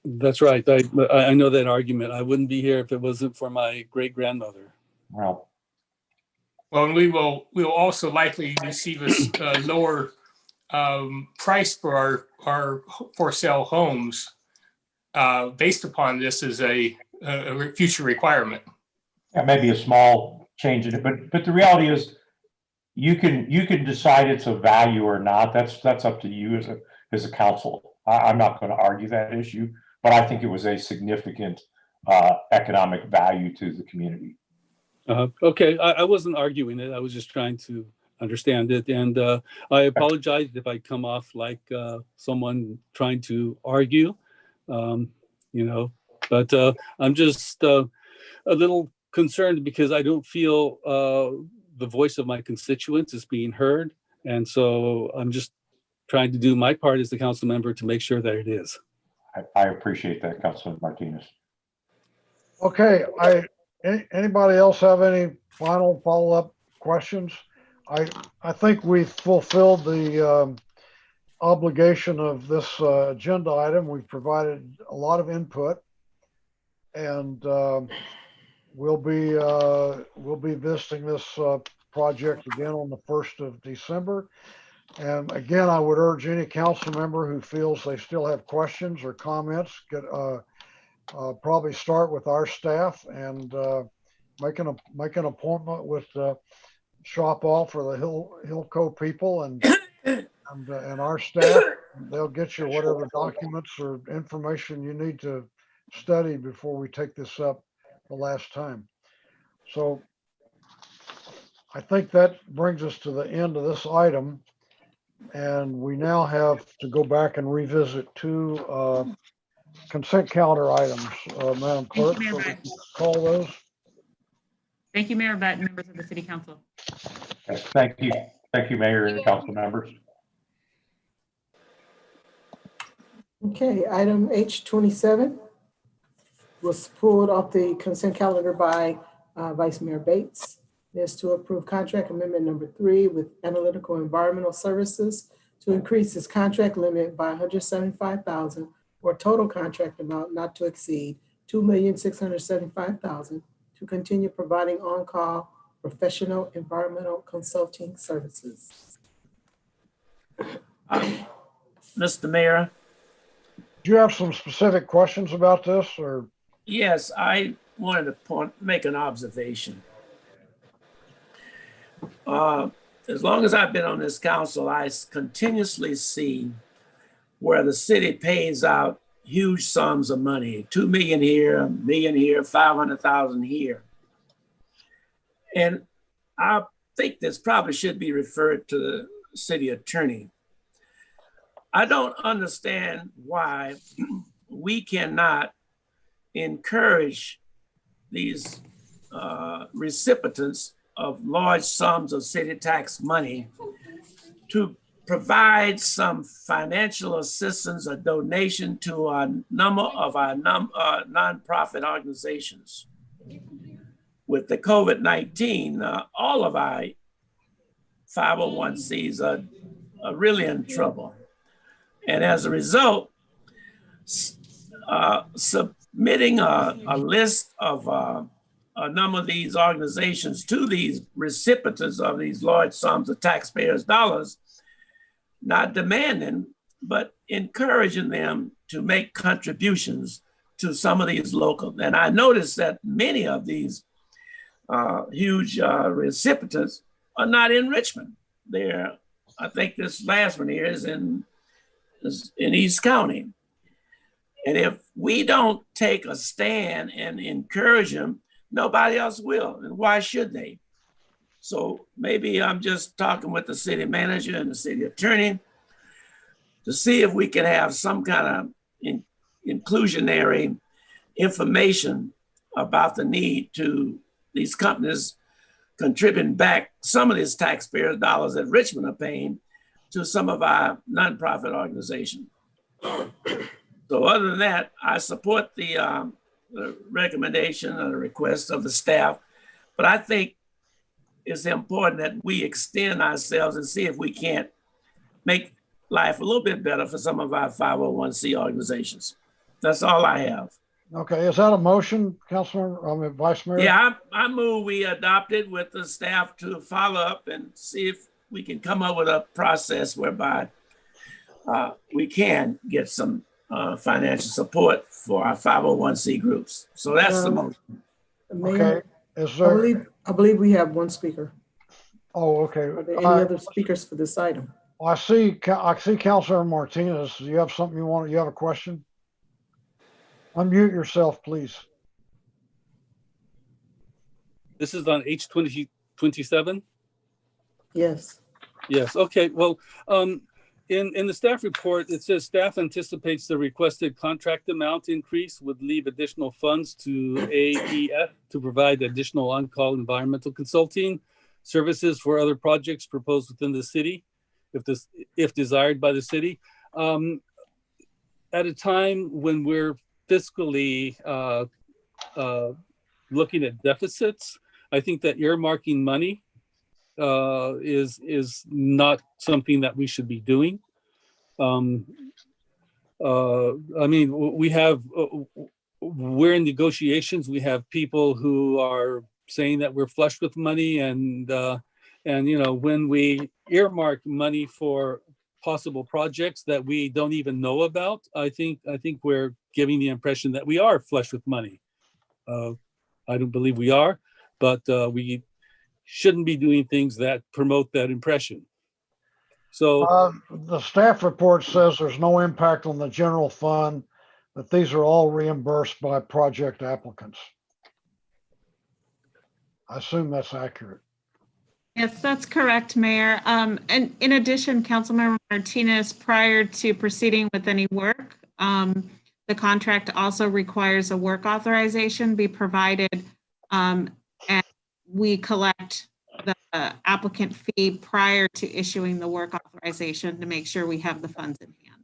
That's right. I know that argument. I wouldn't be here if it wasn't for my great-grandmother. Well, and we will also likely receive a lower price for our for sale homes based upon this as a future requirement. Yeah, maybe a small change in it, but the reality is you can decide it's a value or not. That's up to you as a council. I'm not going to argue that issue, but I think it was a significant economic value to the community. Okay, I wasn't arguing it. I was just trying to understand it. And I apologize if I come off like someone trying to argue, but I'm just a little concerned because I don't feel the voice of my constituents is being heard. And so I'm just trying to do my part as the council member to make sure that it is. I appreciate that, Councilman Martinez. Okay, anybody else have any final follow-up questions? I think we've fulfilled the obligation of this agenda item. We've provided a lot of input, and we'll be visiting this project again on the 1st of December. And again, I would urge any council member who feels they still have questions or comments, probably start with our staff and make an appointment with Shop All for the Hillco people and our staff. They'll get you whatever documents or information you need to study before we take this up the last time. So I think that brings us to the end of this item. And we now have to go back and revisit two consent calendar items. Madam Clerk, so we can call those. Thank you, Mayor Butt and members of the City Council. Yes, thank you. Thank you, Mayor and council members. Okay, item H27 was pulled off the consent calendar by Vice Mayor Bates. Is to approve contract amendment number 3 with Analytical Environmental Services to increase its contract limit by $175,000 for a total contract amount not to exceed $2,675,000 to continue providing on-call professional environmental consulting services. Mr. Mayor? Do you have some specific questions about this, or? Yes, I wanted to make an observation. As long as I've been on this council, I continuously see where the city pays out huge sums of money, 2 million here, $1 million here, 500,000 here. And I think this probably should be referred to the city attorney. I don't understand why we cannot encourage these recipients of large sums of city tax money to provide some financial assistance or donation to a number of our nonprofit organizations. With the COVID-19, all of our 501Cs are really in trouble. And as a result, submitting a list of a number of these organizations to these recipients of these large sums of taxpayers' dollars, not demanding, but encouraging them to make contributions to some of these local. And I noticed that many of these huge recipients are not in Richmond. They're, I think this last one here is in East County. And if we don't take a stand and encourage them, nobody else will. And why should they? So maybe I'm just talking with the city manager and the city attorney to see if we can have some kind of inclusionary information about the need to these companies contributing back some of these taxpayer dollars that Richmond are paying to some of our nonprofit organizations. So other than that, I support the recommendation or the request of the staff, but I think it's important that we extend ourselves and see if we can't make life a little bit better for some of our 501c organizations. That's all I have. Okay, is that a motion, Councilman, Vice Mayor? Yeah, I move we adopt it with the staff to follow up and see if we can come up with a process whereby we can get some financial support for our 501c groups. So that's the motion. Mayor, okay. Is there... I believe we have one speaker. Oh, okay. Are there any other speakers for this item? I see Councilor Martinez. Do you have something you have a question? Unmute yourself, please. This is on H27? Yes. Yes, okay. Well, in the staff report, it says staff anticipates the requested contract amount increase would leave additional funds to AEF to provide additional on-call environmental consulting services for other projects proposed within the city, if desired by the city. At a time when we're fiscally looking at deficits, I think that earmarking money is not something that we should be doing. I mean, we're in negotiations. We have people who are saying that we're flush with money, and you know, when we earmark money for possible projects that we don't even know about, I think we're giving the impression that we are flush with money. I don't believe we are, but we shouldn't be doing things that promote that impression. So the staff report says there's no impact on the general fund, that these are all reimbursed by project applicants. I assume that's accurate. Yes, that's correct, Mayor. And in addition, Councilmember Martinez, prior to proceeding with any work, the contract also requires a work authorization be provided, and we collect the applicant fee prior to issuing the work authorization to make sure we have the funds in hand.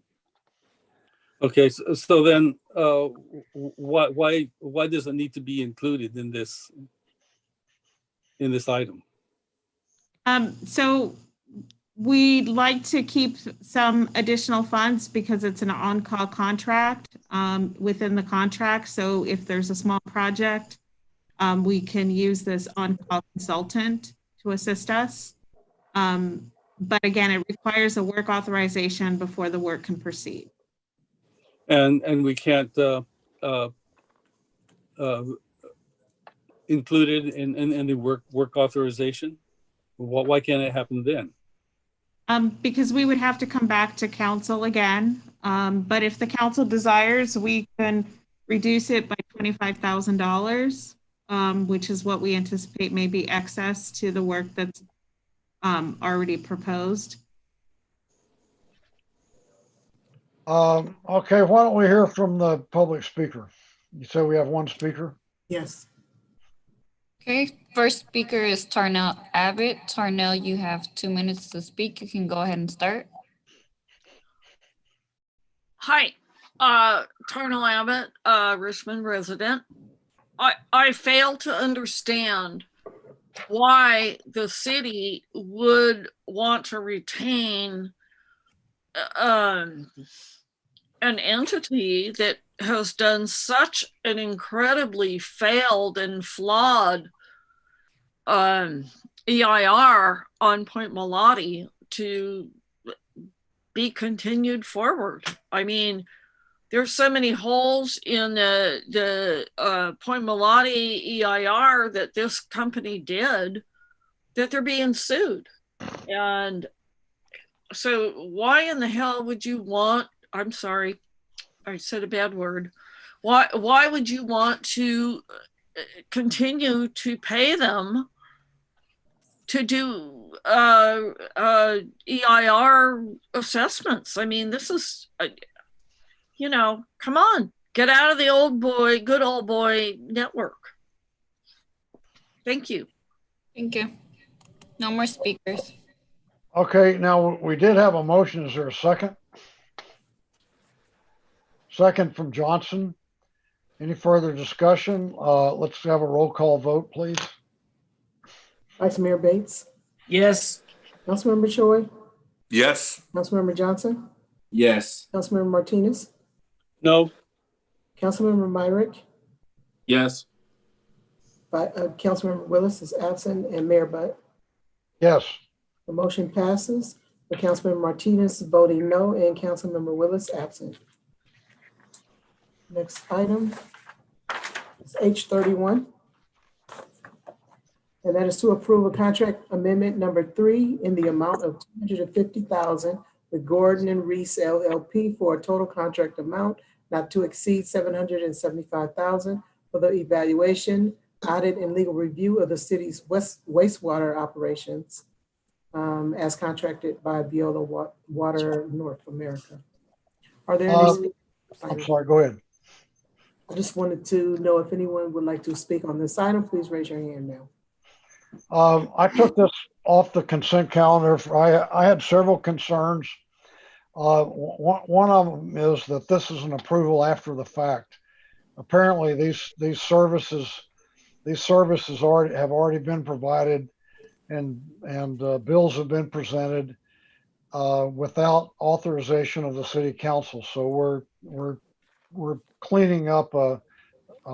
okay, so then why does it need to be included in this item? So We'd like to keep some additional funds because it's an on-call contract within the contract. So if there's a small project, we can use this on-call consultant to assist us. But again, it requires a work authorization before the work can proceed. And we can't include it in the work authorization? Why can't it happen then? Because we would have to come back to council again. But if the council desires, we can reduce it by $25,000, which is what we anticipate may be excess to the work that's already proposed. Okay, why don't we hear from the public speaker? You said we have one speaker? Yes. Okay, first speaker is Tarnell Abbott. Tarnell, you have 2 minutes to speak. You can go ahead and start. Hi, Tarnell Abbott, Richmond resident. I fail to understand why the city would want to retain an entity that has done such an incredibly failed and flawed EIR on Point Malati to be continued forward. I mean, there's so many holes in the Point Malati EIR that this company did that they're being sued. And so why in the hell would you want, I'm sorry, I said a bad word. Why would you want to continue to pay them to do EIR assessments? I mean, this is, you know, come on, get out of the good old boy network. Thank you. Thank you. No more speakers. Okay, now we did have a motion. Is there a second? Second from Johnson. Any further discussion? Let's have a roll call vote, please. Vice Mayor Bates? Yes. Councilmember Choi? Yes. Councilmember Johnson? Yes. Councilmember Martinez? No. Councilmember Myrick? Yes. Councilmember Willis is absent, and Mayor Butt? Yes. The motion passes with Councilmember Martinez voting no and Councilmember Willis absent. Next item is H31. And that is to approve a contract amendment number 3 in the amount of $250,000 with Gordon and Reese LLP for a total contract amount not to exceed $775,000 for the evaluation, audit, and legal review of the city's wastewater operations as contracted by Veolia Water North America. Are there any? I'm sorry, go ahead. I just wanted to know if anyone would like to speak on this item. Please raise your hand now. I took this off the consent calendar. I had several concerns. One of them is that this is an approval after the fact. Apparently, these services have already been provided, and bills have been presented without authorization of the city council. So we're cleaning up a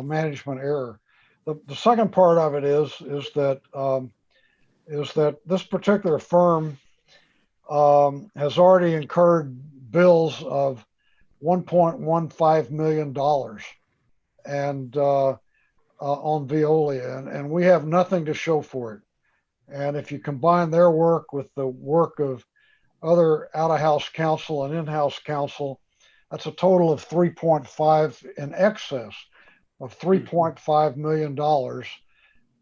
management error. The second part of it is that this particular firm has already incurred bills of $1.15 million and on Veolia, and we have nothing to show for it. And if you combine their work with the work of other out-of-house counsel and in-house counsel, that's a total of in excess of $3.5 million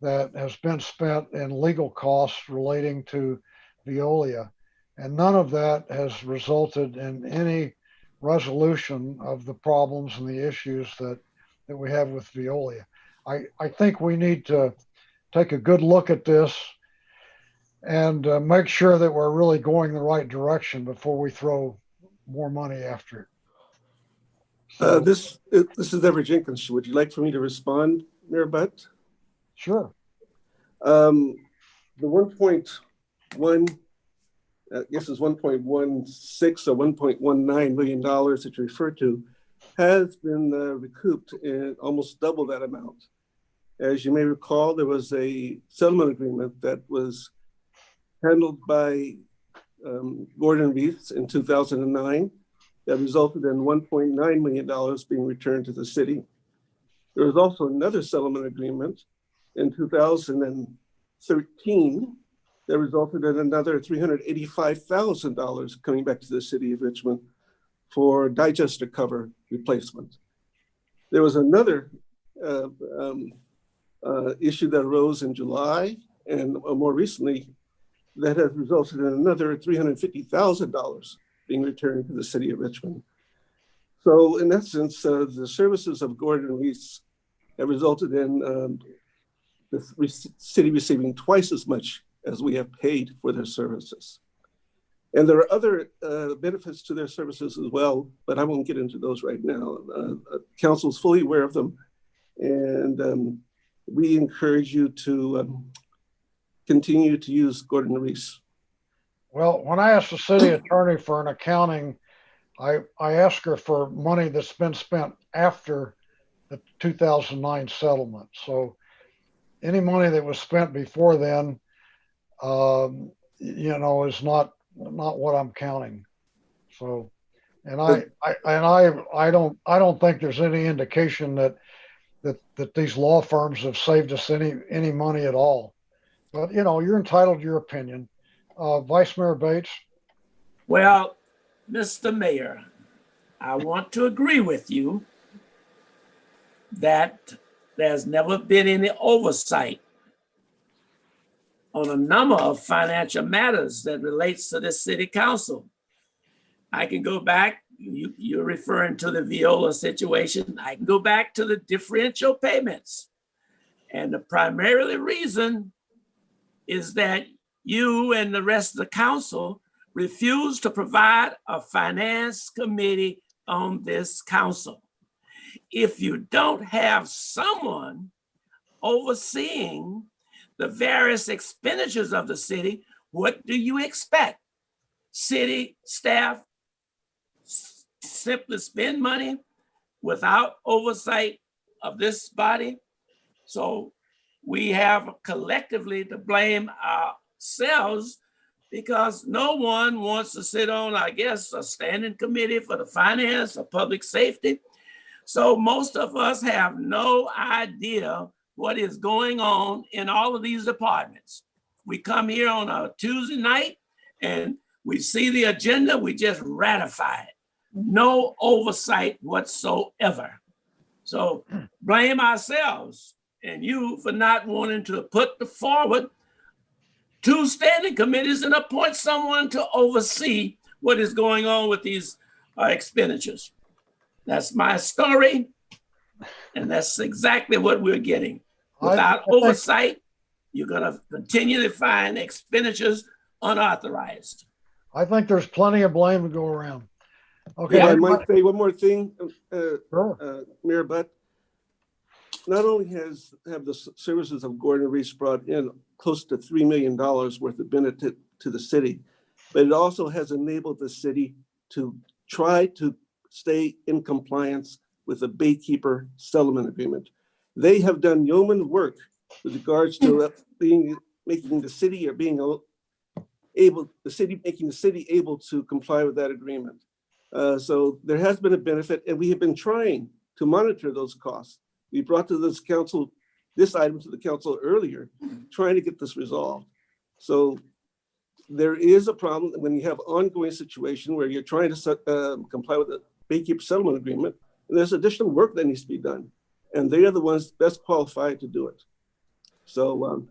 that has been spent in legal costs relating to Veolia. And none of that has resulted in any resolution of the problems and the issues that we have with Veolia. I think we need to take a good look at this and make sure that we're really going the right direction before we throw more money after it. So, this is Everett Jenkins. Would you like for me to respond, Mayor Butt? Sure. The 1.1 I guess it's 1.16 or $1.19 million that you referred to, has been recouped in almost double that amount. As you may recall, there was a settlement agreement that was handled by Gordon Reese in 2009 that resulted in $1.9 million being returned to the city. There was also another settlement agreement in 2013 that resulted in another $385,000 coming back to the city of Richmond for digester cover replacement. There was another issue that arose in July and more recently that has resulted in another $350,000 being returned to the city of Richmond. So in essence, the services of Gordon Reese have resulted in the city receiving twice as much as we have paid for their services. And there are other benefits to their services as well, but I won't get into those right now. Council is fully aware of them, and we encourage you to continue to use Gordon Reese. Well, when I asked the city attorney for an accounting, I asked her for money that's been spent after the 2009 settlement. So any money that was spent before then, you know, is not what I'm counting. So, and I don't think there's any indication that these law firms have saved us any money at all. But you know, you're entitled to your opinion. Vice Mayor Bates. Well, Mr. Mayor, I want to agree with you that there's never been any oversight on a number of financial matters that relates to the city council. I can go back, you're referring to the Viola situation. I can go back to the differential payments. And the primary reason is that you and the rest of the council refuse to provide a finance committee on this council. If you don't have someone overseeing the various expenditures of the city, what do you expect? City staff simply spend money without oversight of this body? So we have collectively to blame ourselves because no one wants to sit on, I guess, a standing committee for the finance or public safety. So most of us have no idea what is going on in all of these departments. We come here on a Tuesday night and we see the agenda, we just ratify it. No oversight whatsoever. So blame ourselves and you for not wanting to put forward two standing committees and appoint someone to oversee what is going on with these expenditures. That's my story, and that's exactly what we're getting. Without oversight, you're going to continue to find expenditures unauthorized. I think there's plenty of blame to go around. Okay. Yeah, I might say one more thing, Mayor Butt. Not only have the services of Gordon Reese brought in close to $3 million worth of benefit to the city, but it also has enabled the city to try to stay in compliance with the Baykeeper settlement agreement. They have done yeoman work with regards to making the city able to comply with that agreement. So there has been a benefit, and we have been trying to monitor those costs. We brought to this item to the council earlier, trying to get this resolved. So there is a problem when you have ongoing situation where you're trying to comply with the Baykeeper settlement agreement, and there's additional work that needs to be done, and they are the ones best qualified to do it. So, well,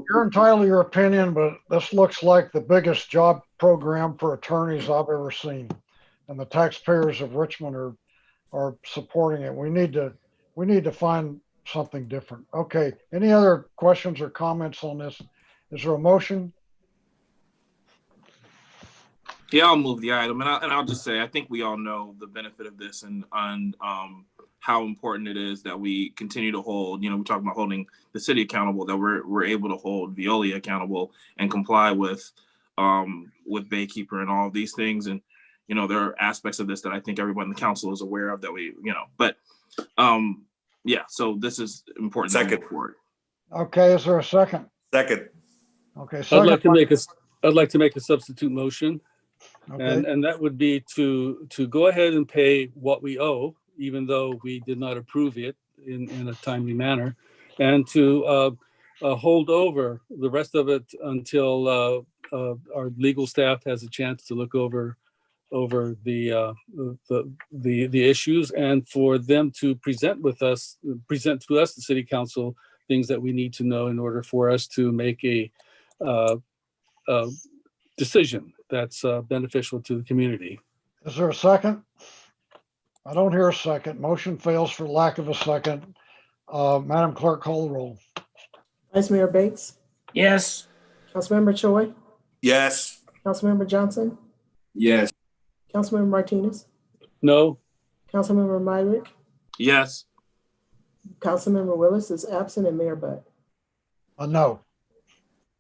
you're entitled to your opinion, but this looks like the biggest job program for attorneys I've ever seen, and the taxpayers of Richmond are supporting it. We need to find something different. Okay. Any other questions or comments on this? Is there a motion? Yeah, I'll move the item, and I'll just say I think we all know the benefit of this and how important it is that we continue to hold. You know, we talk about holding the city accountable, that we're able to hold Veolia accountable and comply with with Baykeeper and all of these things. And, you know, there are aspects of this that I think everyone in the council is aware of that we, you know, but yeah, so this is important. Second. For it. Okay, is there a second? Second. Okay, I'd second. like to make a substitute motion. Okay. And that would be to go ahead and pay what we owe, even though we did not approve it in a timely manner, and to hold over the rest of it until our legal staff has a chance to look over the issues, and for them to present to us, the city council, things that we need to know in order for us to make a decision that's beneficial to the community. Is there a second? I don't hear a second. Motion fails for lack of a second. Madam Clerk, call the roll. Vice Mayor Bates, Yes. Councilmember Choi, Yes. Councilmember Johnson, Yes. Councilmember Martinez, No. Councilmember Myrick, Yes. Councilmember Willis is absent, and Mayor Butt. No.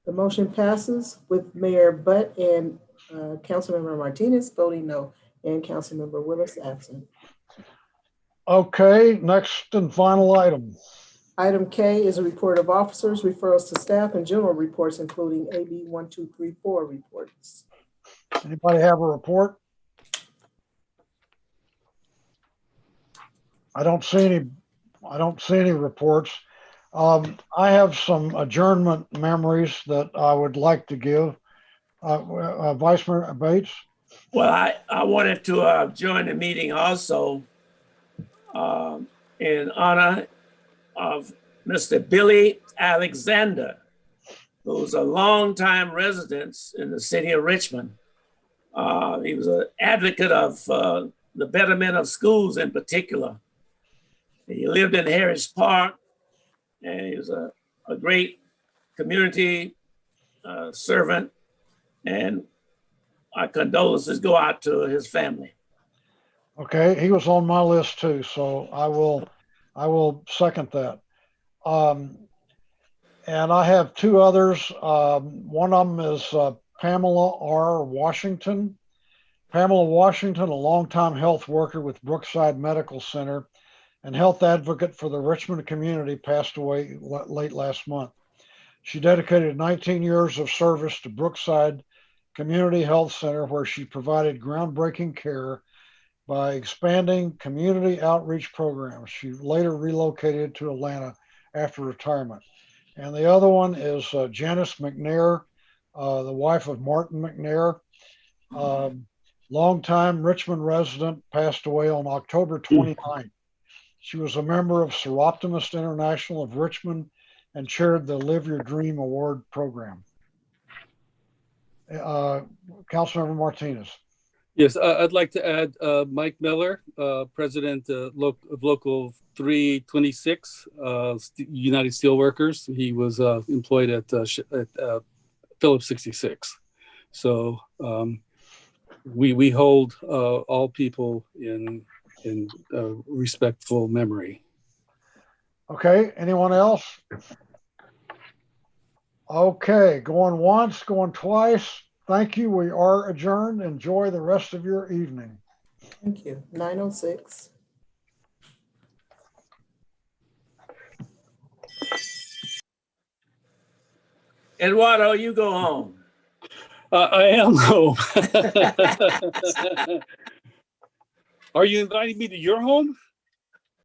The motion passes with Mayor Butt and Councilmember Martinez voting no, and Councilmember Willis absent. Okay, next and final item. Item K is a report of officers, referrals to staff, and general reports, including AB 1234 reports. Anybody have a report? I don't see any reports. I have some adjournment memories that I would like to give. Vice Mayor Bates? Well, I wanted to join the meeting also in honor of Mr. Billy Alexander, who's a longtime resident in the city of Richmond. He was an advocate of the betterment of schools in particular. He lived in Harris Park, and he was a great community servant, and our condolences go out to his family. Okay, he was on my list too, so I will second that. And I have two others. One of them is Pamela R. Washington. Pamela Washington, a longtime health worker with Brookside Medical Center and health advocate for the Richmond community, passed away late last month. She dedicated 19 years of service to Brookside Community Health Center, where she provided groundbreaking care by expanding community outreach programs. She later relocated to Atlanta after retirement. And the other one is Janice McNair, the wife of Martin McNair, longtime Richmond resident, passed away on October 29th. She was a member of Seroptimist International of Richmond and chaired the Live Your Dream Award program. Councilmember Martinez. Yes, I'd like to add Mike Miller, president of Local 326, United Steelworkers. He was employed at Phillips 66. So we hold all people in respectful memory. Okay, anyone else? Okay, going once, going twice. Thank you. We are adjourned. Enjoy the rest of your evening. Thank you. 9:06. Eduardo, you go home. I am home. Are you inviting me to your home?